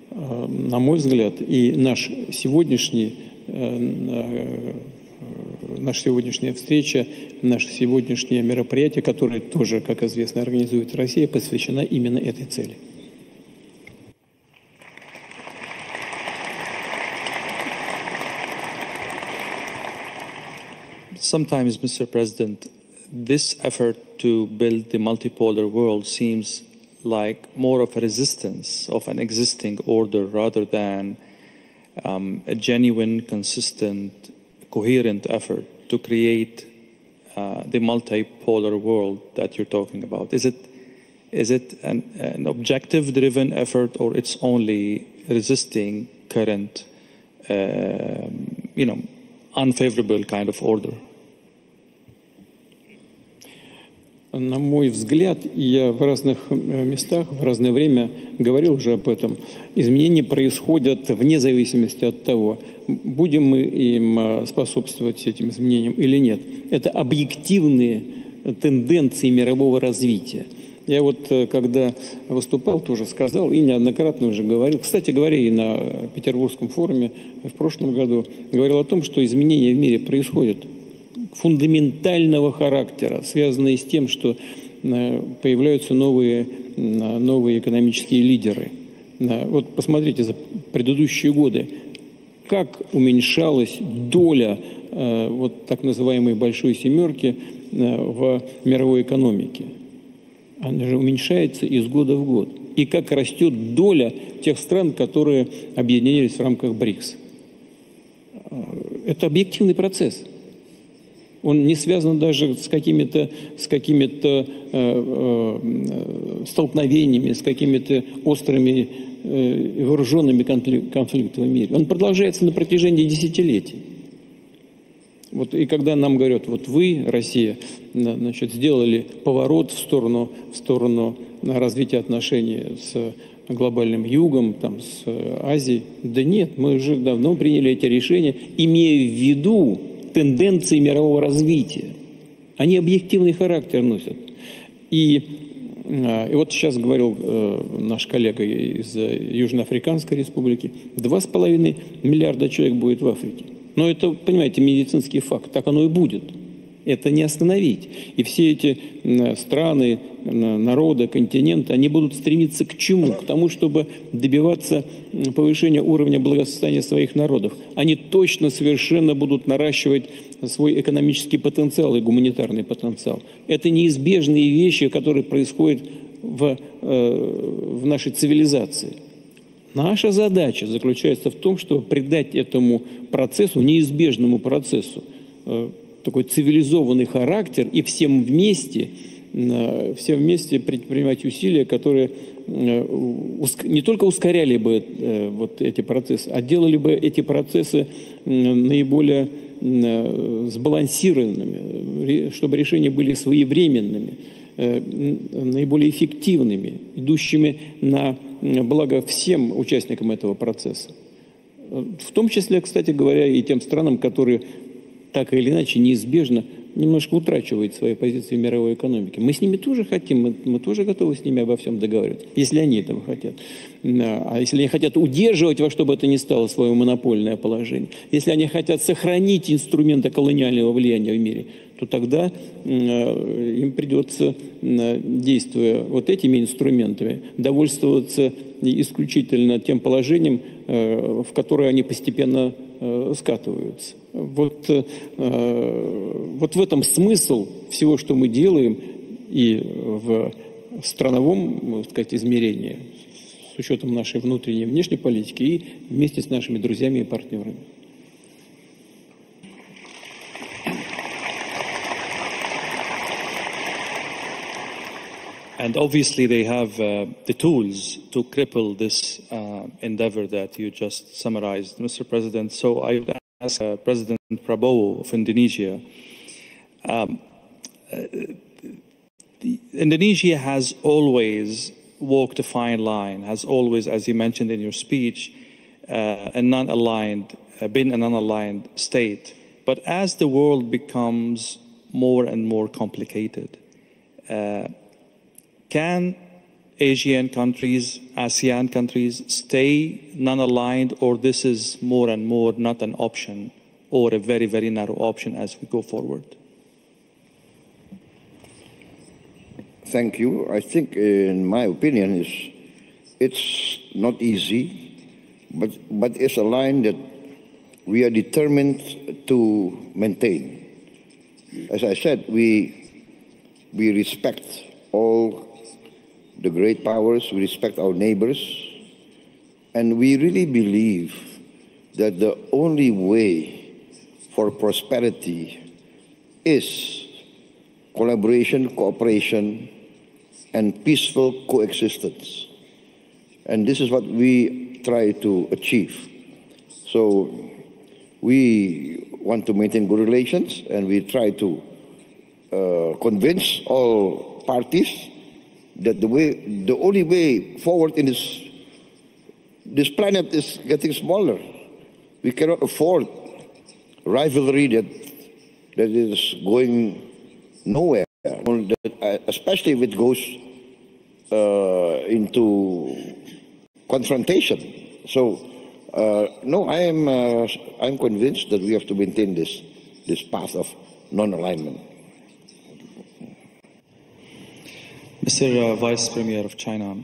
На мой взгляд, и наша сегодняшняя встреча, наше сегодняшнее мероприятие, которое тоже, как известно, организует Россия, посвящено именно этой цели. Sometimes, Mr. President, this effort to build the multipolar world seems like more of a resistance of an existing order rather than a genuine, consistent, coherent effort to create the multipolar world that you're talking about. Is it an objective-driven effort, or it's only resisting current, unfavorable kind of order? На мой взгляд, я в разных местах, в разное время говорил уже об этом, изменения происходят вне зависимости от того, будем мы им способствовать этим изменениям или нет. Это объективные тенденции мирового развития. Я вот, когда выступал, тоже сказал, и неоднократно уже говорил, кстати говоря, и на Петербургском форуме в прошлом году, говорил о том, что изменения в мире происходят фундаментального характера, связанные с тем, что появляются новые экономические лидеры. Вот посмотрите за предыдущие годы, как уменьшалась доля вот так называемой «большой семерки» в мировой экономике. Она же уменьшается из года в год. И как растет доля тех стран, которые объединились в рамках БРИКС. Это объективный процесс. Он не связан даже с какими-то столкновениями, с какими-то острыми вооруженными конфликтами в мире. Он продолжается на протяжении десятилетий. Вот, и когда нам говорят, вот вы, Россия, значит, сделали поворот в сторону развития отношений с глобальным югом, там, с Азией. Да нет, мы уже давно приняли эти решения, имея в виду тенденции мирового развития. Они объективный характер носят. И вот сейчас говорил наш коллега из Южноафриканской республики, 2,5 миллиарда человек будет в Африке. Но это, понимаете, медицинский факт, так оно и будет. Это не остановить. И все эти страны, народы, континенты, они будут стремиться к чему? К тому, чтобы добиваться повышения уровня благосостояния своих народов. Они точно совершенно будут наращивать свой экономический потенциал и гуманитарный потенциал. Это неизбежные вещи, которые происходят в нашей цивилизации. Наша задача заключается в том, чтобы придать этому процессу, неизбежному процессу, такой цивилизованный характер и всем вместе предпринимать усилия, которые не только ускоряли бы вот эти процессы, а делали бы эти процессы наиболее сбалансированными, чтобы решения были своевременными, наиболее эффективными, идущими на благо всем участникам этого процесса. В том числе, кстати говоря, и тем странам, которые так или иначе неизбежно немножко утрачивают свои позиции в мировой экономике. Мы с ними тоже хотим, мы тоже готовы с ними обо всем договариваться, если они этого хотят. А если они хотят удерживать во что бы это ни стало свое монопольное положение, если они хотят сохранить инструменты колониального влияния в мире, то тогда им придется, действуя вот этими инструментами, довольствоваться исключительно тем положением, в которое они постепенно скатываются. Вот в этом смысл всего, что мы делаем, и в страновом, можно сказать, измерении, с учетом нашей внутренней и внешней политики, и вместе с нашими друзьями и партнерами. And obviously they have the tools to cripple this endeavor that you just summarized, Mr. President. So I would ask President Prabowo of Indonesia. Indonesia has always walked a fine line, has always, as you mentioned in your speech, been a non-aligned state. But as the world becomes more and more complicated, can Asian countries, ASEAN countries, stay non-aligned, or this is more and more not an option, or a very, very narrow option as we go forward? Thank you. I think, in my opinion, it's not easy, but it's a line that we are determined to maintain. As I said, we respect all the great powers, we respect our neighbors, and we really believe that the only way for prosperity is collaboration, cooperation, and peaceful coexistence. And this is what we try to achieve. So we want to maintain good relations, and we try to convince all parties that the only way forward in this planet is getting smaller. We cannot afford rivalry that is going nowhere, especially if it goes into confrontation. So, no, I'm convinced that we have to maintain this path of non-alignment. Mr. Vice Premier of China,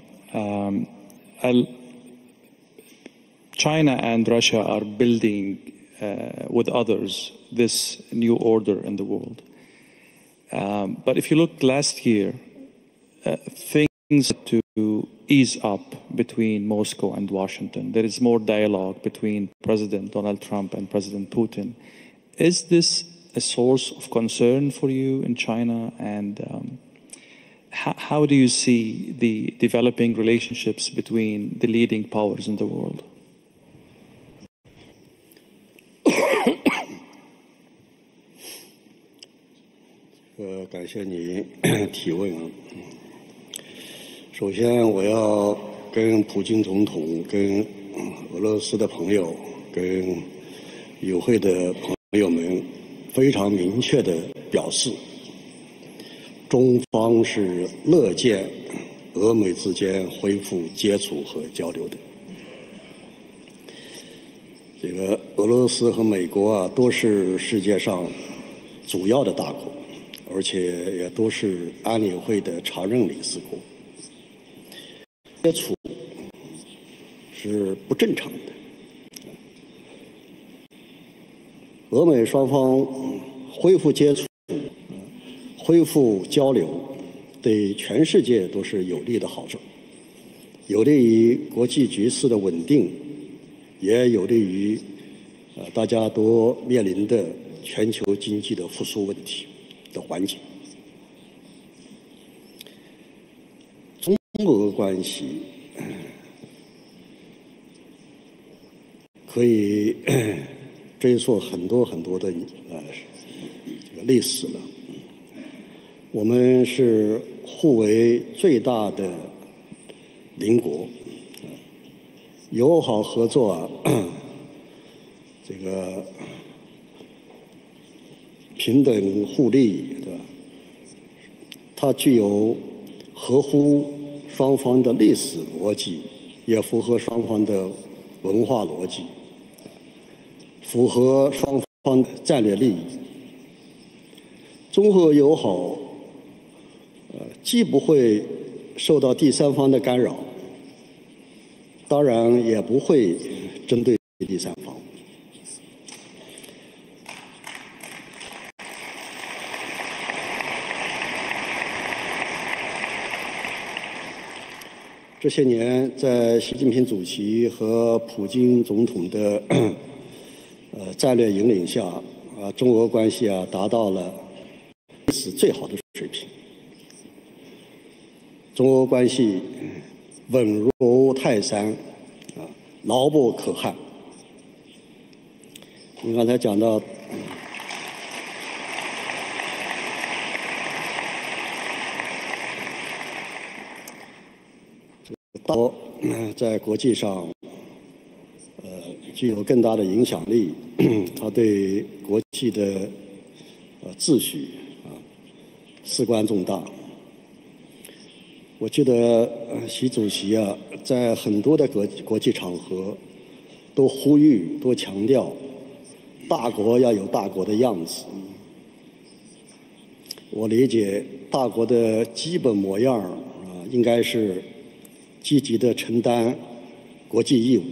China and Russia are building with others this new order in the world. But if you look last year, things to ease up between Moscow and Washington. There is more dialogue between President Donald Trump and President Putin. Is this a source of concern for you in China? And how do you see the developing relationships between the leading powers in the world? 感谢你提问啊。首先，我要跟普京总统、跟俄罗斯的朋友、跟与会的朋友们非常明确地表示，中方是乐见俄美之间恢复接触和交流的。这个俄罗斯和美国都是世界上主要的大国，而且也都是安理会的常任理事国。接触是不正常的。俄美双方恢复接触、恢复交流，对全世界都是有利的好处，有利于国际局势的稳定，也有利于大家都面临的全球经济的复苏问题的缓解。中俄关系可以追溯很多的这个历史了。我们是互为最大的邻国，友好合作这个平等互利，对吧？它具有合乎双方的历史逻辑，也符合双方的文化逻辑，符合双方的战略利益。中俄友好，既不会受到第三方的干扰，当然也不会针对第三方。这些年，在习近平主席和普京总统的战略引领下，中俄关系达到了历史最好的水平。中俄关系稳如泰山，牢不可撼。你刚才讲到，大国在国际上具有更大的影响力，它对国际的秩序事关重大。我记得习主席在很多的国际场合都呼吁、都强调，大国要有大国的样子。我理解大国的基本模样应该是积极地承担国际义务，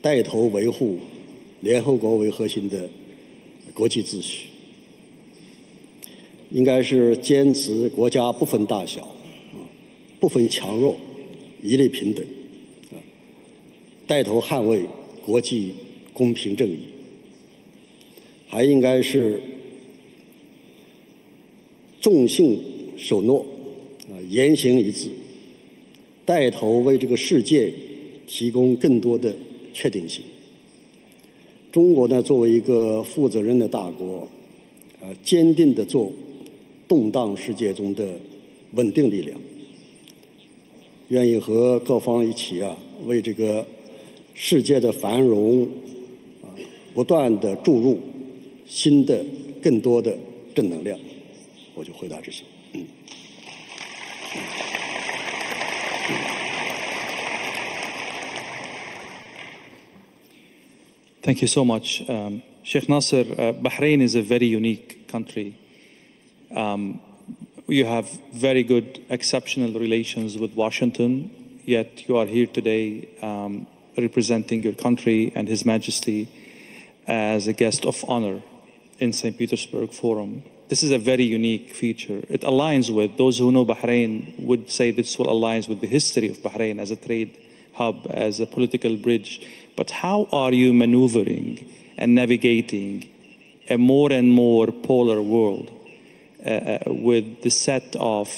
带头维护联合国为核心的国际秩序，应该是坚持国家不分大小，不分强弱，一律平等，带头捍卫国际公平正义，还应该是重信守诺，言行一致，带头为这个世界提供更多的确定性。中国呢，作为一个负责任的大国，坚定地做动荡世界中的稳定力量，愿意和各方一起为这个世界的繁荣不断地注入新的更多的正能量。我就回答这些。Thank you so much. Sheikh Nasser, Bahrain is a very unique country. You have very good, exceptional relations with Washington, yet you are here today representing your country and His Majesty as a guest of honor in St. Petersburg Forum. This is a very unique feature. It aligns with, those who know Bahrain would say this will align with the history of Bahrain as a trade hub, as a political bridge. But how are you maneuvering and navigating a more and more polar world with the set of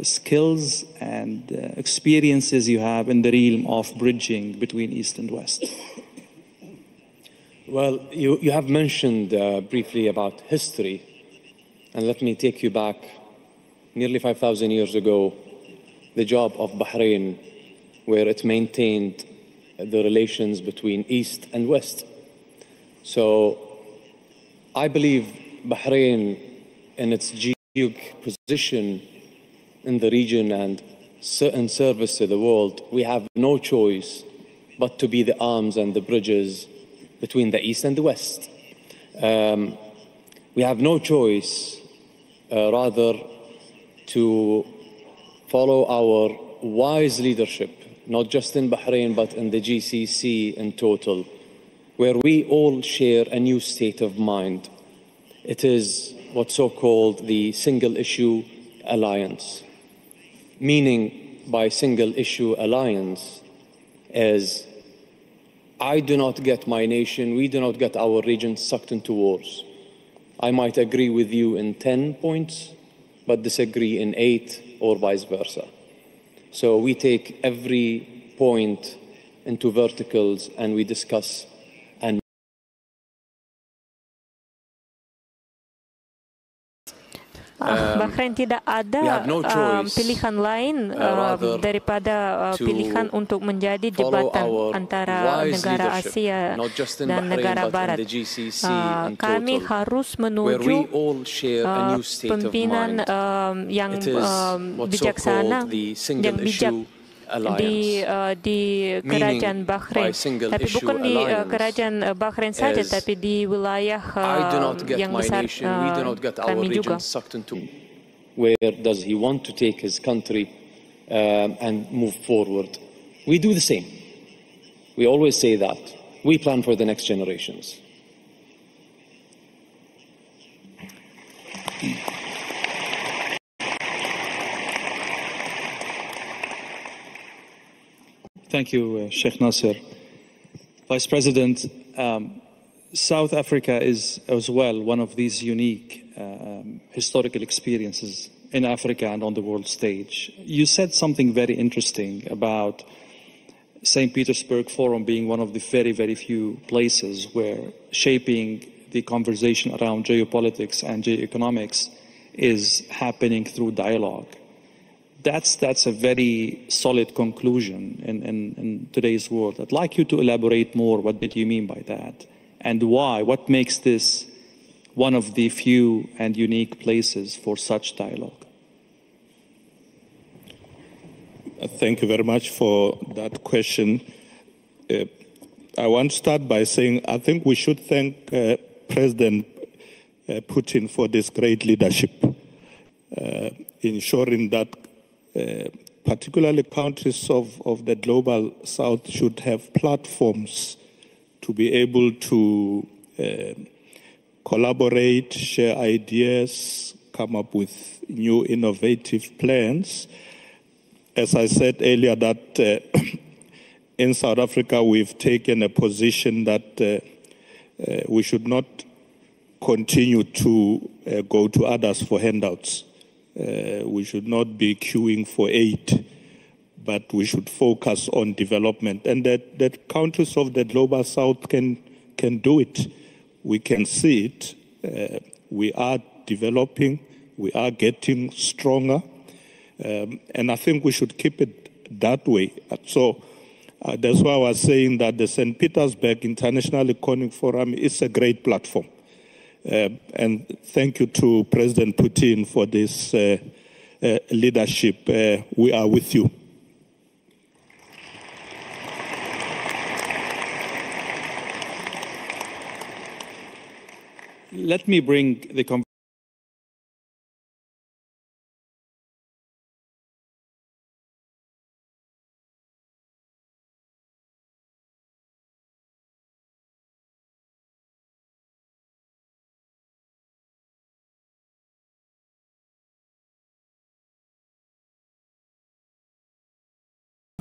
skills and experiences you have in the realm of bridging between East and West? Well, you have mentioned briefly about history, and let me take you back nearly 5,000 years ago, the job of Bahrain, where it maintained the relations between East and West. So I believe Bahrain, in its geographic position in the region and in service to the world, we have no choice but to be the arms and the bridges between the East and the West. We have no choice, rather, to follow our wise leadership, not just in Bahrain, but in the GCC in total, where we all share a new state of mind. It is what's so-called the single-issue alliance. Meaning by single-issue alliance is, I do not get my nation, we do not get our region sucked into wars. I might agree with you in 10 points, but disagree in 8 or vice versa. So we take every point into verticals and we discuss and Bahrain tidak ada pilihan lain daripada pilihan untuk menjadi jembatan antara negara Asia dan negara Barat. Kami harus menuju pemimpinan yang bijaksana, yang bijak di kerajaan Bahrain, tapi bukan di kerajaan Bahrain saja, tapi di wilayah yang besar kami juga. Where does he want to take his country and move forward? We do the same. We always say that. We plan for the next generations. Thank you, Sheikh Nasser. Vice President, South Africa is as well one of these unique historical experiences in Africa and on the world stage. You said something very interesting about St. Petersburg Forum being one of the very, very few places where shaping the conversation around geopolitics and geoeconomics is happening through dialogue. That's a very solid conclusion in today's world. I'd like you to elaborate more. What did you mean by that? And why? What makes this one of the few and unique places for such dialogue? Thank you very much for that question. I want to start by saying I think we should thank President Putin for this great leadership, ensuring that particularly countries of the global south should have platforms to be able to collaborate, share ideas, come up with new innovative plans. As I said earlier, that in South Africa we've taken a position that we should not continue to go to others for handouts. We should not be queuing for aid, but we should focus on development. And that countries of the global south can do it. We can see it. We are developing. We are getting stronger. And I think we should keep it that way. So that's why I was saying that the St. Petersburg International Economic Forum is a great platform. And thank you to President Putin for this leadership. We are with you. Let me bring the conversation.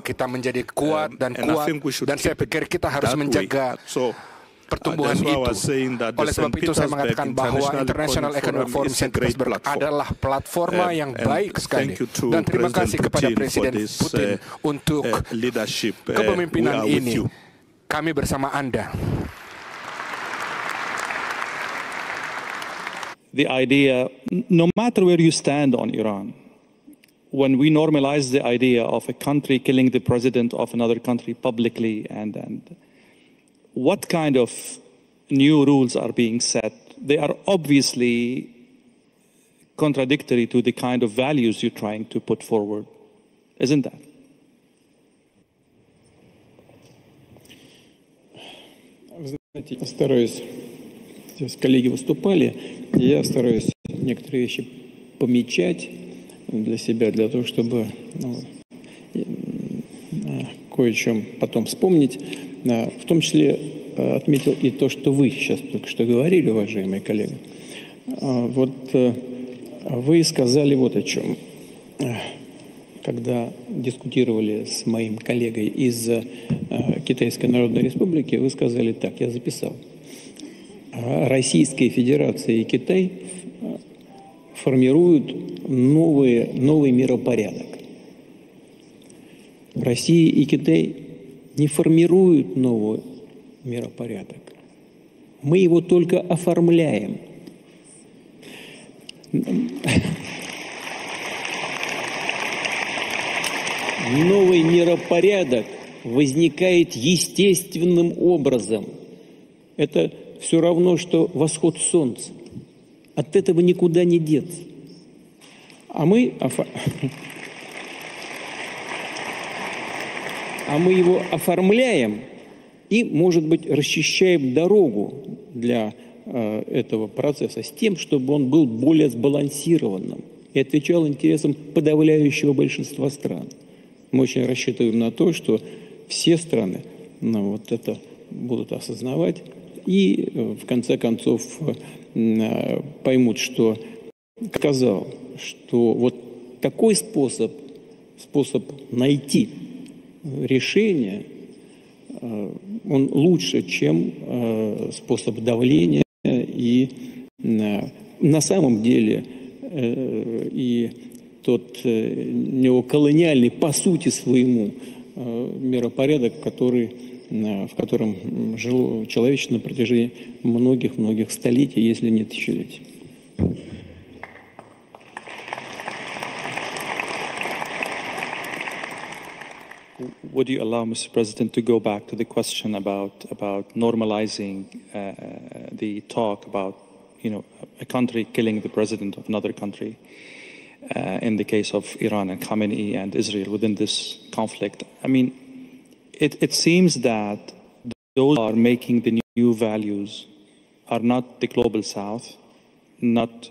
Kita menjadi kuat dan saya pikir kita harus menjaga pertumbuhan itu. Oleh sebab itu saya mengatakan bahwa International Economic Forum St. Petersburg adalah platforma yang baik sekali. Dan terima kasih kepada Presiden Putin untuk kepemimpinan ini. Kami bersama Anda. The idea, no matter where you stand on Iran, when we normalize the idea of a country killing the president of another country publicly, and what kind of new rules are being set they are obviously contradictory to the kind of values you're trying to put forward, isn't that? Вы знаете, я стараюсь, здесь коллеги выступали, я стараюсь некоторые вещи помечать для себя, для того, чтобы кое о чем потом вспомнить. В том числе отметил и то, что вы сейчас только что говорили, уважаемые коллеги. Вот вы сказали вот о чем. Когда дискутировали с моим коллегой из Китайской Народной Республики, вы сказали так, я записал. Российская Федерация и Китай формируют новый миропорядок. Россия и Китай не формируют новый миропорядок. Мы его только оформляем. Новый миропорядок возникает естественным образом. Это все равно, что восход солнца. От этого никуда не деться. А мы его оформляем и, может быть, расчищаем дорогу для этого процесса с тем, чтобы он был более сбалансированным и отвечал интересам подавляющего большинства стран. Мы очень рассчитываем на то, что все страны вот это будут осознавать и, в конце концов, поймут, что сказал, что вот такой способ найти решение, он лучше, чем способ давления. И на самом деле и тот неоколониальный по сути своему миропорядок, в котором жило человечество на протяжении многих столетий, если не тысячелетий. Would you allow, Mr. President, to go back to the question about normalizing the talk about, a country killing the president of another country, in the case of Iran and Khamenei and Israel within this conflict? I mean, it seems that those who are making the new values are not the global South, not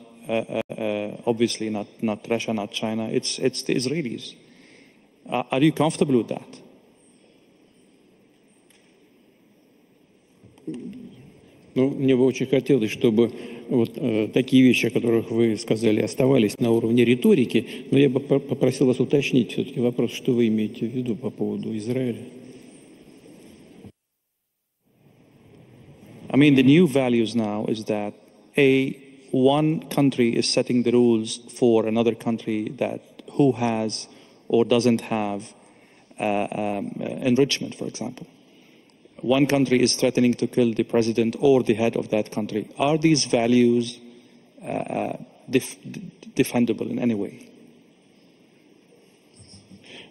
obviously not Russia, not China. It's the Israelis. Are you comfortable with that? Ну, мне бы очень хотелось, чтобы вот такие вещи, о которых вы сказали, оставались на уровне риторики, но я бы попросил вас уточнить все-таки вопрос, что вы имеете в виду по поводу Израиля. I mean, the new values now is that one country is setting the rules for another country that who has or doesn't have enrichment, for example. One country is threatening to kill the president or the head of that country. Are these values defendable in any way?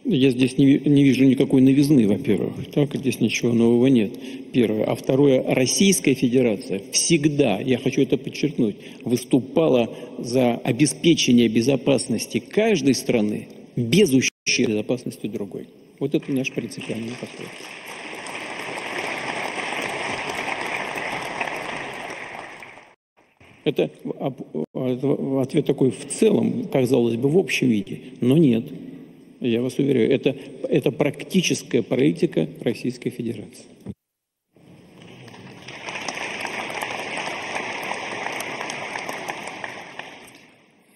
Я здесь не вижу никакой новизны, во-первых. Так, здесь ничего нового нет. Первое. А второе. Российская Федерация всегда, я хочу это подчеркнуть, выступала за обеспечение безопасности каждой страны без ущерба безопасности другой. Вот это наш принципиальный подход. Это ответ такой в целом, казалось бы, в общем виде, но нет. Я вас уверяю, это практическая политика Российской Федерации.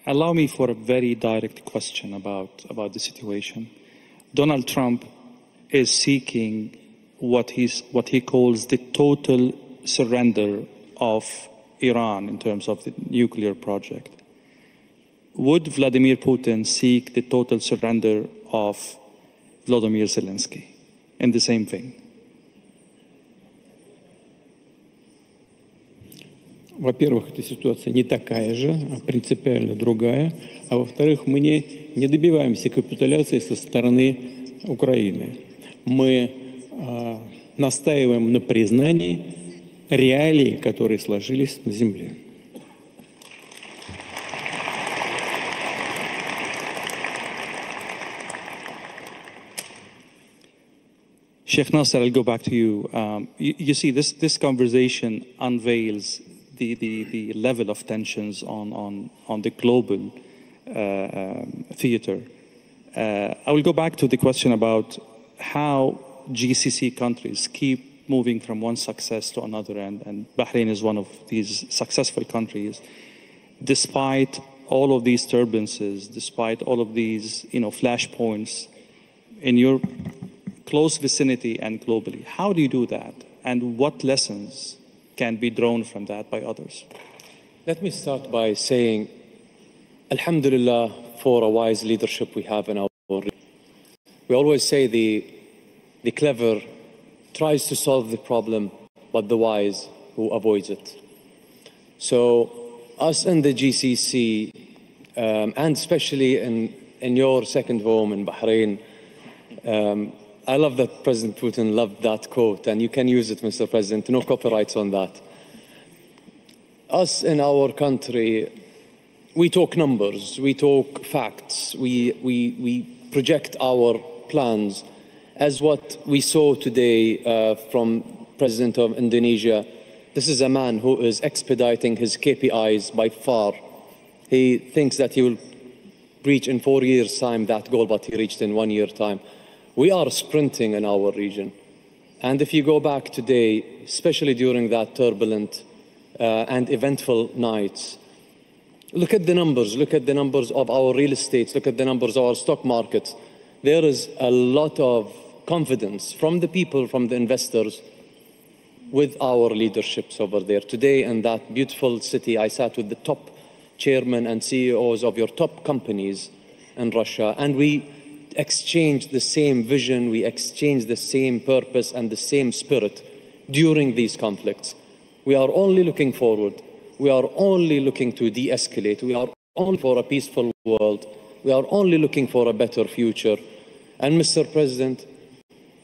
Allow me for a very direct question about the situation. Donald Trump is seeking what he calls the total surrender of Iran in terms of the nuclear project. Would Vladimir Putin seek the total surrender of Volodymyr Zelensky in the same vein? Во-первых, эта ситуация не такая же, а принципиально другая. А во-вторых, мы не добиваемся капитуляции со стороны Украины. Мы настаиваем на признании реалий, которые сложились на земле. Sheikh Nasser, I'll go back to you. You see, this conversation unveils the level of tensions on the global theater. I will go back to the question about how GCC countries keep moving from one success to another, and Bahrain is one of these successful countries, despite all of these turbulences, despite all of these flashpoints in your close vicinity and globally. How do you do that? And what lessons can be drawn from that by others? Let me start by saying, Alhamdulillah, for a wise leadership we have in our region. We always say the clever tries to solve the problem, but the wise who avoids it. So us in the GCC, and especially in your second home in Bahrain, I love that President Putin loved that quote, and you can use it, Mr. President, no copyrights on that. Us in our country, we talk numbers, we talk facts, we project our plans, as what we saw today from President of Indonesia. This is a man who is expediting his KPIs by far. He thinks that he will reach in 4 years' time that goal, but he reached in 1 year's time. We are sprinting in our region. And if you go back today, especially during that turbulent and eventful nights, look at the numbers of our real estate, look at the numbers of our stock markets. There is a lot of confidence from the people, from the investors, with our leaderships over there. Today in that beautiful city, I sat with the top chairmen and CEOs of your top companies in Russia, and we exchanged the same vision, we exchanged the same purpose and the same spirit during these conflicts. We are only looking forward. We are only looking to de-escalate. We are only for a peaceful world. We are only looking for a better future. And Mr. President,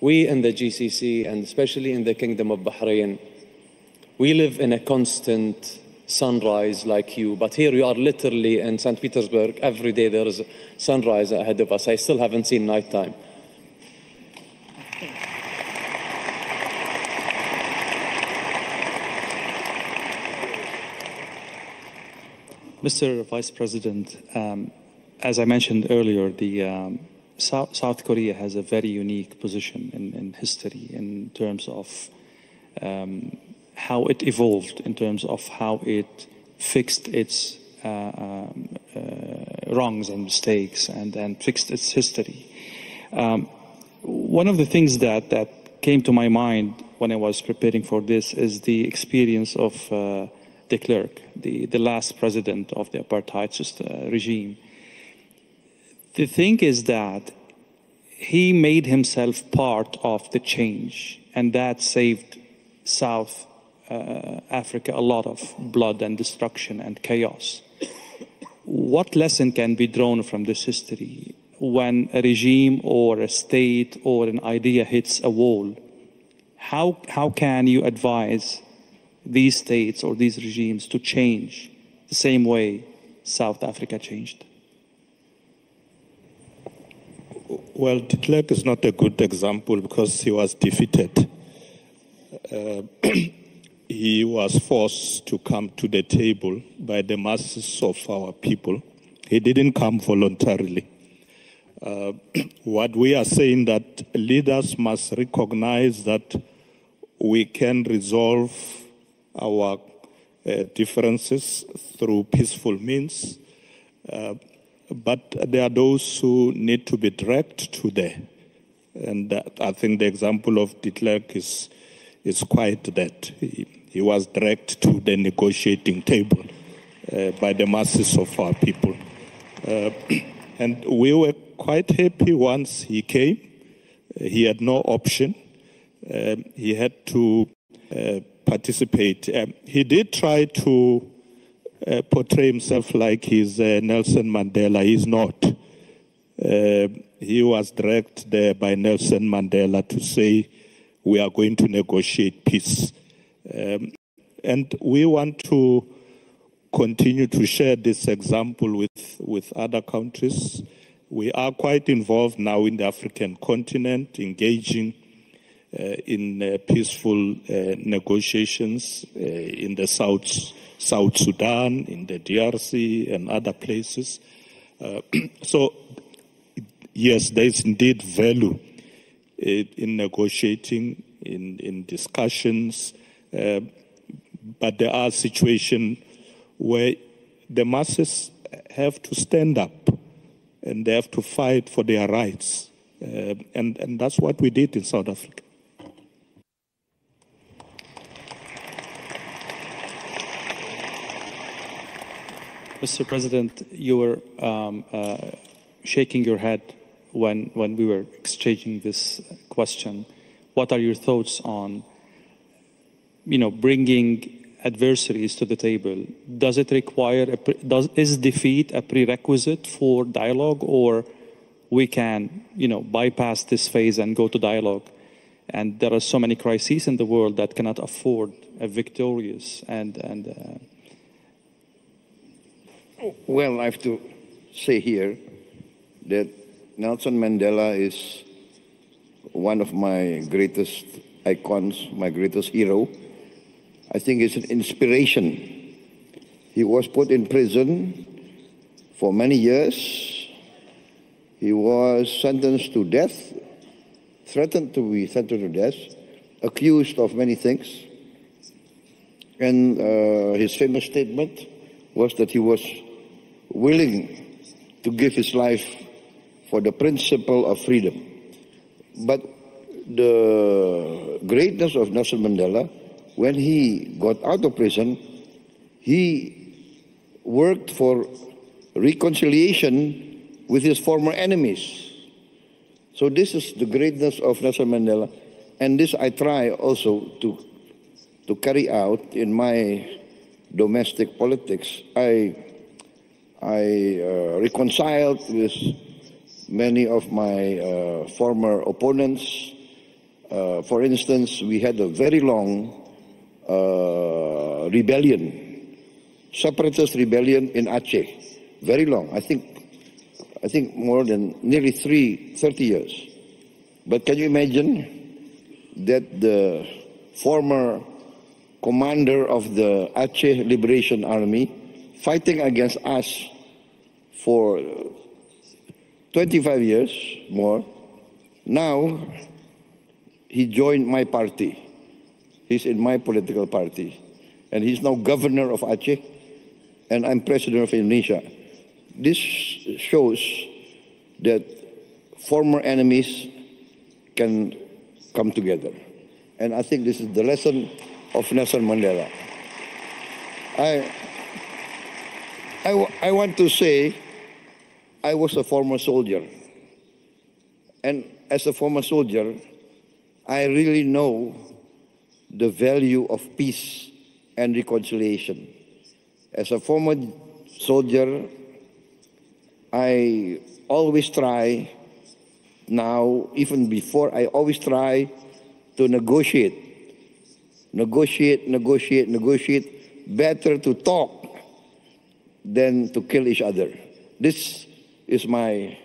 we in the GCC, and especially in the Kingdom of Bahrain, we live in a constant sunrise like you, but here you are literally in St. Petersburg. Every day there is sunrise ahead of us. I still haven't seen nighttime. Mr. Vice President, as I mentioned earlier, the South Korea has a very unique position in history in terms of how it evolved, in terms of how it fixed its wrongs and mistakes and fixed its history. One of the things that came to my mind when I was preparing for this is the experience of de Klerk, the last president of the apartheid regime. The thing is that he made himself part of the change, and that saved South Africa a lot of blood and destruction and chaos. What lesson can be drawn from this history when a regime or a state or an idea hits a wall? How can you advise these states or these regimes to change the same way South Africa changed? Well, de Klerk is not a good example because he was defeated. He was forced to come to the table by the masses of our people. He didn't come voluntarily. What we are saying that leaders must recognize that we can resolve our differences through peaceful means, but there are those who need to be dragged to there. And I think the example of de Klerk is quite that. He was dragged to the negotiating table by the masses of our people. And we were quite happy once he came. He had no option. He had to participate. He did try to portray himself like he's Nelson Mandela. He's not. He was dragged there by Nelson Mandela to say, we are going to negotiate peace. And we want to continue to share this example with other countries. We are quite involved now in the African continent, engaging in peaceful negotiations in the South Sudan, in the DRC, and other places. So, yes, there is indeed value in negotiating, in discussions, but there are situations where the masses have to stand up and they have to fight for their rights. And that's what we did in South Africa. Mr. President, you were shaking your head when we were exchanging this question. What are your thoughts on, bringing adversaries to the table? Does it require, is defeat a prerequisite for dialogue, or we can, bypass this phase and go to dialogue? And there are so many crises in the world that cannot afford a victorious Well, I have to say here that Nelson Mandela is one of my greatest icons, my greatest hero. I think it's an inspiration. He was put in prison for many years. He was sentenced to death, threatened to be sentenced to death, accused of many things. And his famous statement was that he was willing to give his life for the principle of freedom. But the greatness of Nelson Mandela, when he got out of prison, he worked for reconciliation with his former enemies. So this is the greatness of Nelson Mandela, and this I try also to carry out in my domestic politics. I reconciled with many of my former opponents. For instance, we had a very long rebellion, separatist rebellion in Aceh, very long. I think more than nearly 30 years. But can you imagine that the former commander of the Aceh Liberation Army, fighting against us for 25 years more, now he joined my party. He's in my political party. And he's now governor of Aceh, and I'm president of Indonesia. This shows that former enemies can come together. And I think this is the lesson of Nelson Mandela. I want to say I was a former soldier. And as a former soldier, I really know the value of peace and reconciliation. As a former soldier, I always try, now, even before, I always try to negotiate. Better to talk than to kill each other. This is my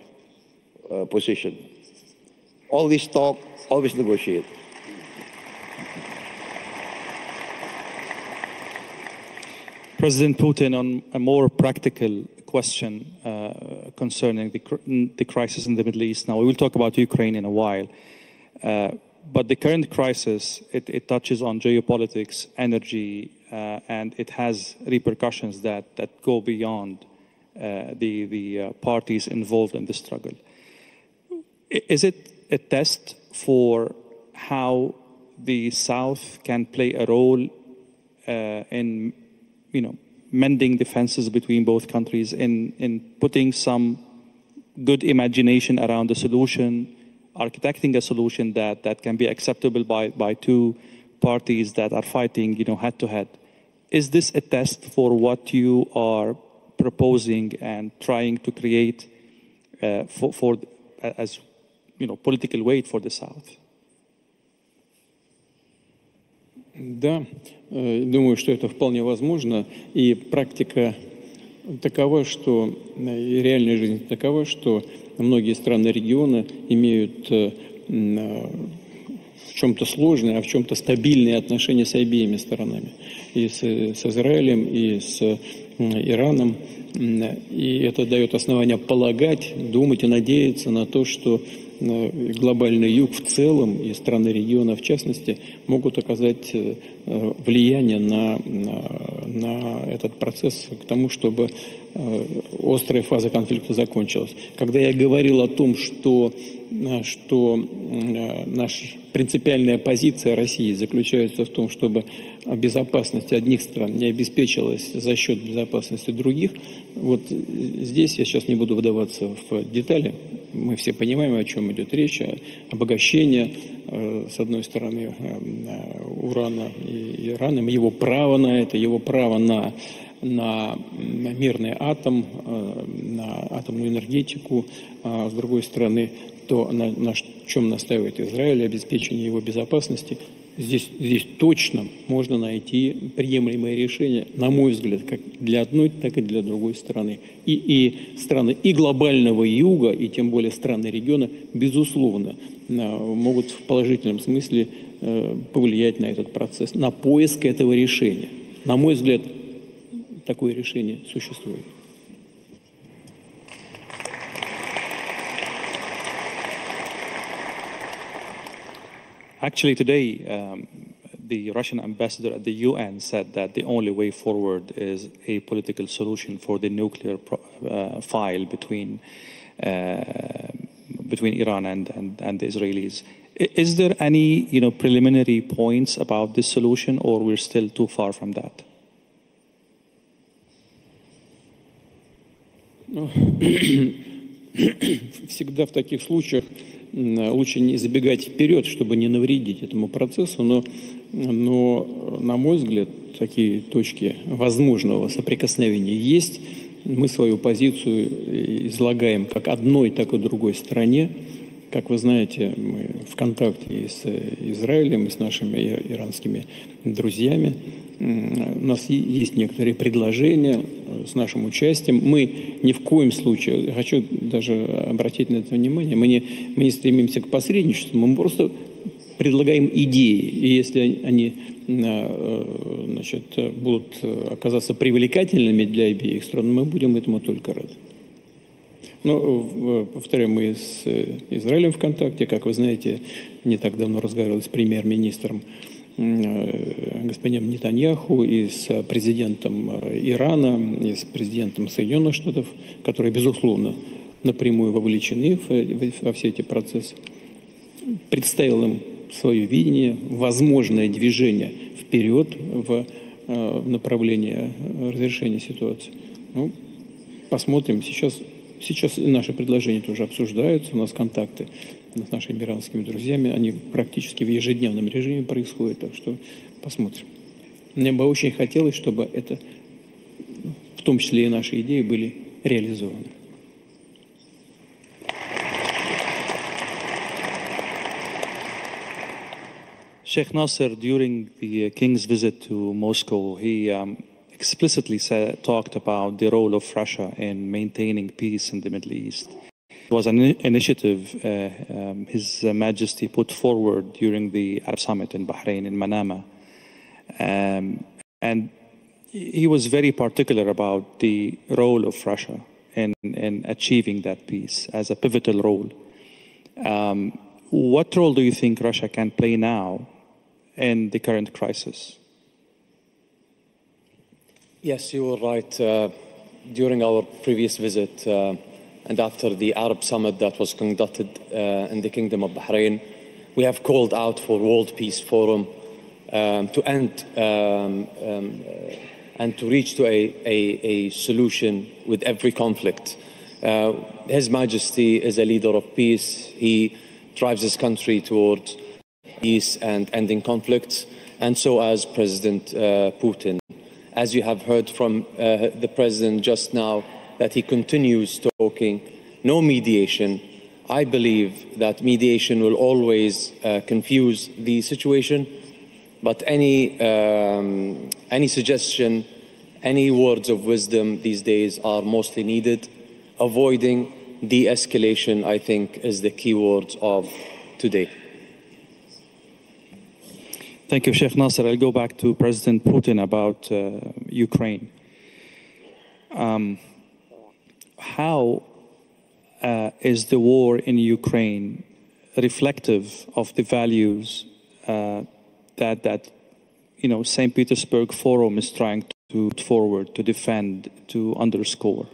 position. Always talk, always negotiate. President Putin, on a more practical question concerning the crisis in the Middle East. Now, we will talk about Ukraine in a while. But the current crisis, it touches on geopolitics, energy, and it has repercussions that go beyond the parties involved in the struggle. Is it a test for how the South can play a role in, mending the fences between both countries, in putting some good imagination around the solution, architecting a solution that can be acceptable by two parties that are fighting, head to head? Is this a test for what you are proposing and trying to create as political weight for the South? Да, думаю, что это вполне возможно, и практика такова, что и реальная жизнь такова, что многие страны региона имеют в чем-то сложные, а в чем-то стабильные отношения с обеими сторонами. И с Израилем, и с Ираном. И это дает основания полагать, думать и надеяться на то, что глобальный юг в целом и страны региона в частности могут оказать влияние на этот процесс к тому, чтобы острая фаза конфликта закончилась. Когда я говорил о том, что наша принципиальная позиция России заключается в том, чтобы безопасность одних стран не обеспечилась за счет безопасности других, вот здесь я сейчас не буду вдаваться в детали. Мы все понимаем, о чем идет речь, обогащение, с одной стороны, урана и Ираном, его право на это, его право на мирный атом, на атомную энергетику, а с другой стороны, то, на чем настаивает Израиль, обеспечение его безопасности. Здесь точно можно найти приемлемое решение, на мой взгляд, как для одной, так и для другой стороны. И страны и глобального юга, и тем более страны региона, безусловно, могут в положительном смысле повлиять на этот процесс, на поиск этого решения. На мой взгляд, такое решение существует. Actually, today, the Russian ambassador at the UN said that the only way forward is a political solution for the nuclear file between Iran and the Israelis. Is there any, preliminary points about this solution, or we're still too far from that? Всегда в таких случаях лучше не забегать вперед, чтобы не навредить этому процессу, но на мой взгляд, такие точки возможного соприкосновения есть. Мы свою позицию излагаем как одной, так и другой стороне. Как вы знаете, мы в контакте и с Израилем, и с нашими иранскими друзьями. У нас есть некоторые предложения с нашим участием. Мы ни в коем случае, хочу даже обратить на это внимание, мы не стремимся к посредничеству, мы просто предлагаем идеи. И если они будут оказаться привлекательными для обеих сторон, мы будем этому только рады. Но, повторяю, мы с Израилем в контакте. Как вы знаете, не так давно разговаривал с премьер-министром господином Нетаньяху, и с президентом Ирана, и с президентом Соединенных Штатов, которые, безусловно, напрямую вовлечены во все эти процессы. Представил им свое видение, возможное движение вперед в направлении разрешения ситуации. Посмотрим. Сейчас наши предложения тоже обсуждаются, у нас контакты с нашими иранскими друзьями, они практически в ежедневном режиме происходят, так что посмотрим. Мне бы очень хотелось, чтобы это, в том числе и наши идеи, были реализованы. Sheikh Nasser, during the king's visit to Moscow, he explicitly talked about the role of Russia in maintaining peace in the Middle East. It was an initiative His Majesty put forward during the Arab Summit in Bahrain, in Manama. And he was very particular about the role of Russia in achieving that peace as a pivotal role. What role do you think Russia can play now in the current crisis? Yes, you were right. During our previous visit and after the Arab Summit that was conducted in the Kingdom of Bahrain, we have called out for World Peace Forum to end and to reach to a solution with every conflict. His Majesty is a leader of peace. He drives his country towards peace and ending conflicts, and so as President Putin. As you have heard from the President just now, that he continues talking, no mediation. I believe that mediation will always confuse the situation, but any suggestion, any words of wisdom these days are mostly needed. Avoiding de-escalation, I think, is the key words of today. Thank you, Sheikh Nasser. I'll go back to President Putin about Ukraine. How is the war in Ukraine reflective of the values that St. Petersburg Forum is trying to put forward, to defend, to underscore?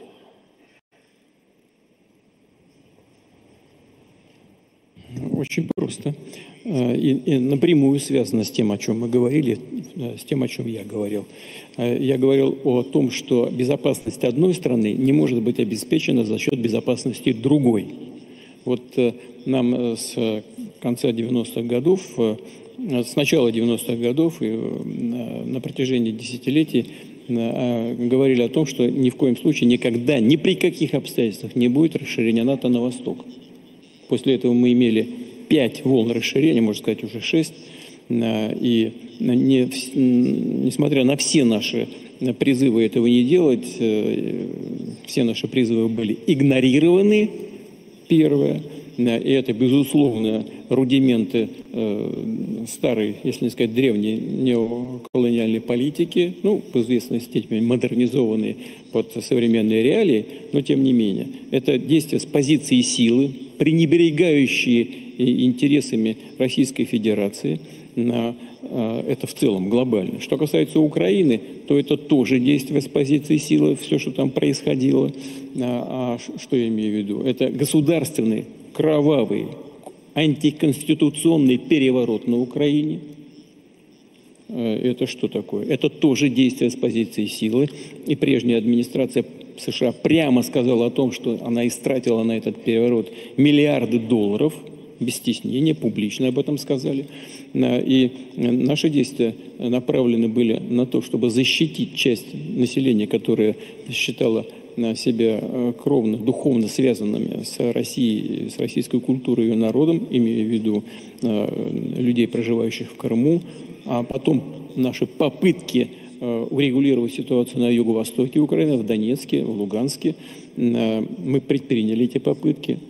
Очень просто. И напрямую связано с тем, о чем мы говорили, с тем, о чем я говорил. Я говорил о том, что безопасность одной страны не может быть обеспечена за счет безопасности другой. Вот нам с конца 90-х годов, с начала 90-х годов и на протяжении десятилетий говорили о том, что ни в коем случае, никогда, ни при каких обстоятельствах не будет расширения НАТО на восток. После этого мы имели 5 волн расширения, можно сказать, уже 6. И несмотря на все наши призывы этого не делать, все наши призывы были игнорированы, первое. И это, безусловно, рудименты старой, если не сказать древней, неоколониальной политики, ну, в известной степени модернизованные под современные реалии, но тем не менее. Это действия с позиции силы, пренебрегающие интересами Российской Федерации, это в целом глобально. Что касается Украины, то это тоже действие с позиции силы, все, что там происходило. А что я имею в виду? Это государственный, кровавый, антиконституционный переворот на Украине. Это что такое? Это тоже действие с позиции силы. И прежняя администрация США прямо сказала о том, что она истратила на этот переворот миллиарды долларов, без стеснения, публично об этом сказали. И наши действия направлены были на то, чтобы защитить часть населения, которая считала себя кровно, духовно связанными с Россией, с российской культурой и ее народом, имея в виду людей, проживающих в Крыму, а потом наши попытки урегулировать ситуацию на юго-востоке Украины, в Донецке, в Луганске. Мы предприняли эти попытки.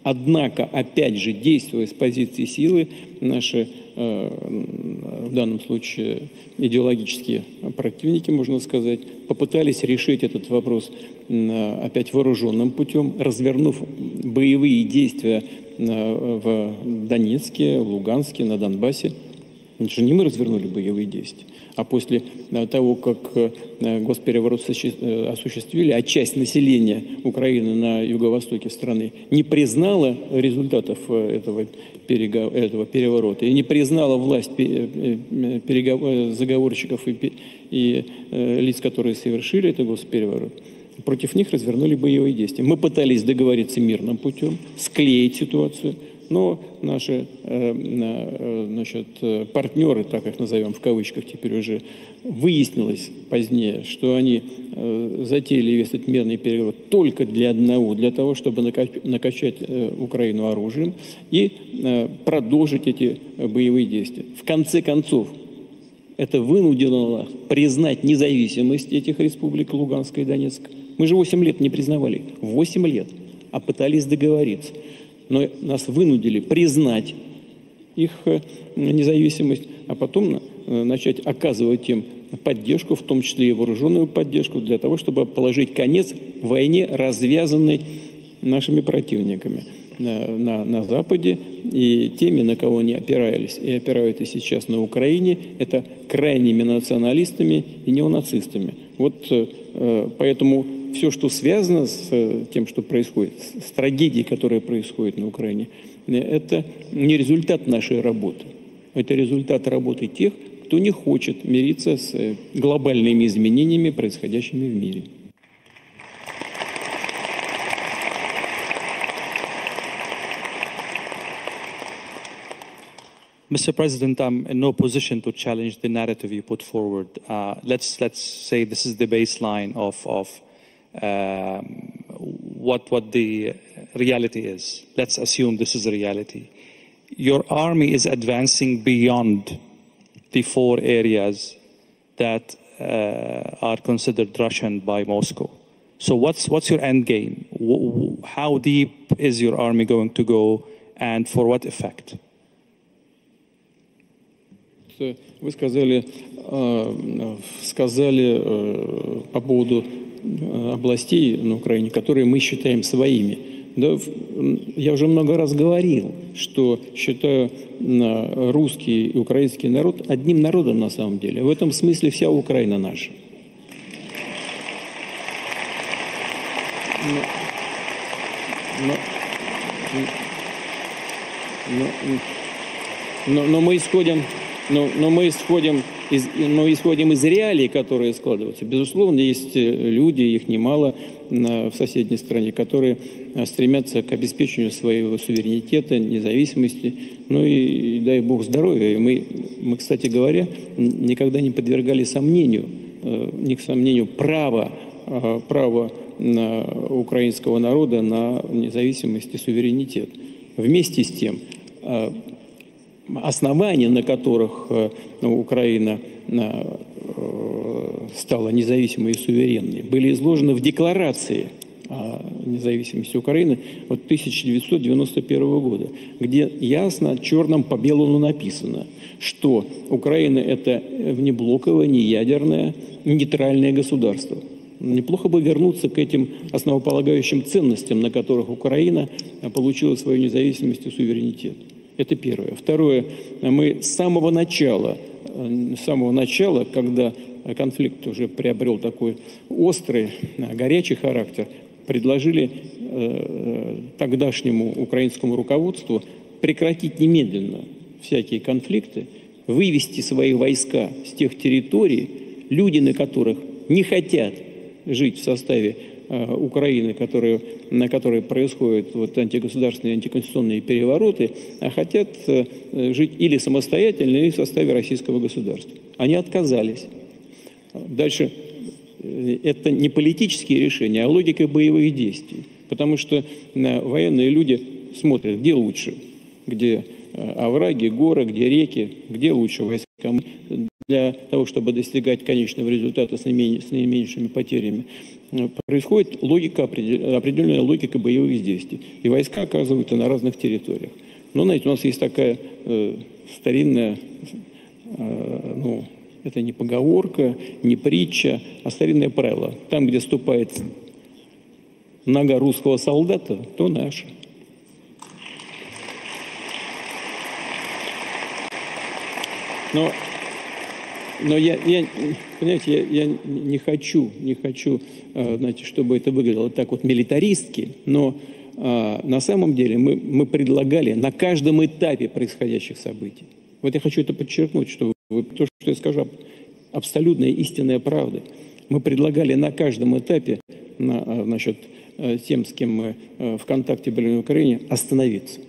Однако, опять же, действуя с позиции силы, наши, в данном случае, идеологические противники, можно сказать, попытались решить этот вопрос опять вооруженным путем, развернув боевые действия в Донецке, в Луганске, на Донбассе. Это же не мы развернули боевые действия. А после того, как госпереворот осуществили, а часть населения Украины на юго-востоке страны не признала результатов этого переворота и не признала власть заговорщиков и лиц, которые совершили этот госпереворот, против них развернули боевые действия. Мы пытались договориться мирным путем, склеить ситуацию, но наши партнеры, так их назовем в кавычках теперь уже, выяснилось позднее, что они затеяли весь этот мирный переворот только для одного, для того, чтобы накачать Украину оружием и продолжить эти боевые действия. В конце концов, это вынудило нас признать независимость этих республик Луганска и Донецка. Мы же 8 лет не признавали, 8 лет, а пытались договориться. Но нас вынудили признать их независимость, а потом начать оказывать им поддержку, в том числе и вооруженную поддержку, для того, чтобы положить конец войне, развязанной нашими противниками на Западе и теми, на кого они опирались и опираются сейчас на Украине, это крайними националистами и неонацистами. Вот поэтому все, что связано с тем, что происходит, с трагедией, которая происходит на Украине, это не результат нашей работы. Это результат работы тех, кто не хочет мириться с глобальными изменениями, происходящими в мире. Mr. President, I'm in no position to challenge the narrative you put forward. Let's say this is the baseline of what the reality is. Let's assume this is a reality. Your army is advancing beyond the 4 areas that are considered Russian by Moscow. So what's your end game? How deep is your army going to go, and for what effect? Вы сказали по поводу областей на Украине, которые мы считаем своими. Да, я уже много раз говорил, что считаю русский и украинский народ одним народом на самом деле. В этом смысле вся Украина наша. Но мы исходим из реалий, которые складываются. Безусловно, есть люди, их немало в соседней стране, которые стремятся к обеспечению своего суверенитета, независимости, ну и дай бог здоровья. И мы, кстати говоря, никогда не подвергали сомнению права украинского народа на независимость и суверенитет. Вместе с тем, основания, на которых Украина стала независимой и суверенной, были изложены в декларации о независимости Украины от 1991 года, где ясно черным по белому написано, что Украина – это внеблоковое, неядерное, нейтральное государство. Неплохо бы вернуться к этим основополагающим ценностям, на которых Украина получила свою независимость и суверенитет. Это первое. Второе. Мы с самого начала, когда конфликт уже приобрел такой острый, горячий характер, предложили тогдашнему украинскому руководству прекратить немедленно всякие конфликты, вывести свои войска с тех территорий, люди на которых не хотят жить в составе Украины, на которой происходят антигосударственные, антиконституционные перевороты, а хотят жить или самостоятельно, или в составе российского государства. Они отказались. Дальше это не политические решения, а логика боевых действий. Потому что военные люди смотрят, где лучше, где овраги, горы, где реки, где лучше войскам для того, чтобы достигать конечного результата с наименьшими потерями. Происходит определенная логика боевых действий. И войска оказываются на разных территориях. Но, знаете, у нас есть такая старинная, это не поговорка, не притча, а старинное правило. Там, где ступает нога русского солдата, то наша. Но я не хочу, знаете, чтобы это выглядело так вот милитаристски, но на самом деле мы предлагали на каждом этапе происходящих событий. Вот я хочу это подчеркнуть, что то, что я скажу, абсолютная истинная правда. Мы предлагали на каждом этапе, тем, с кем мы в контакте были на Украине, остановиться.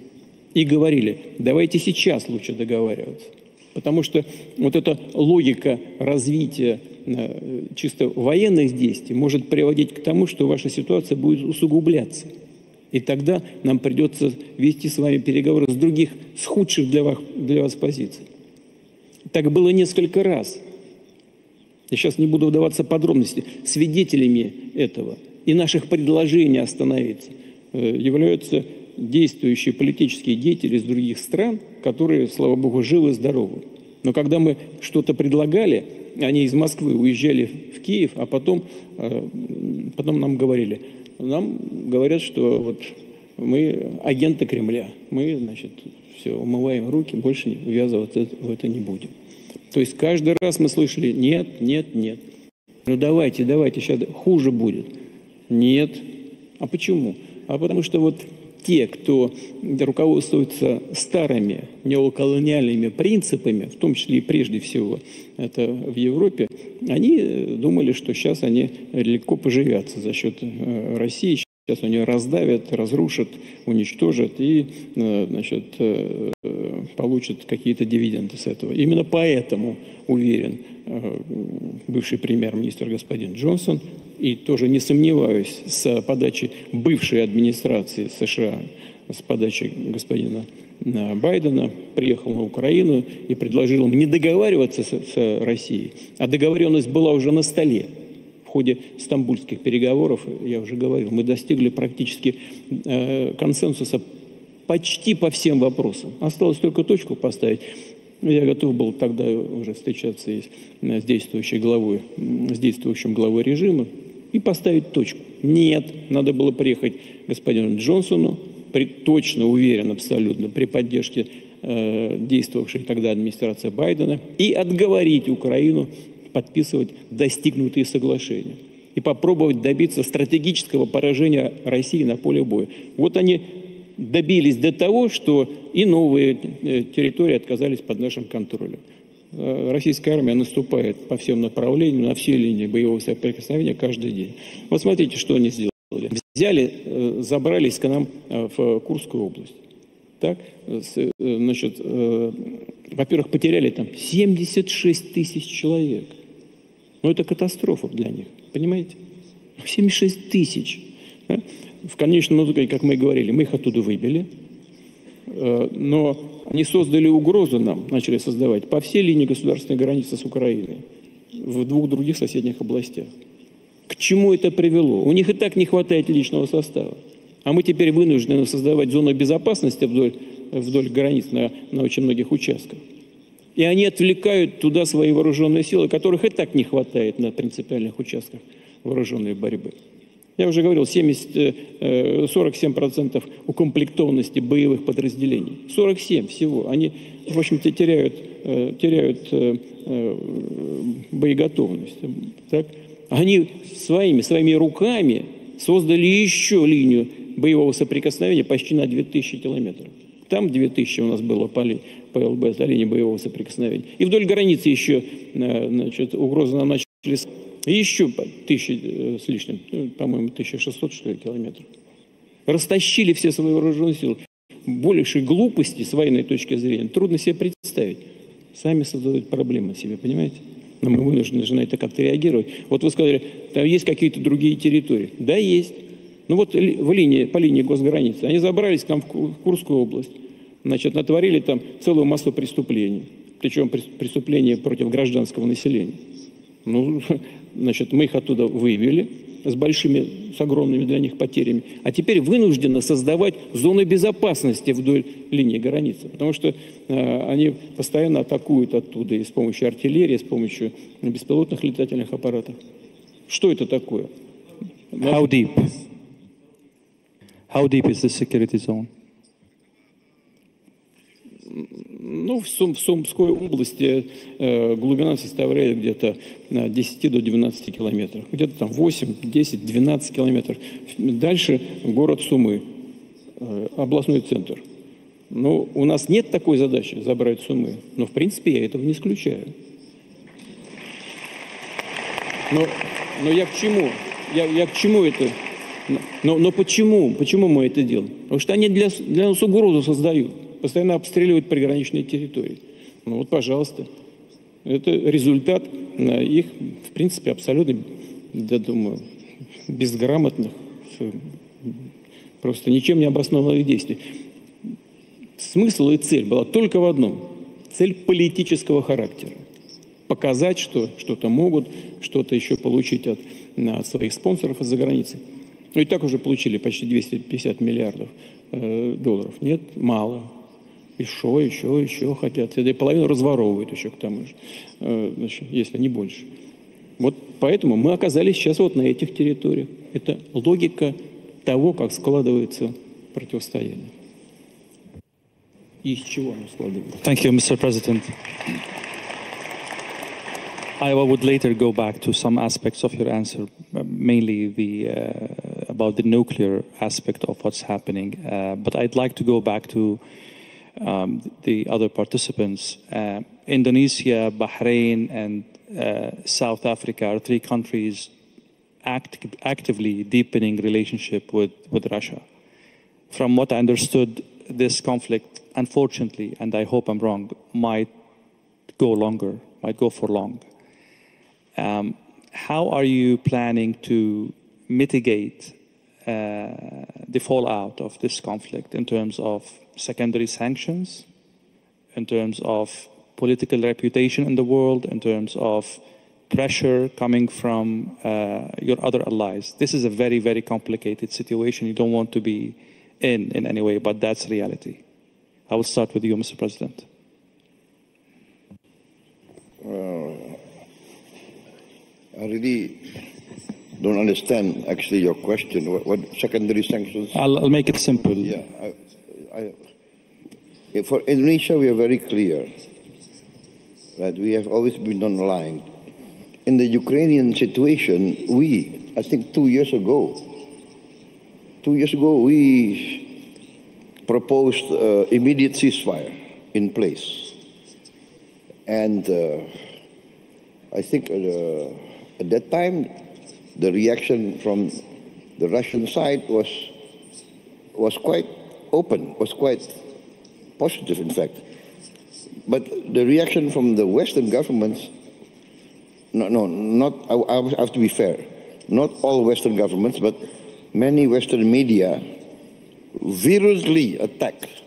И говорили, давайте сейчас лучше договариваться. Потому что вот эта логика развития чисто военных действий может приводить к тому, что ваша ситуация будет усугубляться. И тогда нам придется вести с вами переговоры с худших для вас позиций. Так было несколько раз. Я сейчас не буду вдаваться в подробности. Свидетелями этого и наших предложений остановиться являются действующие политические деятели из других стран, которые, слава богу, живы и здоровы. Но когда мы что-то предлагали, они из Москвы уезжали в Киев, а потом нам говорят, что вот мы агенты Кремля, мы, все, умываем руки, больше ввязываться в это не будем. То есть каждый раз мы слышали нет, нет, нет. Ну давайте, сейчас хуже будет. Нет. А почему? А потому что вот те, кто руководствуется старыми неоколониальными принципами, в том числе и прежде всего это в Европе, они думали, что сейчас они легко поживятся за счет России, сейчас они раздавят, разрушат, уничтожат и получат какие-то дивиденды с этого. Именно поэтому, уверен, бывший премьер-министр господин Джонсон, и тоже не сомневаюсь, с подачи бывшей администрации США, с подачи господина Байдена, приехал на Украину и предложил им не договариваться с Россией, а договоренность была уже на столе. В ходе стамбульских переговоров, я уже говорил, мы достигли практически консенсуса почти по всем вопросам. Осталось только точку поставить. Я готов был тогда уже встречаться с действующей главой, с действующим главой режима и поставить точку. Нет, надо было приехать к господину Джонсону, точно уверен абсолютно, при поддержке действовавшей тогда администрации Байдена, и отговорить Украину подписывать достигнутые соглашения и попробовать добиться стратегического поражения России на поле боя. Вот они добились до того, что и новые территории оказались под нашим контролем. Российская армия наступает по всем направлениям, на все линии боевого соприкосновения каждый день. Вот смотрите, что они сделали. Взяли, забрались к нам в Курскую область. Так, значит, во-первых, потеряли там 76 тысяч человек. Ну, это катастрофа для них, понимаете? 76 тысяч. Да? В конечном итоге, как мы и говорили, мы их оттуда выбили, но они создали угрозу нам, начали создавать по всей линии государственной границы с Украиной, в двух других соседних областях. К чему это привело? У них и так не хватает личного состава. А мы теперь вынуждены создавать зону безопасности вдоль границ на очень многих участках. И они отвлекают туда свои вооруженные силы, которых и так не хватает на принципиальных участках вооруженной борьбы. Я уже говорил, 47% укомплектованности боевых подразделений. 47 всего. Они, в общем-то, теряют боеготовность. Так? Они своими руками создали еще линию боевого соприкосновения почти на 2000 километров. Там 2000 у нас было по ЛБ, это линия боевого соприкосновения. И вдоль границы еще, значит, угрозы нам начали еще 1000 с лишним, по-моему, 1600, что ли, километров. Растащили все свои вооруженные силы. Большей глупости с военной точки зрения трудно себе представить. Сами создают проблемы себе, понимаете? Но мы вынуждены же на это как-то реагировать. Вот вы сказали, там есть какие-то другие территории. Да, есть. Ну вот по линии госграницы. Они забрались там в Курскую область. Значит, натворили там целую массу преступлений. Причем преступления против гражданского населения. Ну, значит, мы их оттуда вывели с огромными для них потерями. А теперь вынуждены создавать зоны безопасности вдоль линии границы. Потому что они постоянно атакуют оттуда и с помощью артиллерии, и с помощью беспилотных летательных аппаратов. Что это такое? How deep? How deep is the security zone? Ну, в Сумской области глубина составляет где-то 10 до 12 километров. Где-то там 8, 10, 12 километров. Дальше город Сумы, областной центр. Ну, у нас нет такой задачи забрать Сумы. Но, в принципе, я этого не исключаю. Но я к чему? Я к чему это? Но почему? Почему мы это делаем? Потому что они для нас угрозу создают. Постоянно обстреливают приграничные территории. Ну вот, пожалуйста. Это результат их, в принципе, абсолютно, я думаю, безграмотных, просто ничем не обоснованных действий. Смысл и цель была только в одном. Цель политического характера. Показать, что что-то могут, что-то еще получить от своих спонсоров из-за границы. Ну и так уже получили почти 250 миллиардов долларов. Нет, мало. Еще хотят. И половину разворовывают еще к тому же, значит, если не больше. Вот поэтому мы оказались сейчас вот на этих территориях. Это логика того, как складывается противостояние. И из чего оно складывается. Thank you, Mr. President. I would later go back to some aspects of your answer, mainly about the nuclear aspect of what's happening. But I'd like to go back to the other participants. Indonesia, Bahrain, and South Africa are three countries actively deepening relationship with Russia. From what I understood, this conflict, unfortunately, and I hope I'm wrong, might go for long. How are you planning to mitigate the fallout of this conflict in terms of secondary sanctions, in terms of political reputation in the world, in terms of pressure coming from your other allies? This is a very, very complicated situation you don't want to be in any way, but that's reality. I will start with you, Mr. President. I really don't understand actually your question. What secondary sanctions? I'll make it simple. Yeah, for Indonesia, we are very clear that we have always been on the line. In the Ukrainian situation, I think 2 years ago, we proposed immediate ceasefire in place. And I think at that time, the reaction from the Russian side was quite open, was quite positive, in fact. But the reaction from the Western governments, I have to be fair, not all Western governments, but many Western media virulently attacked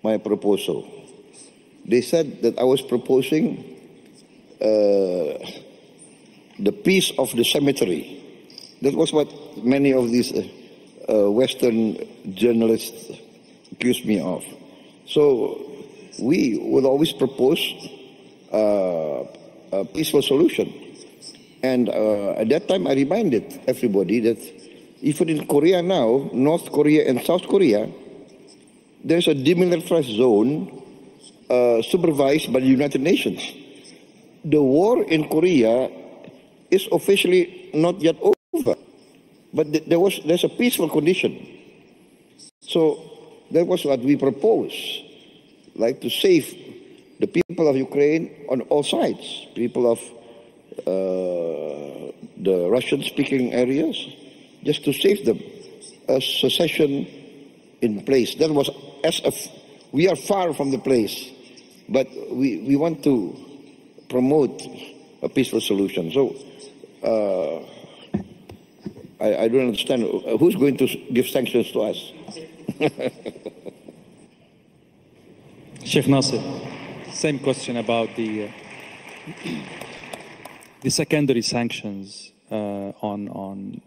my proposal. They said that I was proposing the peace of the cemetery. That was what many of these Western journalists accused me of. So we would always propose a peaceful solution. And at that time, I reminded everybody that even in Korea now, North Korea and South Korea, there's a demilitarized zone supervised by the United Nations. The war in Korea is officially not yet over, but there's a peaceful condition. So that was what we proposed, like to save the people of Ukraine on all sides, people of the Russian-speaking areas, just to save them, a secession in place. That was we are far from the place, but we want to promote a peaceful solution. So I don't understand who's going to give sanctions to us. Sheikh Nasser, same question about the secondary sanctions on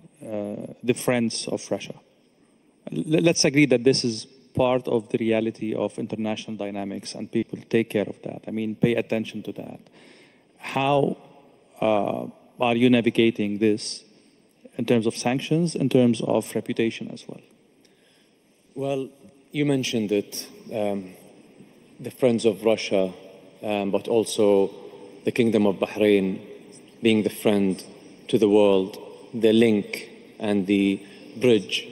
the friends of Russia. Let's agree that this is part of the reality of international dynamics, and people take care of that. I mean, pay attention to that. How are you navigating this in terms of sanctions, in terms of reputation as well? Well, you mentioned it, the friends of Russia, but also the Kingdom of Bahrain being the friend to the world, the link and the bridge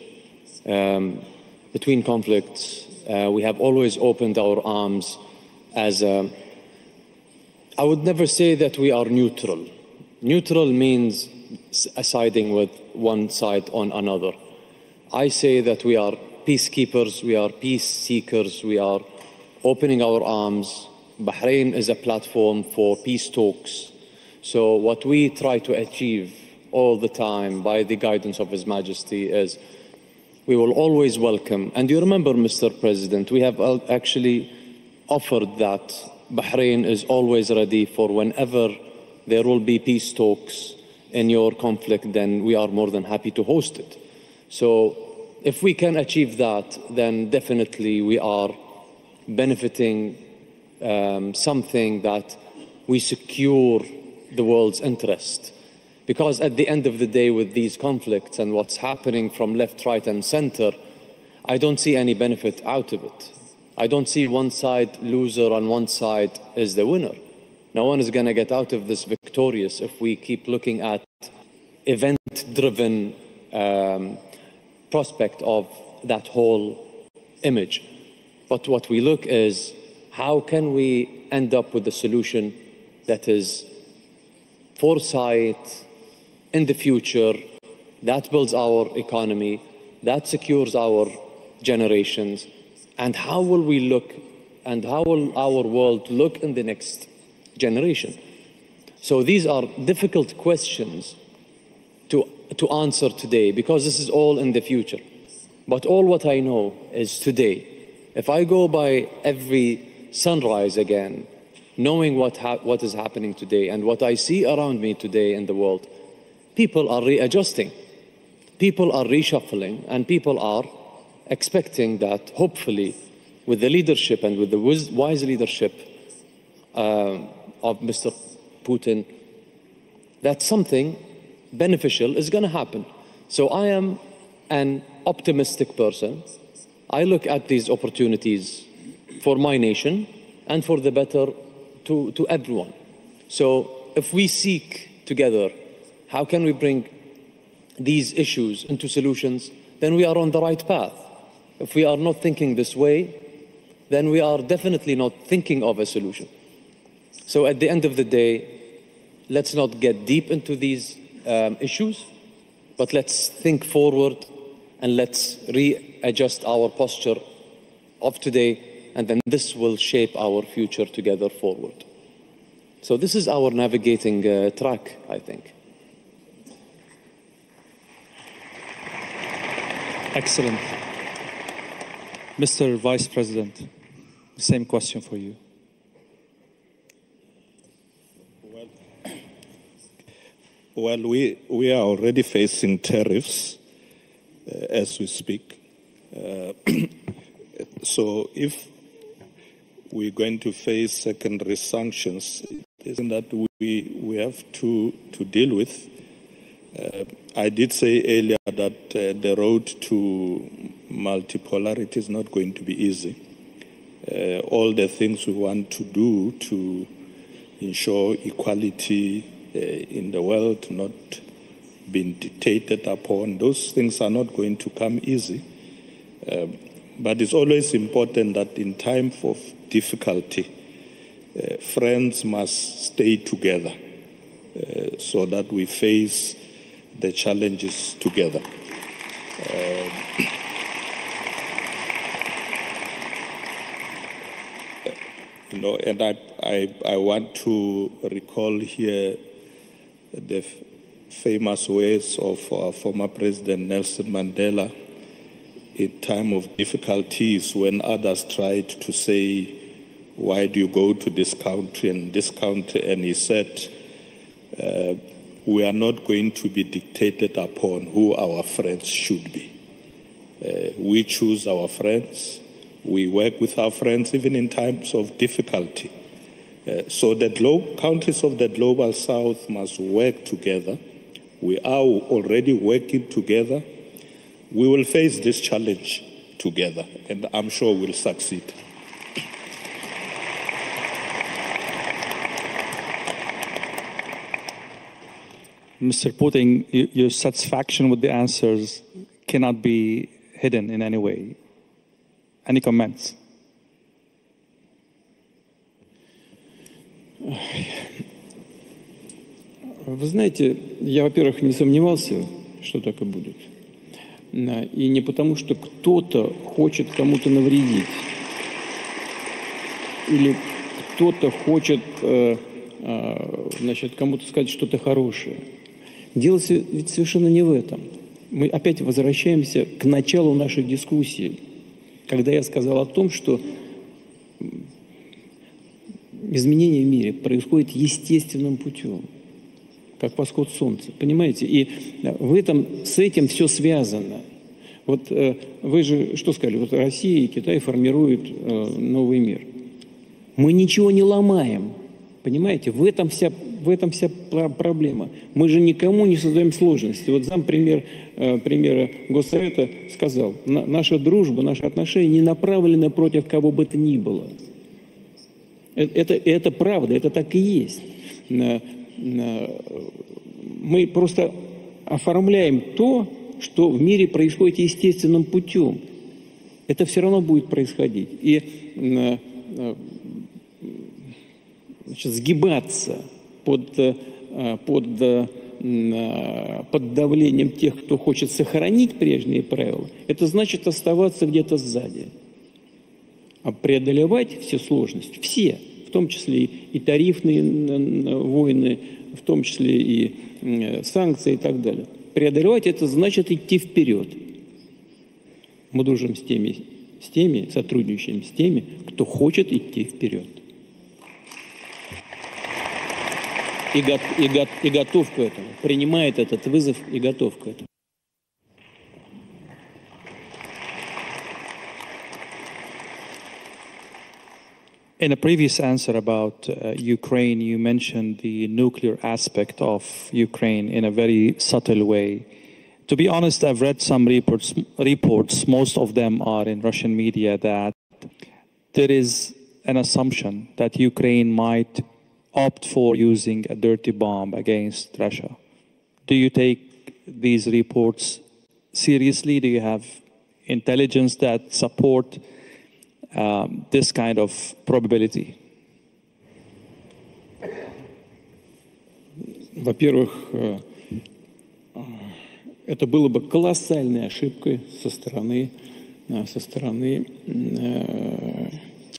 between conflicts. We have always opened our arms as I would never say that we are neutral. Neutral means siding with one side on another. I say that we are peacekeepers, we are peace seekers, we are opening our arms. Bahrain is a platform for peace talks. So what we try to achieve all the time by the guidance of His Majesty is we will always welcome. And you remember, Mr. President, we have actually offered that Bahrain is always ready for whenever there will be peace talks in your conflict, then we are more than happy to host it. So if we can achieve that, then definitely we are benefiting something that we secure the world's interest. Because at the end of the day, with these conflicts and what's happening from left, right, and center, I don't see any benefit out of it. I don't see one side loser and one side is the winner. No one is going to get out of this victorious if we keep looking at event-driven prospect of that whole image. But what we look is, how can we end up with a solution that is foresight in the future, that builds our economy, that secures our generations, and how will we look and how will our world look in the next generation? So these are difficult questions to answer today, because this is all in the future. But all what I know is today. If I go by every sunrise again, knowing what is happening today and what I see around me today in the world, people are readjusting, people are reshuffling, and people are expecting that hopefully with the leadership and with the wise leadership of Mr. Putin, that something beneficial is going to happen. So I am an optimistic person. I look at these opportunities for my nation and for the better to everyone. So if we seek together, how can we bring these issues into solutions, then we are on the right path. If we are not thinking this way, then we are definitely not thinking of a solution. So at the end of the day, let's not get deep into these issues, but let's think forward and let's readjust our posture of today, and then this will shape our future together forward. So this is our navigating track, I think. Excellent. Mr. Vice President, the same question for you. Well, we are already facing tariffs as we speak. So if we're going to face secondary sanctions, isn't that we have to deal with? I did say earlier that the road to multipolarity is not going to be easy. All the things we want to do to ensure equality in the world not being dictated upon, those things are not going to come easy. But it's always important that in time of difficulty, friends must stay together so that we face the challenges together. And I want to recall here the famous words of our former President Nelson Mandela in time of difficulties when others tried to say, why do you go to this country and this country? And he said, we are not going to be dictated upon who our friends should be. We choose our friends. We work with our friends even in times of difficulty. So the countries of the Global South must work together. We are already working together. We will face this challenge together, and I'm sure we'll succeed. Mr. Putin, your satisfaction with the answers cannot be hidden in any way. Any comments? Вы знаете, я, во-первых, не сомневался, что так и будет. И не потому, что кто-то хочет кому-то навредить. Или кто-то хочет, значит, кому-то сказать что-то хорошее. Дело ведь совершенно не в этом. Мы опять возвращаемся к началу нашей дискуссии, когда я сказал о том, что изменение в мире происходит естественным путем, как восход солнца, понимаете? И с этим все связано. Вот вы же что сказали? Вот Россия и Китай формируют новый мир. Мы ничего не ломаем, понимаете? В этом вся проблема. Мы же никому не создаем сложности. Вот зампремьера Госсовета сказал, наша дружба, наши отношения не направлены против кого бы то ни было. Это правда, это так и есть. Мы просто оформляем то, что в мире происходит естественным путем. Это все равно будет происходить. И сгибаться под давлением тех, кто хочет сохранить прежние правила, это значит оставаться где-то сзади. А преодолевать все сложности, все, в том числе и тарифные войны, в том числе и санкции и так далее. Преодолевать это значит идти вперед. Мы дружим с теми, сотрудничаем с теми, кто хочет идти вперед. И готов к этому, принимает этот вызов и готов к этому. In a previous answer about Ukraine, you mentioned the nuclear aspect of Ukraine in a very subtle way. To be honest, I've read some reports, most of them are in Russian media, that there is an assumption that Ukraine might opt for using a dirty bomb against Russia. Do you take these reports seriously? Do you have intelligence that support this kind of probability? Во-первых, это было бы колоссальной ошибкой со стороны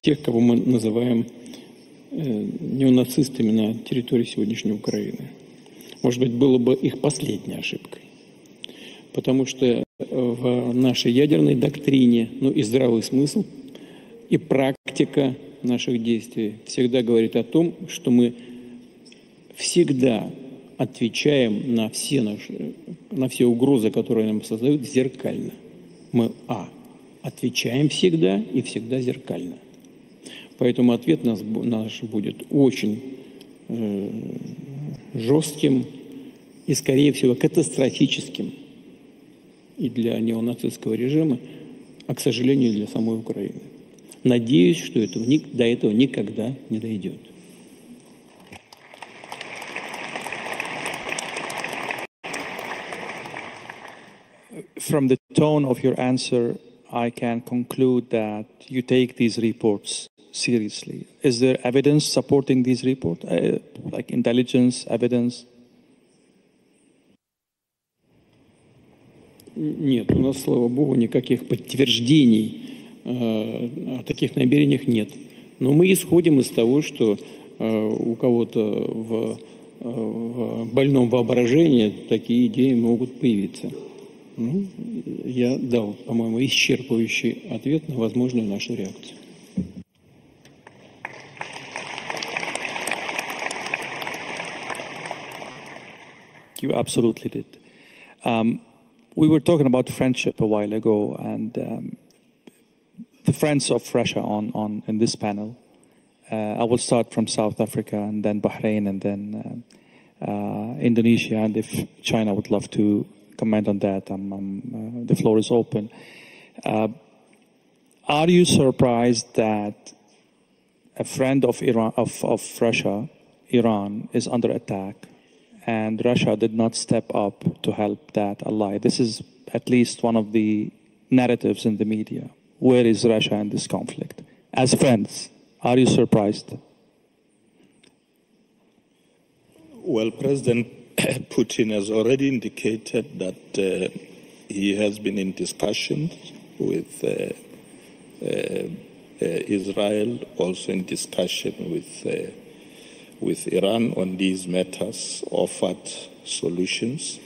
тех, кого мы называем неонацистами на территории сегодняшней Украины. Может быть, было бы их последней ошибкой. Потому что в нашей ядерной доктрине, и здравый смысл, и практика наших действий всегда говорит о том, что мы всегда отвечаем на все угрозы, которые нам создают, зеркально. Мы отвечаем всегда и всегда зеркально. Поэтому ответ наш будет очень жестким и, скорее всего, катастрофическим и для неонацистского режима, а, к сожалению, для самой Украины. Надеюсь, что до этого никогда не дойдет. From the tone of your answer, I can conclude that you take these reports seriously. Is there evidence supporting these reports, like intelligence, evidence? Нет, у нас, слава богу, никаких подтверждений о таких намерениях нет. Но мы исходим из того, что у кого-то в больном воображении такие идеи могут появиться. Я дал, по-моему, исчерпывающий ответ на возможную нашу реакцию. You absolutely did. We were talking about friendship a while ago, and the friends of Russia in this panel. I will start from South Africa, and then Bahrain, and then Indonesia, and if China would love to comment on that, the floor is open. Are you surprised that a friend of Russia, Iran, is under attack, and Russia did not step up to help that ally? This is at least one of the narratives in the media. Where is Russia in this conflict? As friends, are you surprised? Well, President Putin has already indicated that he has been in discussions with Israel, also in discussion with Iran on these matters, offered solutions.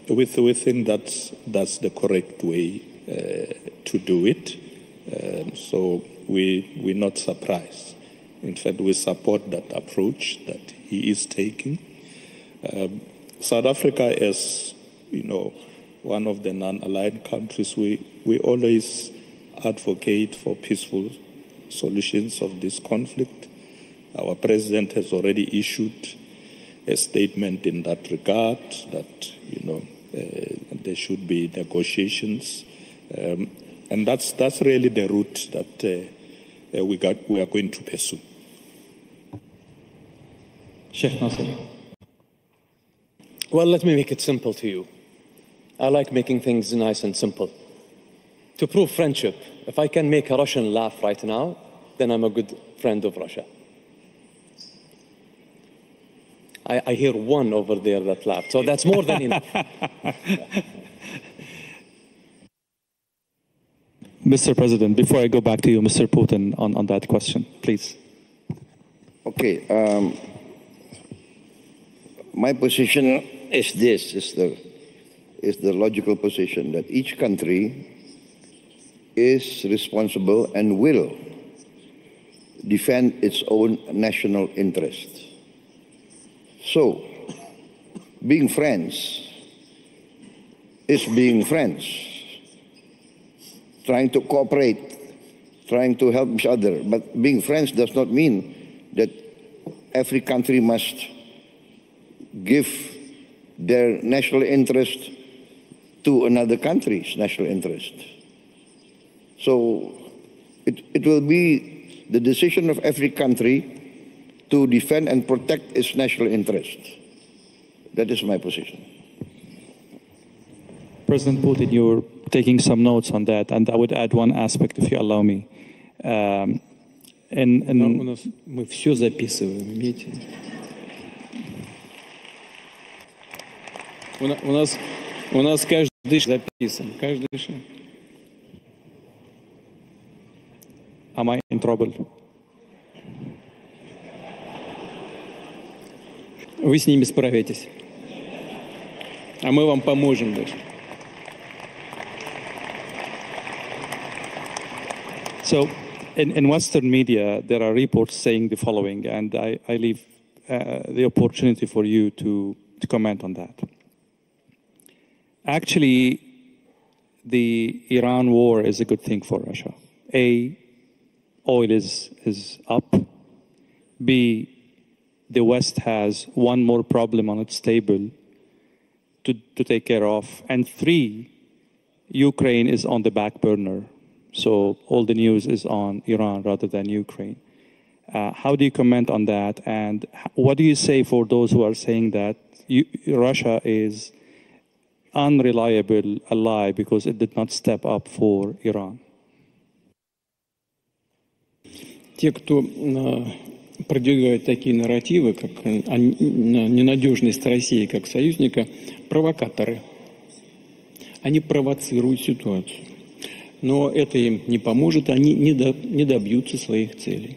We think that's the correct way to do it. So we're not surprised. In fact, we support that approach that he is taking. South Africa, as one of the non-aligned countries, we always advocate for peaceful solutions of this conflict. Our president has already issued a statement in that regard that there should be negotiations, and that's really the route that we are going to pursue. Sheikh Nasser. Well, let me make it simple to you. I like making things nice and simple. To prove friendship, if I can make a Russian laugh right now, then I'm a good friend of Russia. I hear one over there that laughed, so that's more than enough. Mr. President, before I go back to you, Mr. Putin, on that question, please. Okay. My position is this, is the logical position, that each country is responsible and will defend its own national interest. So, being friends is being friends, trying to cooperate trying to help each other. But being friends does not mean that every country must give their national interest to another country's national interest. So it will be the decision of every country to defend and protect its national interest. That is my position. President Putin, you're taking some notes on that, and I would add one aspect, if you allow me. Мы все записываем, видите? У нас каждый шаг записан, каждый шаг. Am I in trouble? Вы с ними справитесь, а мы вам поможем даже. So, in Western media, there are reports saying the following, and I leave the opportunity for you to comment on that. Actually, the Iran war is a good thing for Russia. A, oil is up. B, the West has one more problem on its table to take care of. And 3, Ukraine is on the back burner. So all the news is on Iran rather than Ukraine. How do you comment on that? And what do you say for those who are saying that Russia is unreliable ally because it did not step up for Iran? Те, кто продвигают такие нарративы, как ненадежность России как союзника, провокаторы. Они провоцируют ситуацию. Но это им не поможет, они не добьются своих целей.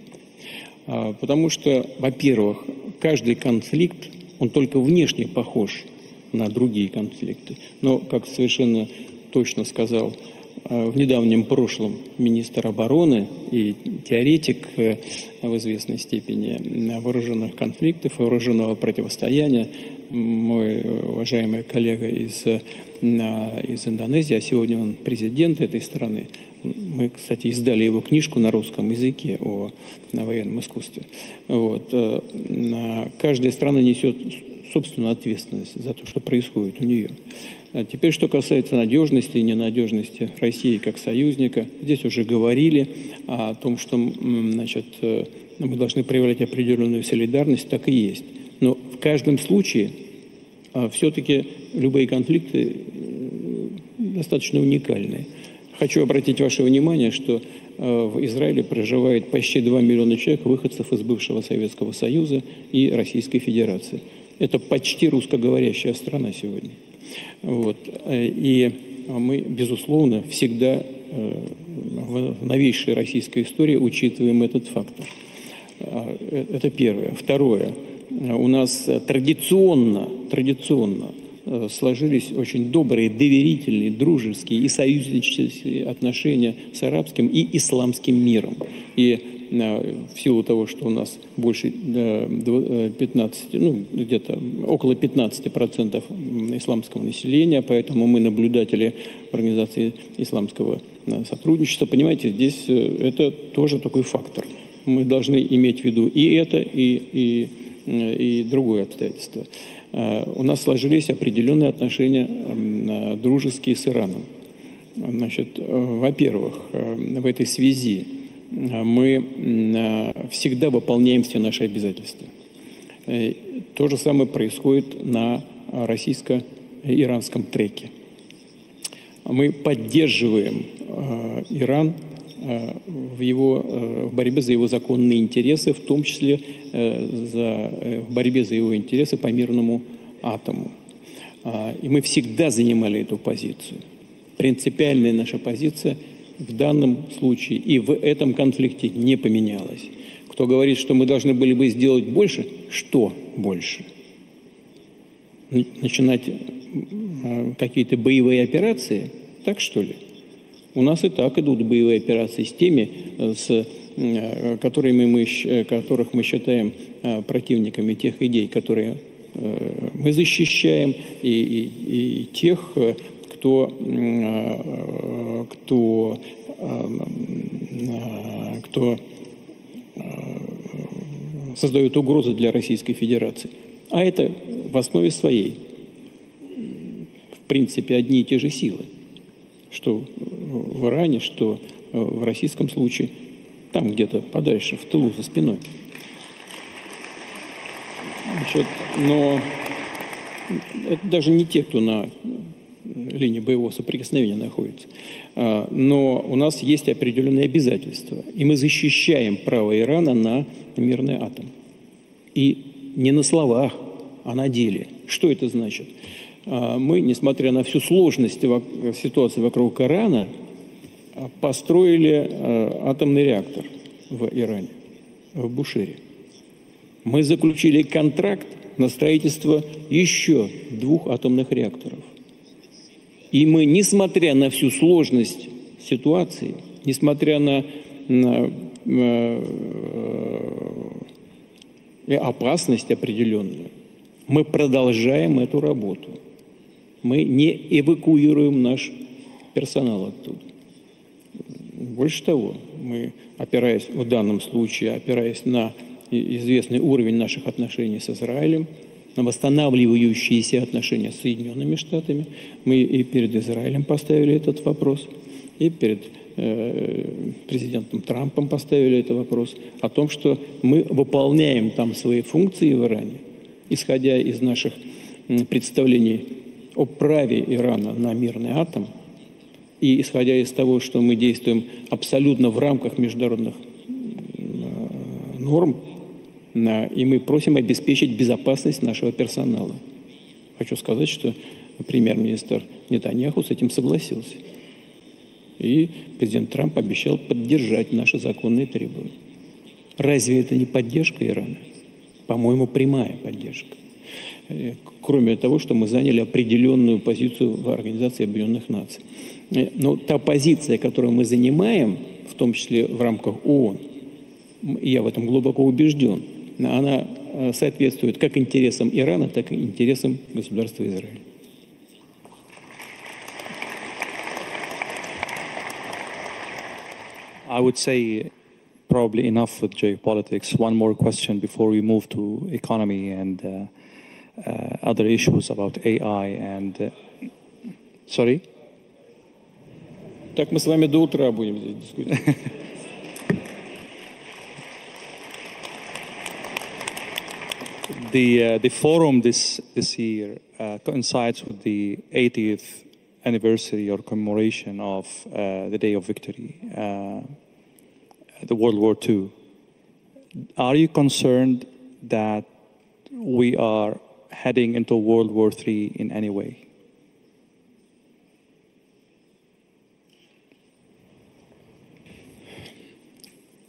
Потому что, во-первых, каждый конфликт, он только внешне похож на другие конфликты. Но, как совершенно точно сказал в недавнем прошлом министр обороны и теоретик в известной степени вооруженных конфликтов, вооруженного противостояния, мой уважаемый коллега из Индонезии, а сегодня он президент этой страны. Мы, кстати, издали его книжку на русском языке о военном искусстве. Вот. Каждая страна несет собственную ответственность за то, что происходит у нее. А теперь, что касается надежности и ненадежности России как союзника, здесь уже говорили о том, что значит, мы должны проявлять определенную солидарность, так и есть. Но в каждом случае все-таки любые конфликты достаточно уникальные. Хочу обратить ваше внимание, что в Израиле проживает почти 2 миллиона человек, выходцев из бывшего Советского Союза и Российской Федерации. Это почти русскоговорящая страна сегодня. Вот. И мы, безусловно, всегда в новейшей российской истории учитываем этот фактор. Это первое. Второе. У нас традиционно сложились очень добрые, доверительные, дружеские и союзнические отношения с арабским и исламским миром. И в силу того, что у нас больше 15, где-то около 15% исламского населения, поэтому мы наблюдатели Организации исламского сотрудничества, понимаете, здесь это тоже такой фактор. Мы должны иметь в виду и это, и другое обстоятельство. У нас сложились определенные отношения дружеские с Ираном. Значит, во-первых, в этой связи мы всегда выполняем все наши обязательства. То же самое происходит на российско-иранском треке. Мы поддерживаем Иран в борьбе за его законные интересы, в том числе в борьбе за его интересы по мирному атому. И мы всегда занимали эту позицию. Принципиальная наша позиция в данном случае и в этом конфликте не поменялась. Кто говорит, что мы должны были бы сделать больше, что больше? Начинать какие-то боевые операции? Так что ли? У нас и так идут боевые операции с теми, которых мы считаем противниками тех идей, которые мы защищаем, и тех, кто что создает угрозу для Российской Федерации. А это в основе своей, в принципе, одни и те же силы, что в Иране, что в российском случае, там где-то подальше, в тылу, за спиной. Значит, но это даже не те, кто на линии боевого соприкосновения находится. Но у нас есть определенные обязательства, и мы защищаем право Ирана на мирный атом. И не на словах, а на деле. Что это значит? Мы, несмотря на всю сложность ситуации вокруг Ирана, построили атомный реактор в Иране, в Бушире. Мы заключили контракт на строительство еще 2 атомных реакторов. И мы, несмотря на всю сложность ситуации, несмотря на опасность определенную, мы продолжаем эту работу. Мы не эвакуируем наш персонал оттуда. Больше того, мы, опираясь в данном случае, опираясь на известный уровень наших отношений с Израилем, на восстанавливающиеся отношения с Соединенными Штатами, мы и перед Израилем поставили этот вопрос, и перед президентом Трампом поставили этот вопрос о том, что мы выполняем там свои функции в Иране, исходя из наших представлений о праве Ирана на мирный атом, и исходя из того, что мы действуем абсолютно в рамках международных норм, и мы просим обеспечить безопасность нашего персонала. Хочу сказать, что премьер-министр Нетаньяху с этим согласился. И президент Трамп обещал поддержать наши законные требования. Разве это не поддержка Ирана? По-моему, прямая поддержка. Кроме того, что мы заняли определенную позицию в Организации Объединенных Наций. Но та позиция, которую мы занимаем, в том числе в рамках ООН, я в этом глубоко убежден, она соответствует как интересам Ирана, так и интересам государства Израиль. I would say probably enough with geopolitics. One more question before we move to economy and other issues about AI and... Sorry? Так мы с вами до утра будем здесь дискутировать. The forum this year coincides with the 80th anniversary or commemoration of the Day of Victory, the World War II. Are you concerned that we are heading into World War III in any way?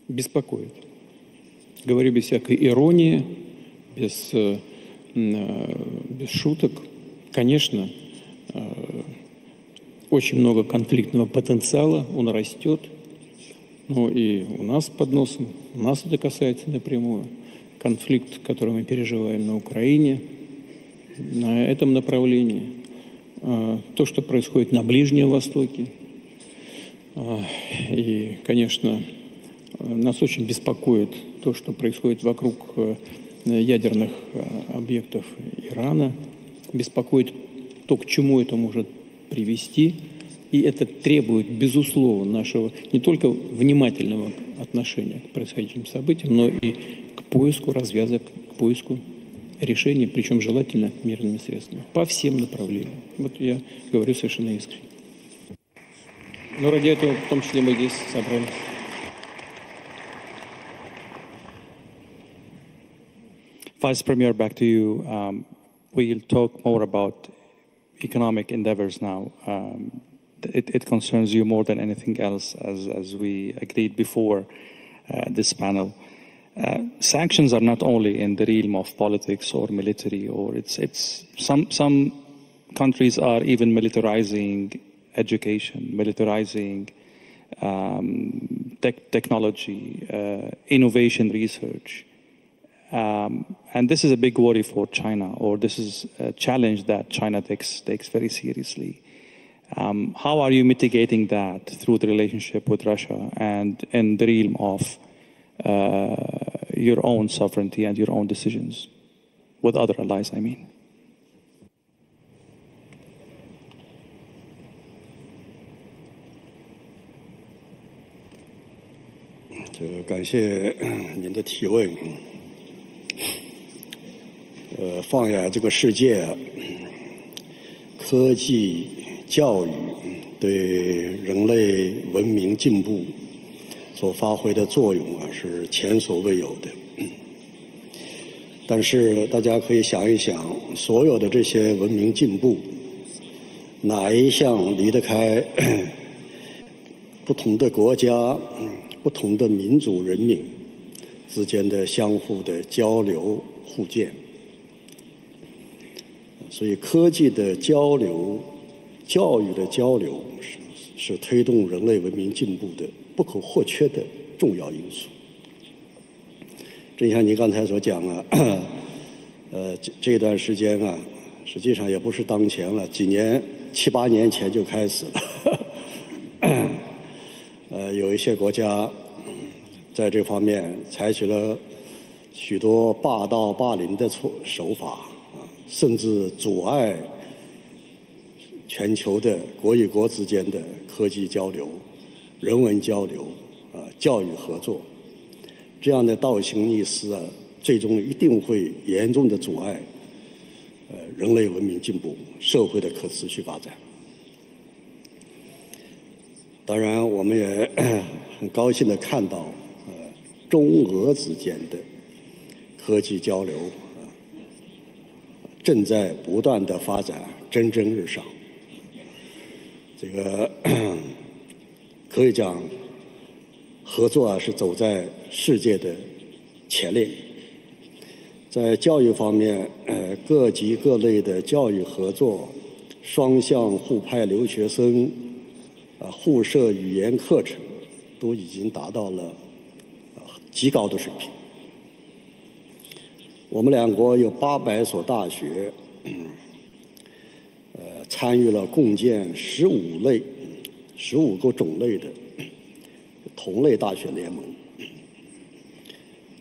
Беспокоит. Говорю без всякой иронии, без шуток. Конечно, очень много конфликтного потенциала, он растет. Ну и у нас под носом, нас это касается напрямую. Конфликт, который мы переживаем на Украине, на этом направлении. То, что происходит на Ближнем Востоке. И, конечно, нас очень беспокоит то, что происходит вокруг ядерных объектов Ирана. Беспокоит то, к чему это может привести. И это требует, безусловно, нашего не только внимательного отношения к происходящим событиям, но и к поиску развязок, к поиску решений, причем желательно мирными средствами, по всем направлениям. Вот я говорю совершенно искренне. Но ради этого, в том числе, мы здесь собрались. Vice Premier, back to you. We'll talk more about economic endeavors now. It concerns you more than anything else, as we agreed before this panel. Sanctions are not only in the realm of politics or military, or it's some countries are even militarizing education, militarizing technology, innovation research. And this is a big worry for China, or this is a challenge that China takes very seriously. How are you mitigating that through the relationship with Russia and in the realm of your own sovereignty and your own decisions with other allies, I mean?感谢您的提问。放眼这个世界，科技、教育对人类文明进步所发挥的作用是前所未有的。但是大家可以想一想，所有的这些文明进步，哪一项离得开不同的国家、不同的民族人民之间的相互的交流互鉴？所以科技的交流、教育的交流是推动人类文明进步的不可或缺的重要因素。正像您刚才所讲这段时间实际上也不是当前了，7、8年前就开始了。有一些国家在这方面采取了许多霸道霸凌的手法，甚至阻碍全球的国与国之间的科技交流、人文交流、教育合作。这样的倒行逆施最终一定会严重的阻碍人类文明进步、社会的可持续发展。当然，我们也很高兴地看到，中俄之间的科技交流正在不断地发展，蒸蒸日上。这个可以讲，合作是走在世界的前列。在教育方面，各级各类的教育合作、双向互派留学生、互设语言课程，都已经达到了极高的水平。我们两国有800所大学，参与了共建15个种类的同类大学联盟。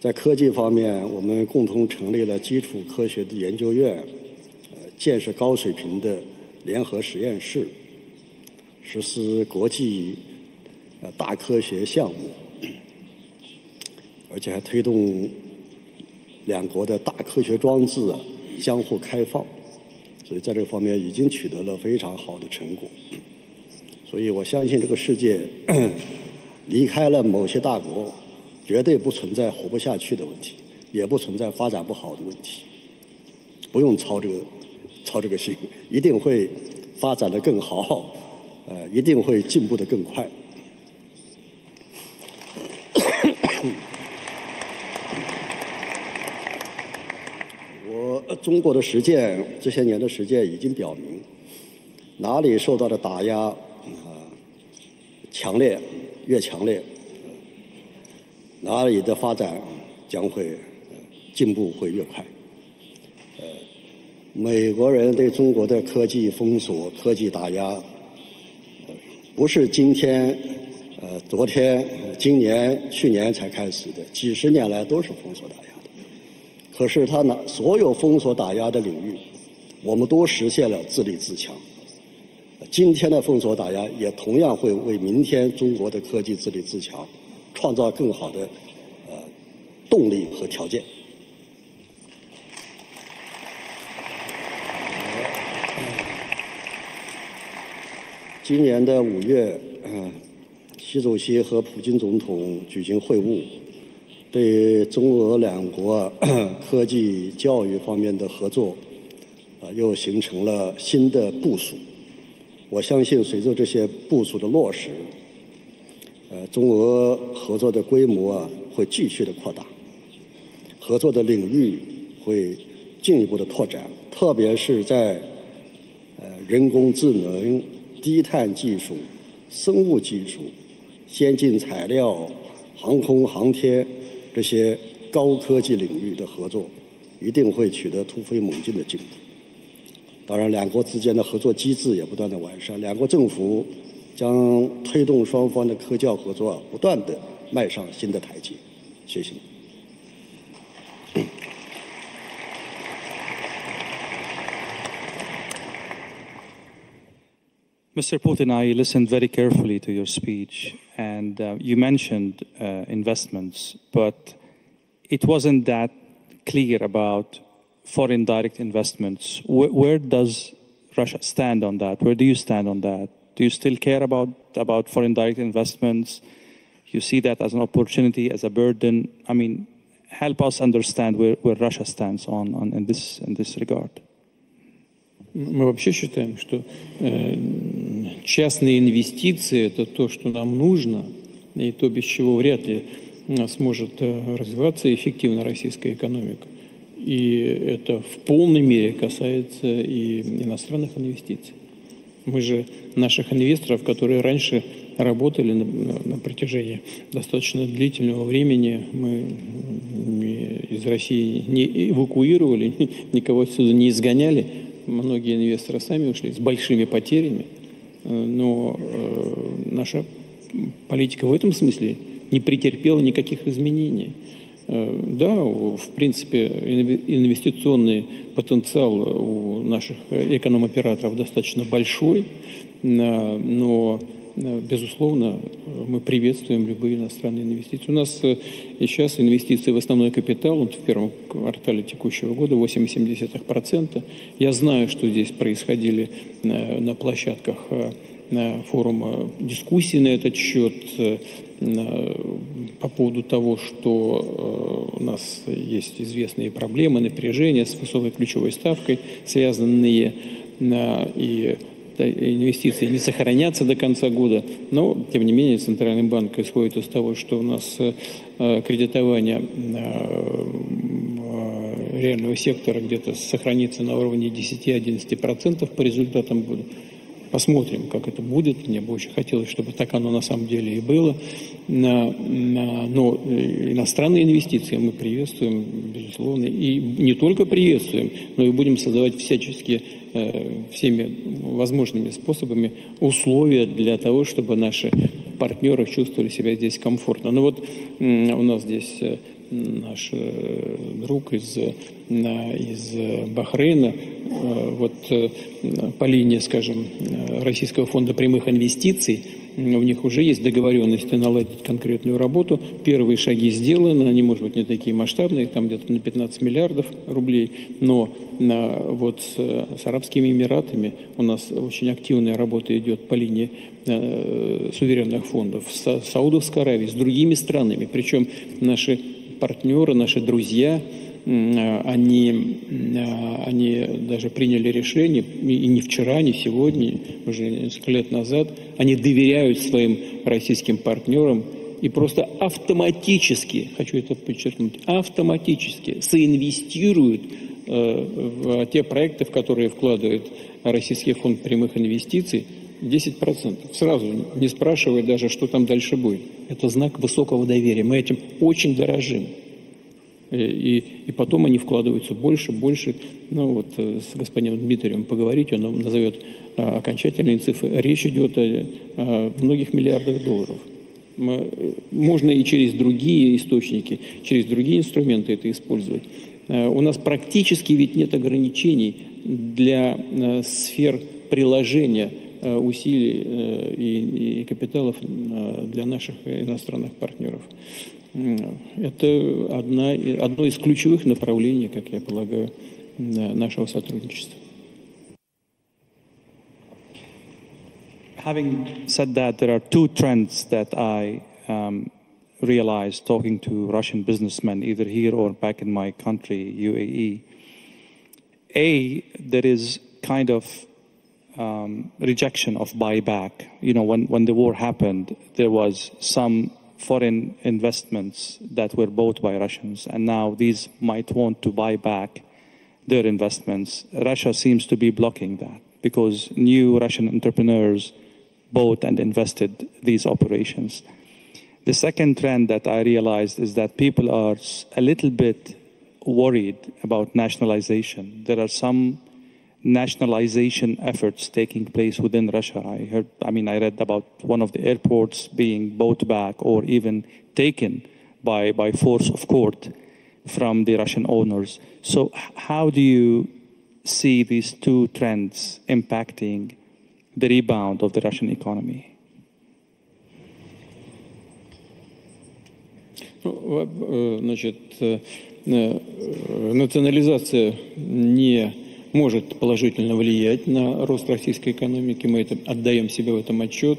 在科技方面，我们共同成立了基础科学的研究院，建设高水平的联合实验室，实施国际大科学项目，而且还推动两国的大科学装置相互开放，所以在这方面已经取得了非常好的成果。所以我相信这个世界离开了某些大国，绝对不存在活不下去的问题，也不存在发展不好的问题。不用操这个心，一定会发展得更好，一定会进步得更快。中国的实践，这些年的实践已经表明，哪里受到的打压强烈，越强烈，哪里的发展将会进步会越快。美国人对中国的科技封锁、科技打压，不是今天、昨天、今年、去年才开始的，几十年来都是封锁打压。可是他所有封锁打压的领域，我们都实现了自立自强。今天的封锁打压也同样会为明天中国的科技自立自强创造更好的动力和条件。今年的5月，习主席和普京总统举行会晤。对中俄两国科技教育方面的合作，又形成了新的部署。我相信，随着这些部署的落实，中俄合作的规模会继续的扩大，合作的领域会进一步的拓展，特别是在人工智能、低碳技术、生物技术、先进材料、航空航天这些高科技领域的合作，一定会取得突飞猛进的进步。当然，两国之间的合作机制也不断的完善，两国政府将推动双方的科教合作不断的迈上新的台阶。谢谢。Mr. Putin, I listened very carefully to your speech, and you mentioned investments, but it wasn't that clear about foreign direct investments. Where does Russia stand on that? Where do you stand on that? Do you still care about foreign direct investments? You see that as an opportunity, as a burden? I mean, help us understand where Russia stands in this regard. Мы вообще считаем, что частные инвестиции – это то, что нам нужно, и то, без чего вряд ли сможет развиваться эффективно российская экономика. И это в полной мере касается и иностранных инвестиций. Мы же наших инвесторов, которые раньше работали на протяжении достаточно длительного времени, мы из России не эвакуировали, никого отсюда не изгоняли. Многие инвесторы сами ушли с большими потерями, но наша политика в этом смысле не претерпела никаких изменений. Да, в принципе, инвестиционный потенциал у наших эконом-операторов достаточно большой, но, безусловно, мы приветствуем любые иностранные инвестиции. У нас сейчас инвестиции в основной капитал в первом квартале текущего года 8,7%. Я знаю, что здесь происходили на площадках форума дискуссии на этот счет по поводу того, что у нас есть известные проблемы, напряжения с высокой ключевой ставкой, связанные и инвестиции не сохранятся до конца года, но, тем не менее, Центральный банк исходит из того, что у нас кредитование реального сектора где-то сохранится на уровне 10-11% по результатам года. Посмотрим, как это будет. Мне бы очень хотелось, чтобы так оно на самом деле и было. Но иностранные инвестиции мы приветствуем, безусловно. И не только приветствуем, но и будем создавать всячески всеми возможными способами условия для того, чтобы наши партнеры чувствовали себя здесь комфортно. Ну вот у нас здесь наш друг из Бахрейна, вот по линии, скажем, Российского фонда прямых инвестиций, у них уже есть договоренности наладить конкретную работу. Первые шаги сделаны, они, может быть, не такие масштабные, там где-то на 15 миллиардов рублей, но вот с Арабскими Эмиратами у нас очень активная работа идет по линии суверенных фондов, с Саудовской Аравией, с другими странами, причем наши партнеры, наши друзья, они даже приняли решение, и не вчера, не сегодня, уже несколько лет назад, они доверяют своим российским партнерам и просто автоматически, хочу это подчеркнуть, автоматически соинвестируют в те проекты, в которые вкладывает Российский фонд прямых инвестиций, 10%. Сразу, не спрашивая даже, что там дальше будет. Это знак высокого доверия. Мы этим очень дорожим. И потом они вкладываются больше. Ну вот с господином Дмитрием поговорить, он нам назовет окончательные цифры. Речь идет о многих миллиардах долларов. Можно и через другие источники, через другие инструменты это использовать. У нас практически ведь нет ограничений для сфер приложения усилий и капиталов для наших иностранных партнеров. Это одно из ключевых направлений, как я полагаю, нашего сотрудничества. Having said that, there are two trends that I realized talking to Russian businessmen, either here or back in my country, UAE. There is kind of rejection of buyback. You know, when the war happened, there was some foreign investments that were bought by Russians, and now these might want to buy back their investments. Russia seems to be blocking that because new Russian entrepreneurs bought and invested these operations. The second trend that I realized is that people are a little bit worried about nationalization. There are some nationalization efforts taking place within Russia. I read about one of the airports being bought back or even taken by force of court from the Russian owners. So how do you see these two trends impacting the rebound of the Russian economy? Значит, национализация не может положительно влиять на рост российской экономики. Мы отдаем себе в этом отчет.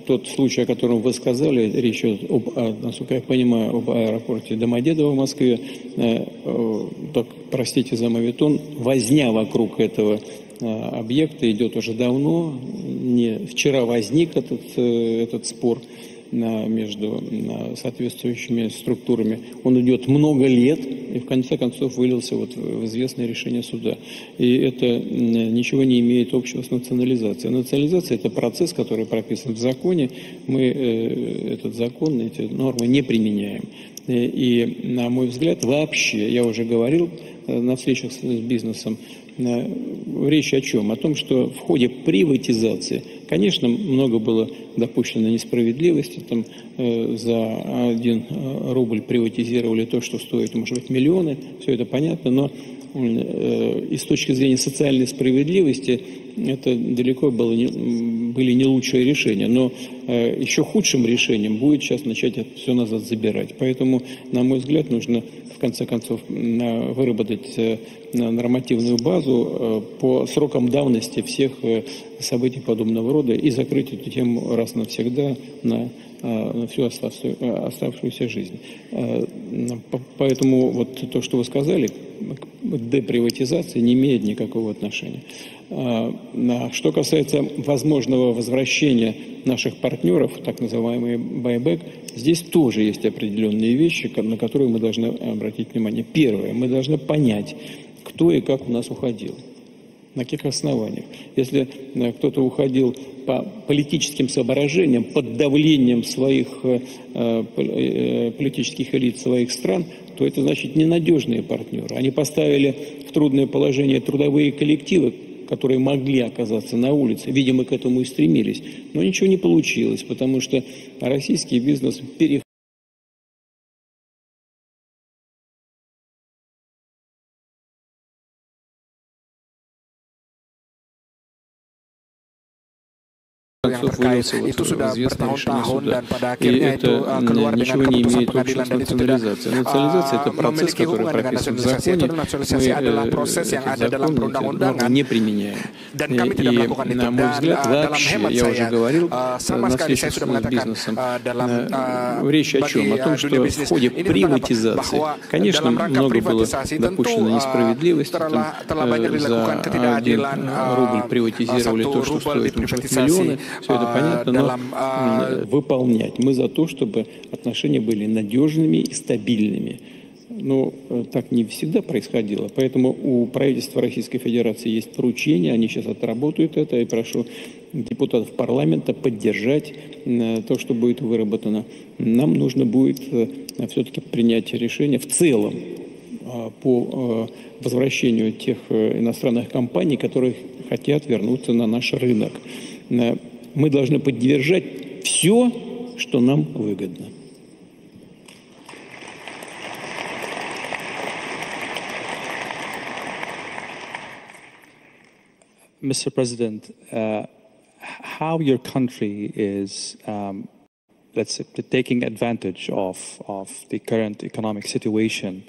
Тот случай, о котором вы сказали, речь идет, насколько я понимаю, об аэропорте Домодедово в Москве. Так, простите за моветон, возня вокруг этого объекта идет уже давно. Не вчера возник этот спор между соответствующими структурами. Он идет много лет и в конце концов вылился в известное решение суда. И это ничего не имеет общего с национализацией. Национализация – это процесс, который прописан в законе. Мы этот закон, эти нормы не применяем. И, на мой взгляд, вообще, я уже говорил на встречах с бизнесом, речь о чем? О том, что в ходе приватизации, конечно, много было допущено несправедливости. Там за 1 рубль приватизировали то, что стоит, может быть, миллионы. Все это понятно, но и с точки зрения социальной справедливости это далеко были не лучшие решения. Но еще худшим решением будет сейчас начать это все назад забирать. Поэтому, на мой взгляд, нужно в конце концов выработать нормативную базу по срокам давности всех событий подобного рода и закрыть эту тему раз навсегда на всю оставшуюся жизнь. Поэтому вот то, что вы сказали, к деприватизации не имеет никакого отношения. Что касается возможного возвращения наших партнеров, так называемый байбек, здесь тоже есть определенные вещи, на которые мы должны обратить внимание. Первое, мы должны понять, кто и как у нас уходил, на каких основаниях. Если кто-то уходил по политическим соображениям, под давлением своих политических элит своих стран, то это значит ненадежные партнеры. Они поставили в трудное положение трудовые коллективы, которые могли оказаться на улице. Видимо, к этому и стремились. Но ничего не получилось, потому что российский бизнес переходил. yang terkait itu sudah bertahun-tahun dan pada akhirnya itu keluar dengan keputusan pengadilan dan itu tidak memiliki hubungan dengan nasionalisasi. Itu nasionalisasi adalah proses yang ada dalam perundang-undangan dan kami tidak melakukan itu. Dan dalam hemat saya, sama sekali saya sudah mengatakan dalam bagi dunia bisnis ini bahwa dalam rangka privatisasi tentu telah banyak dilakukan ketidakadilan. 1 rubel diprivatisasi. Все это понятно, но выполнять. Мы за то, чтобы отношения были надежными и стабильными. Но так не всегда происходило. Поэтому у правительства Российской Федерации есть поручение, они сейчас отработают это. И прошу депутатов парламента поддержать то, что будет выработано. Нам нужно будет все-таки принять решение в целом по возвращению тех иностранных компаний, которые хотят вернуться на наш рынок. Мы должны поддержать все, что нам выгодно. Mr. President, how your country is, let's say, taking advantage of the current economic situation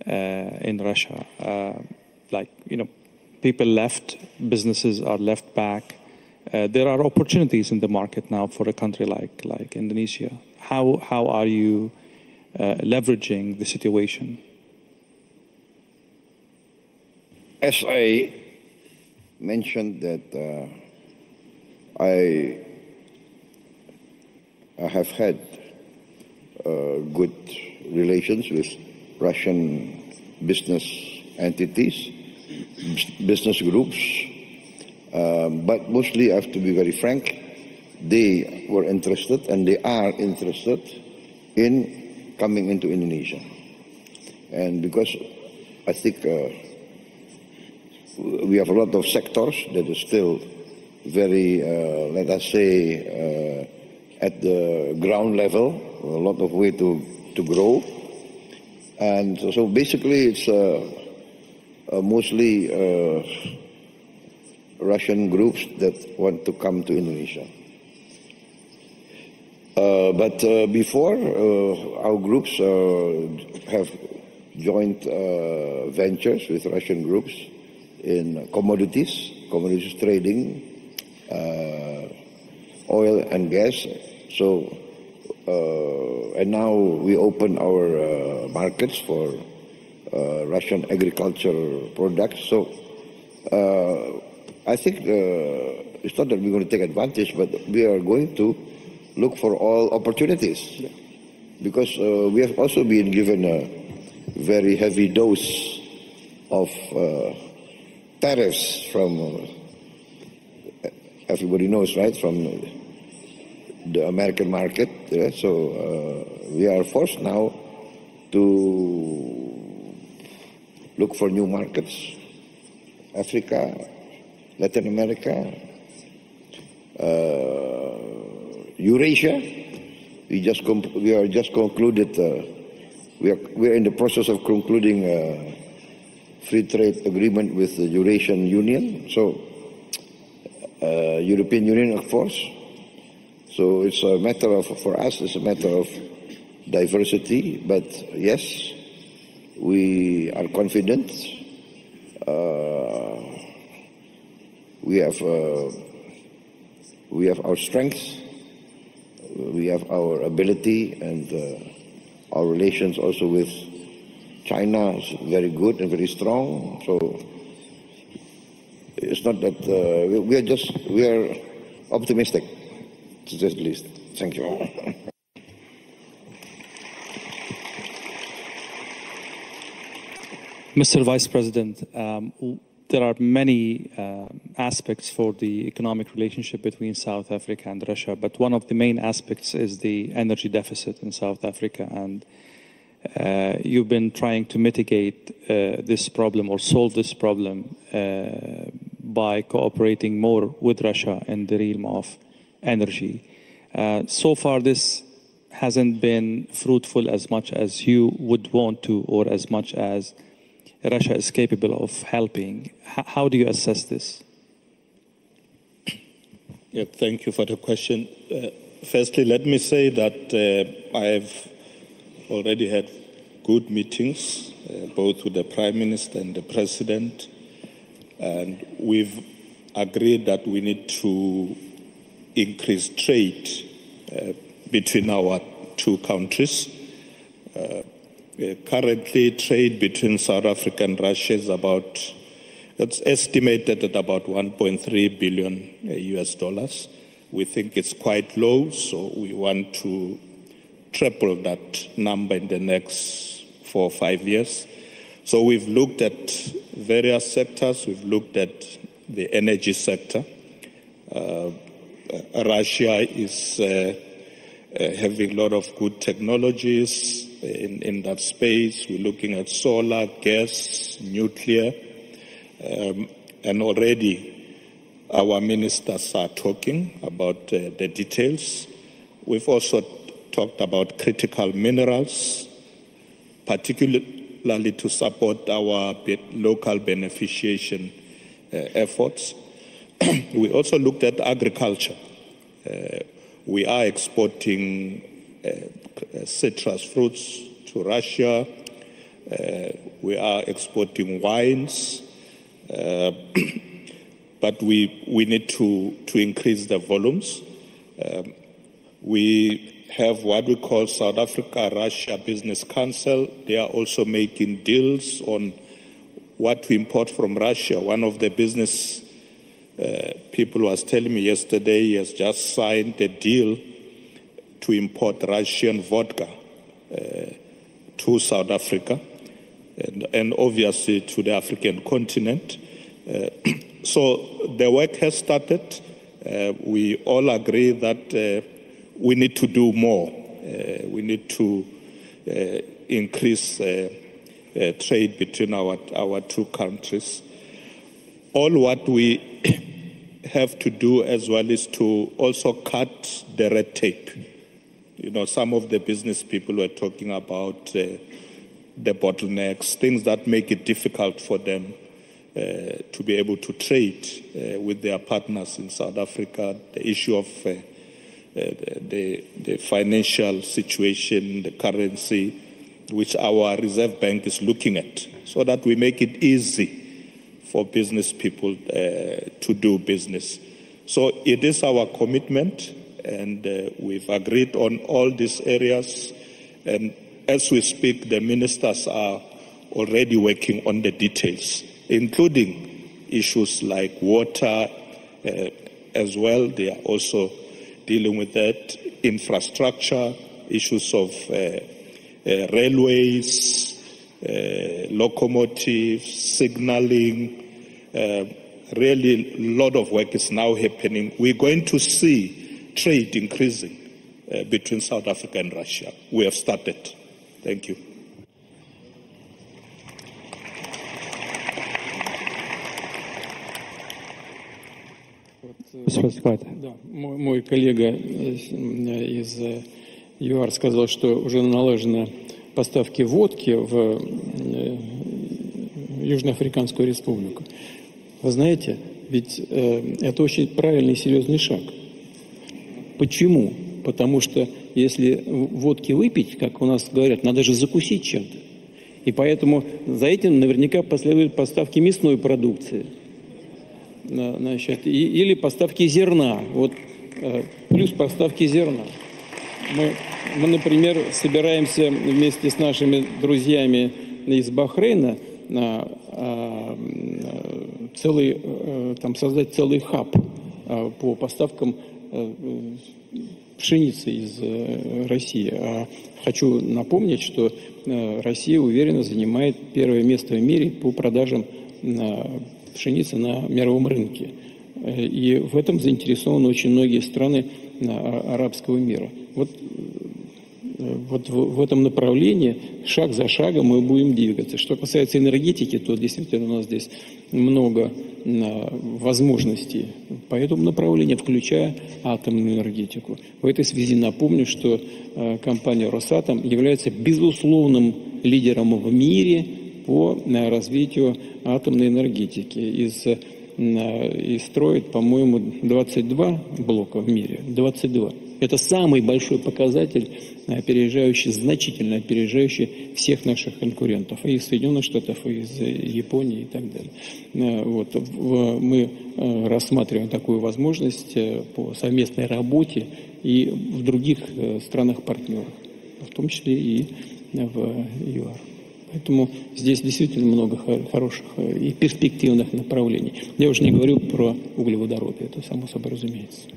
in Russia. People left, businesses are left back. There are opportunities in the market now for a country like Indonesia. How are you leveraging the situation? As I mentioned that I have had good relations with Russian business entities, business groups, but mostly I have to be very frank, they were interested and they are interested in coming into Indonesia. And because I think we have a lot of sectors that is still very, let us say, at the ground level, a lot of way to grow. And so basically it's mostly Russian groups that want to come to Indonesia. But before, our groups have joint ventures with Russian groups in commodities trading, oil and gas. So, and now we open our markets for Russian agricultural products. So, I think it's not that we're going to take advantage, but we are going to look for all opportunities, because we have also been given a very heavy dose of tariffs from everybody knows, right, from the American market. So we are forced now to look for new markets, Africa, Latin America, Eurasia. We are just concluded. We are in the process of concluding a free trade agreement with the Eurasian Union. So European Union, of course. So it's a matter of, for us, it's a matter of diversity. But yes, we are confident. We have our strengths. We have our ability, and our relations also with China is very good and very strong. So it's not that we are optimistic, to say the least. Thank you. Mr. Vice President, there are many aspects for the economic relationship between South Africa and Russia, but one of the main aspects is the energy deficit in South Africa, and you've been trying to mitigate this problem or solve this problem by cooperating more with Russia in the realm of energy. So far, this hasn't been fruitful as much as you would want to, or as much as Russia is capable of helping. How do you assess this? Yeah, thank you for the question. Firstly, let me say that I've already had good meetings, both with the Prime Minister and the President, and we've agreed that we need to increase trade between our two countries. Currently, trade between South Africa and Russia is it's estimated at about 1.3 billion US dollars. We think it's quite low, so we want to triple that number in the next 4 or 5 years. So we've looked at various sectors. We've looked at the energy sector. Russia is having a lot of good technologies in that space. We're looking at solar, gas, nuclear, and already our ministers are talking about the details. We've also talked about critical minerals, particularly to support our local beneficiation efforts. We also looked at agriculture. We are exporting citrus fruits to Russia. We are exporting wines. But we need to increase the volumes. We have what we call South Africa-Russia Business Council. They are also making deals on what to import from Russia. One of the business people was telling me yesterday he has just signed a deal to import Russian vodka to South Africa and obviously to the African continent. So the work has started. We all agree that we need to do more. We need to increase trade between our two countries. all what we have to do as well is to also cut the red tape. You know, some of the business people were talking about the bottlenecks, things that make it difficult for them to be able to trade with their partners in South Africa, the issue of the financial situation, the currency, which our Reserve Bank is looking at, so that we make it easy for business people to do business. So it is our commitment, and we've agreed on all these areas. And as we speak, the ministers are already working on the details, including issues like water as well. They are also dealing with that, infrastructure, issues of railways, locomotives, signaling. Really, a lot of work is now happening. We're going to see trade increasing between South Africa and Russia. We have started. Thank you. Да, мой коллега из ЮАР сказал, что уже налажены поставки водки в Южноафриканскую республику. Вы знаете, ведь это очень правильный и серьезный шаг. Почему? Потому что если водки выпить, как у нас говорят, надо же закусить чем-то. И поэтому за этим наверняка последуют поставки мясной продукции. Значит, или поставки зерна. Вот, плюс поставки зерна. Мы, например, собираемся вместе с нашими друзьями из Бахрейна создать целый хаб по поставкам пшеницы из России. Хочу напомнить, что Россия уверенно занимает первое место в мире по продажам пшеницы на мировом рынке. И в этом заинтересованы очень многие страны арабского мира. Вот в этом направлении шаг за шагом мы будем двигаться. Что касается энергетики, то действительно у нас здесь много возможностей по этому направлению, включая атомную энергетику. В этой связи напомню, что компания «Росатом» является безусловным лидером в мире по развитию атомной энергетики. И строит, по-моему, 22 блока в мире. 22. Это самый большой показатель, значительно опережающий всех наших конкурентов, и из Соединенных Штатов, и из Японии и так далее. Вот. Мы рассматриваем такую возможность по совместной работе и в других странах-партнерах, в том числе и в ЮАР. Поэтому здесь действительно много хороших и перспективных направлений. Я уже не говорю про углеводороды, это само собой разумеется.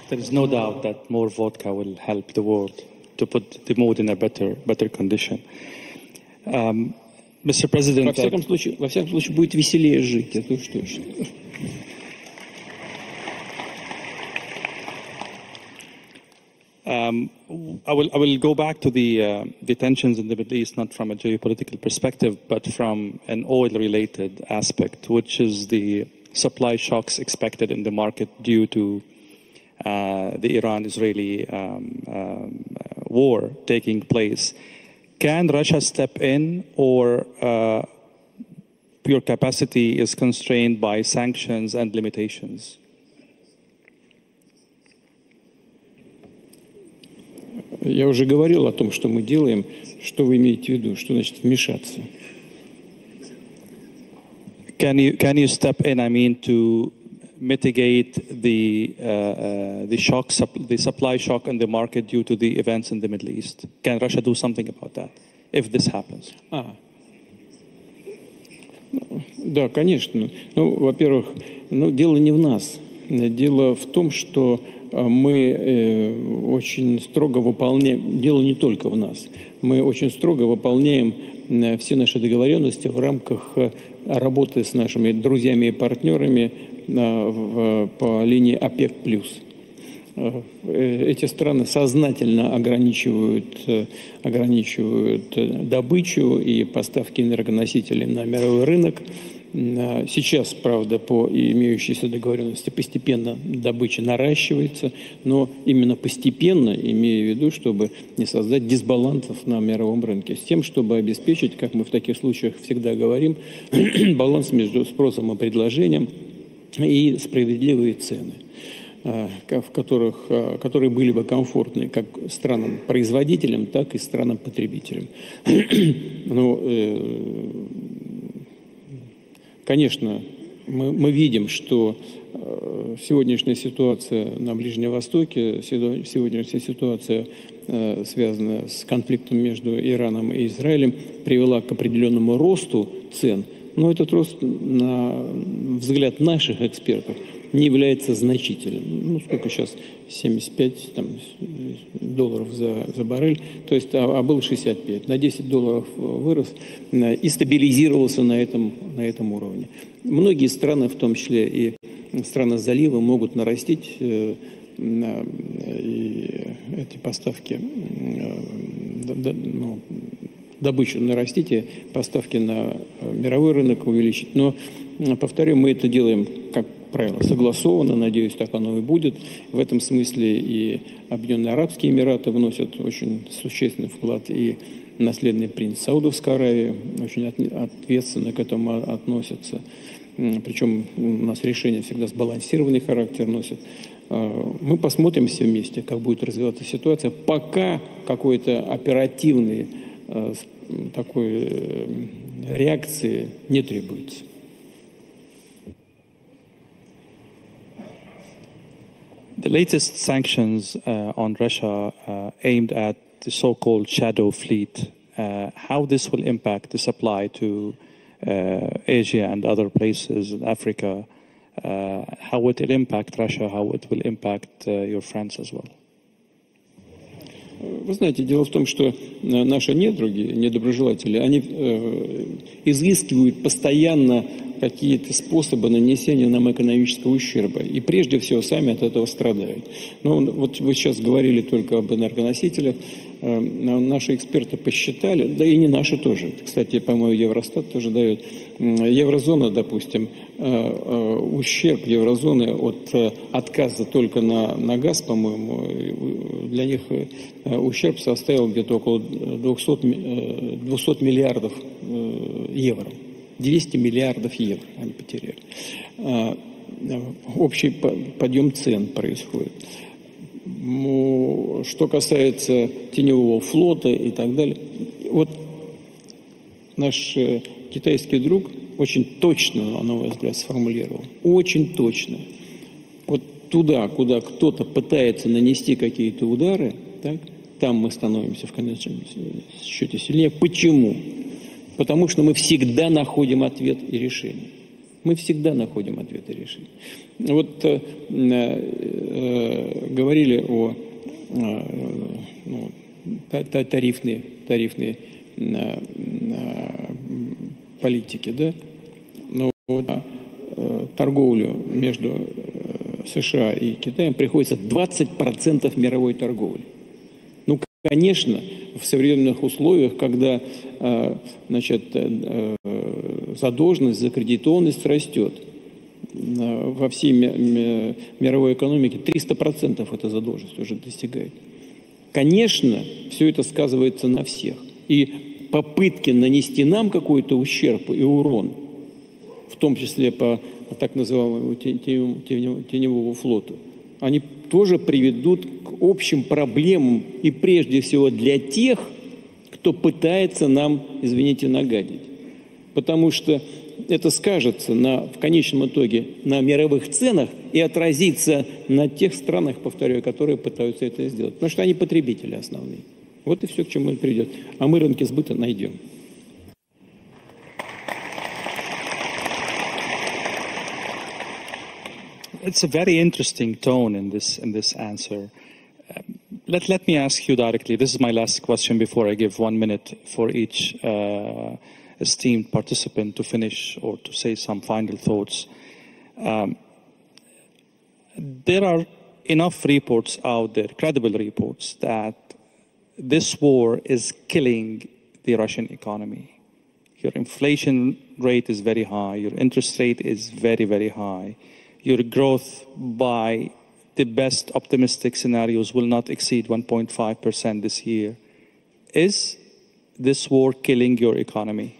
There is no doubt that more vodka will help the world to put the mood in a better condition. Mr. President, во всяком случае, будет веселее жить, это уж точно. I will go back to the tensions in the Middle East, not from a geopolitical perspective, but from an oil-related aspect, which is the supply shocks expected in the market due to the Iran-Israeli war taking place. Can Russia step in, or your capacity is constrained by sanctions and limitations? Я уже говорил о том, что мы делаем. Что вы имеете в виду? Что значит вмешаться? Can you step in? I mean, to mitigate the supply shock in the market due to the events in the Middle East? Can Russia do something about that if this happens? Да, конечно. Ну, во-первых, дело не в нас. Дело в том, что мы очень строго выполняем, дело не только в нас, мы очень строго выполняем все наши договоренности в рамках работы с нашими друзьями и партнерами по линии ОПЕК+. эти страны сознательно ограничивают добычу и поставки энергоносителей на мировой рынок. Сейчас, правда, по имеющейся договоренности постепенно добыча наращивается, но именно постепенно, имея в виду, чтобы не создать дисбалансов на мировом рынке, с тем, чтобы обеспечить, как мы в таких случаях всегда говорим, баланс между спросом и предложением и справедливые цены, которые были бы комфортны как странам-производителям, так и странам-потребителям. Конечно, мы видим, что сегодняшняя ситуация на Ближнем Востоке, сегодняшняя ситуация, связанная с конфликтом между Ираном и Израилем, привела к определенному росту цен. Но этот рост, на взгляд наших экспертов, не является значительным. Ну, сколько сейчас? 75 долларов за баррель, то есть, а был 65. На 10 долларов вырос и стабилизировался на этом уровне. Многие страны, в том числе и страны залива, могут нарастить эти поставки, добычу нарастить и поставки на мировой рынок увеличить. Но, повторю, мы это делаем, как правило, согласованно, надеюсь, так оно и будет. В этом смысле и Объединенные Арабские Эмираты вносят очень существенный вклад, и наследный принц Саудовской Аравии очень ответственно к этому относятся. Причем у нас решения всегда сбалансированный характер носят. Мы посмотрим все вместе, как будет развиваться ситуация, пока какой-то оперативной такой реакции не требуется. The latest sanctions on Russia aimed at the so-called shadow fleet, how this will impact the supply to Asia and other places in Africa, how it will impact Russia, how it will impact your friends as well. Вы знаете, дело в том, что наши недоброжелатели, они изыскивают постоянно какие-то способы нанесения нам экономического ущерба. И прежде всего сами от этого страдают. Но вот вы сейчас говорили только об энергоносителях. Наши эксперты посчитали, да и не наши тоже. Кстати, по-моему, Евростат тоже дает. Еврозона, допустим, ущерб еврозоны от отказа только на газ, по-моему, для них ущерб составил где-то около 200 миллиардов евро. 200 миллиардов евро они потеряли. Общий подъем цен происходит. Что касается теневого флота и так далее, вот наш китайский друг очень точно, на мой взгляд, сформулировал. Очень точно. Вот туда, куда кто-то пытается нанести какие-то удары, так, там мы становимся в конечном счете сильнее. Почему? Потому что мы всегда находим ответ и решение. Мы всегда находим ответ и решение. Вот говорили о тарифной политике, да? Но торговлю между США и Китаем приходится 20% мировой торговли. Ну, конечно, в современных условиях, когда задолженность, закредитованность растет, во всей мировой экономике 300% эта задолженность уже достигает. Конечно, все это сказывается на всех. И попытки нанести нам какой-то ущерб и урон, в том числе по так называемому теневому флоту, они тоже приведут к общим проблемам и прежде всего для тех, кто пытается нам, извините, нагадить. Потому что это скажется в конечном итоге на мировых ценах и отразится на тех странах, повторяю, которые пытаются это сделать. Потому что они потребители основные. Вот и все, к чему он придет. А мы рынки сбыта найдем. It's a very interesting tone in this answer. Let me ask you directly. This is my last question before I give 1 minute for each esteemed participant to finish or to say some final thoughts. There are enough reports out there, credible reports, that this war is killing the Russian economy. Your inflation rate is very high. Your interest rate is very, very high. Your growth, by the best optimistic scenarios, will not exceed 1.5% this year. Is this war killing your economy?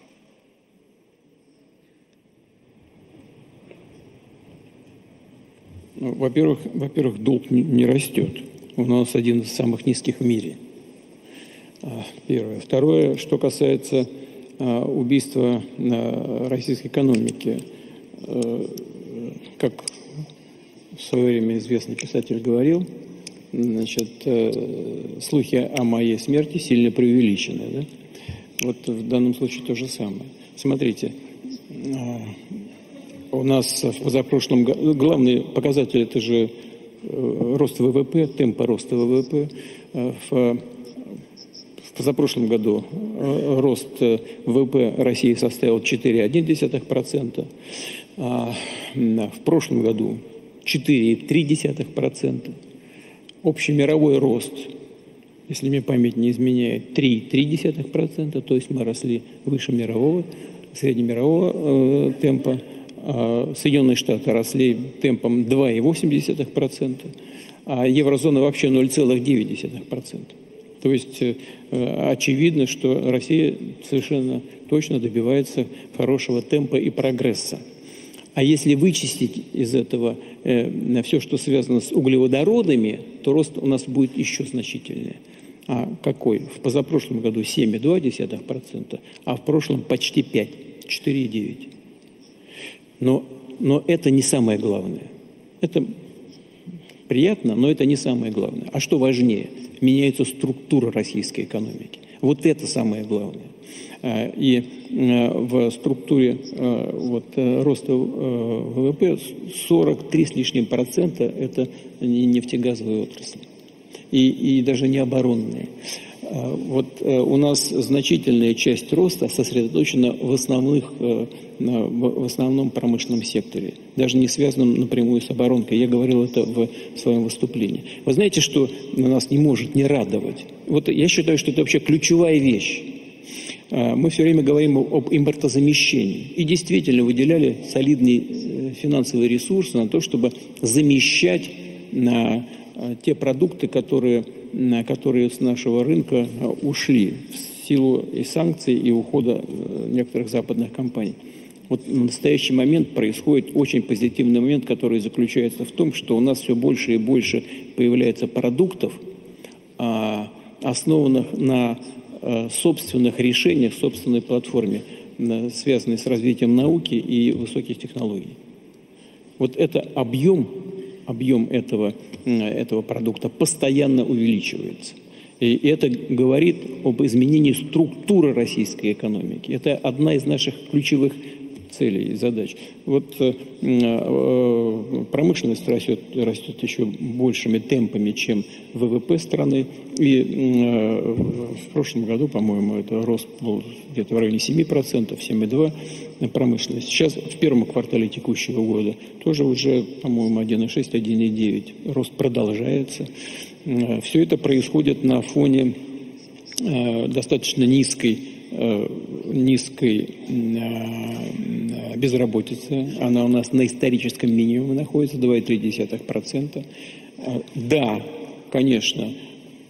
Во-первых, долг не растет. У нас один из самых низких в мире. Первое. Второе, что касается убийства российской экономики. Как в свое время известный писатель говорил, значит, слухи о моей смерти сильно преувеличены. Да? Вот в данном случае то же самое. Смотрите, у нас в позапрошлом году главный показатель — это же рост ВВП, темпы роста ВВП. В позапрошлом году рост ВВП России составил 4,1%, а в прошлом году 4,3%. Общий мировой рост, если мне память не изменяет, 3,3%, то есть мы росли выше мирового, среднемирового темпа. Соединенные Штаты росли темпом 2,8%, а еврозона вообще 0,9%. То есть очевидно, что Россия совершенно точно добивается хорошего темпа и прогресса. А если вычистить из этого все, что связано с углеводородами, то рост у нас будет еще значительнее. А какой? В позапрошлом году 7,2%, а в прошлом почти 5, 4,9%. Но это не самое главное. Это приятно, но это не самое главное. А что важнее? Меняется структура российской экономики. Вот это самое главное. И в структуре роста ВВП 43 с лишним процента – это не нефтегазовая отрасль. И даже не оборонная. Вот у нас значительная часть роста сосредоточена в основном промышленном секторе, даже не связанном напрямую с оборонкой. Я говорил это в своем выступлении. Вы знаете, что нас не может не радовать? Вот я считаю, что это вообще ключевая вещь. Мы все время говорим об импортозамещении. И действительно выделяли солидные финансовые ресурсы на то, чтобы замещать те продукты, которые с нашего рынка ушли в силу и санкций, и ухода некоторых западных компаний. Вот в настоящий момент происходит очень позитивный момент, который заключается в том, что у нас все больше и больше появляется продуктов, основанных на собственных решениях, собственной платформе, связанной с развитием науки и высоких технологий. Вот это объем этого продукта постоянно увеличивается. И это говорит об изменении структуры российской экономики. Это одна из наших ключевых целей и задач. Вот промышленность растет еще большими темпами, чем ВВП страны. И в прошлом году, по-моему, это рост был где-то в районе 7%, 7,2% промышленность. Сейчас в первом квартале текущего года тоже уже, по-моему, 1,6, 1,9%. Рост продолжается. Все это происходит на фоне достаточно низкой безработицы. Она у нас на историческом минимуме находится, 2,3%. Да, конечно,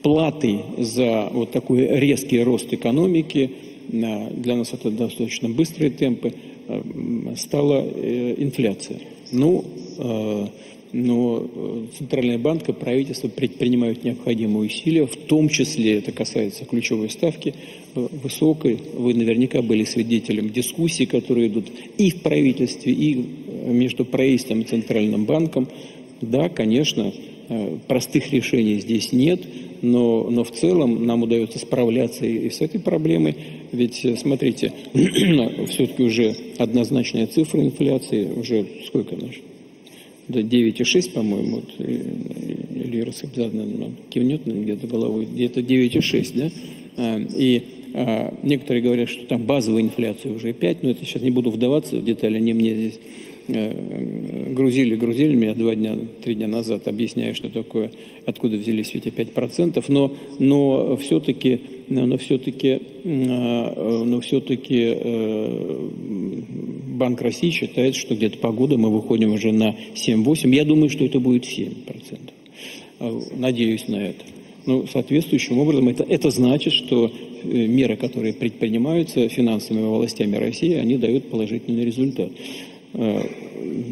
платой за вот такой резкий рост экономики, для нас это достаточно быстрые темпы, стала инфляция. Но Центральный банк и правительство предпринимают необходимые усилия, в том числе это касается ключевой ставки высокой. Вы наверняка были свидетелем дискуссий, которые идут и в правительстве, и между правительством и Центральным банком. Да, конечно, простых решений здесь нет, но в целом нам удается справляться и с этой проблемой. Ведь, смотрите, все-таки уже однозначная цифра инфляции, уже сколько наш? Да, 9,6, по-моему, вот, Илья Раскопзадна кивнет где-то головой, где-то 9,6, да? И Некоторые говорят, что там базовая инфляция уже 5, но это сейчас не буду вдаваться в детали, они мне здесь грузили меня 3 дня назад, объясняя, что такое, откуда взялись эти 5%, но все-таки Банк России считает, что где-то по году мы выходим уже на 7-8. Я думаю, что это будет 7%. Надеюсь на это. Но соответствующим образом это значит, что меры, которые предпринимаются финансовыми властями России, они дают положительный результат.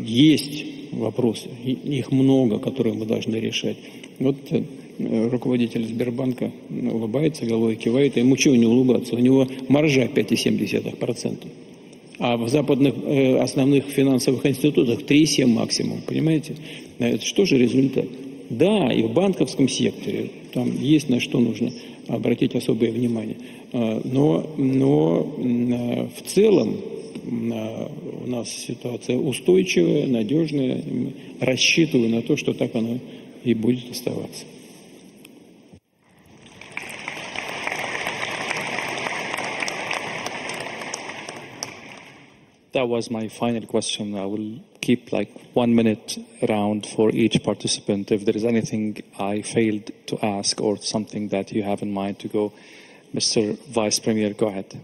Есть вопросы, их много, которые мы должны решать. Вот руководитель Сбербанка улыбается, головой кивает, а ему чего не улыбаться? У него маржа 5,7%. А в западных основных финансовых институтах 3,7 максимум, понимаете? Это что же результат? Да, и в банковском секторе там есть на что нужно обратить особое внимание. Но в целом у нас ситуация устойчивая, надежная. Рассчитываю на то, что так оно и будет оставаться. That was my final question. I will keep like 1 minute round for each participant. If there is anything I failed to ask or something that you have in mind to go, Mr. Vice Premier, go ahead.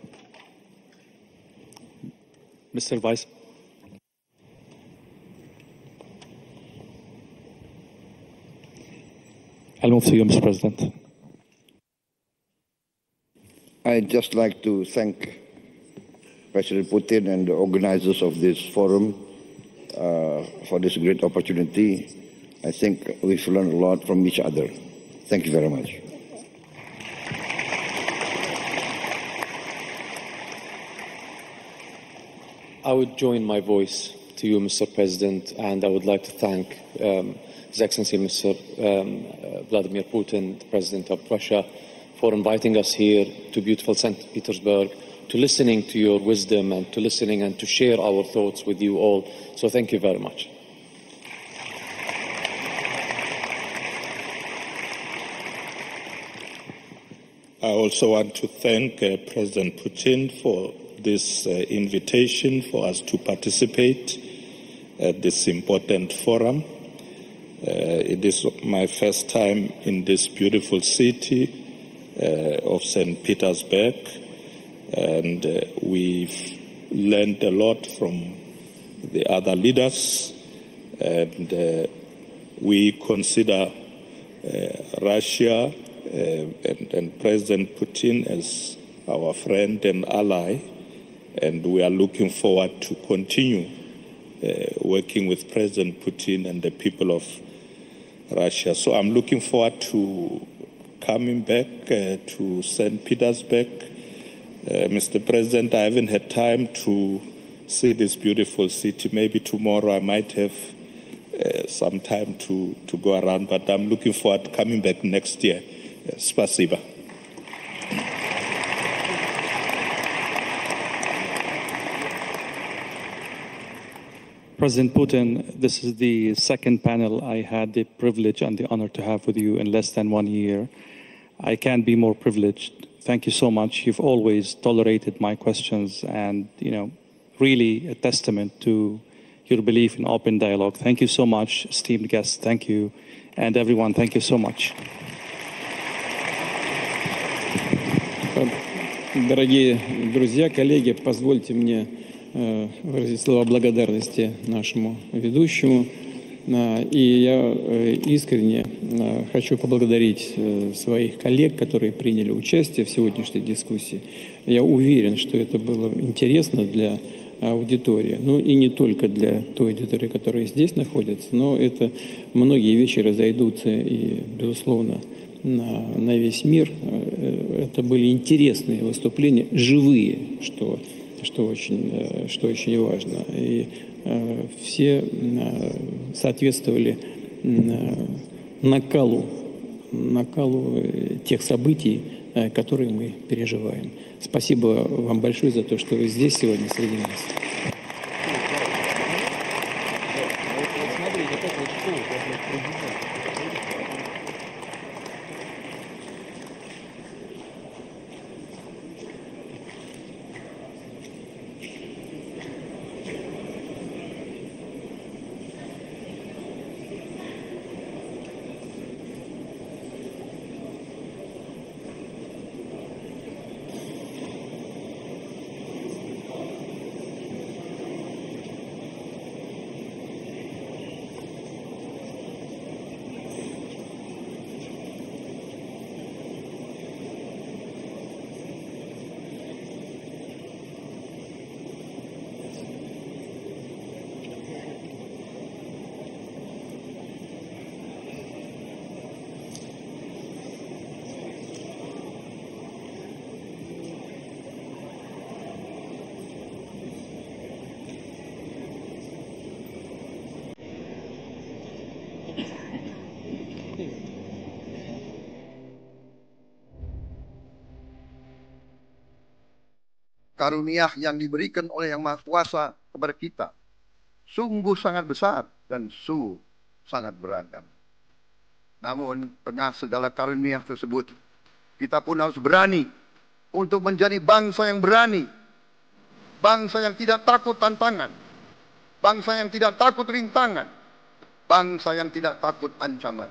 Mr. Vice. I'll move to you, Mr. President. I'd just like to thank President Putin and the organizers of this forum for this great opportunity. I think we should learn a lot from each other. Thank you very much. I would join my voice to you, Mr. President, and I would like to thank His Excellency Mr. Vladimir Putin, the President of Russia, for inviting us here to beautiful St. Petersburg, to listening to your wisdom and to listening and to share our thoughts with you all. So thank you very much. I also want to thank President Putin for this invitation for us to participate at this important forum. It is my first time in this beautiful city of St. Petersburg, and we've learned a lot from the other leaders, and we consider Russia and President Putin as our friend and ally, and we are looking forward to continue working with President Putin and the people of Russia. So I'm looking forward to coming back to St. Petersburg. Mr. President, I haven't had time to see this beautiful city. Maybe tomorrow I might have some time to go around, but I'm looking forward to coming back next year. Spasiba. President Putin, this is the second panel I had the privilege and the honor to have with you in less than 1 year. I can't be more privileged. Thank you so much. You've always tolerated my questions and, really a testament to your belief in open dialogue. Thank you so much, esteemed guests. Thank you. And everyone, thank you so much. Дорогие друзья, коллеги, позвольте мне выразить слова благодарности нашему ведущему. И я искренне хочу поблагодарить своих коллег, которые приняли участие в сегодняшней дискуссии. Я уверен, что это было интересно для аудитории. Ну и не только для той аудитории, которая здесь находится, но это многие вещи разойдутся и, безусловно, на весь мир. Это были интересные выступления, живые, что очень важно. И все соответствовали накалу тех событий, которые мы переживаем. Спасибо вам большое за то, что вы здесь сегодня среди нас. karunia yang diberikan oleh Yang Maha Kuasa kepada kita sungguh sangat besar dan sungguh sangat beragam. Namun tengah segala karunia tersebut, kita pun harus berani untuk menjadi bangsa yang berani, bangsa yang tidak takut tantangan, bangsa yang tidak takut rintangan, bangsa yang tidak takut ancaman.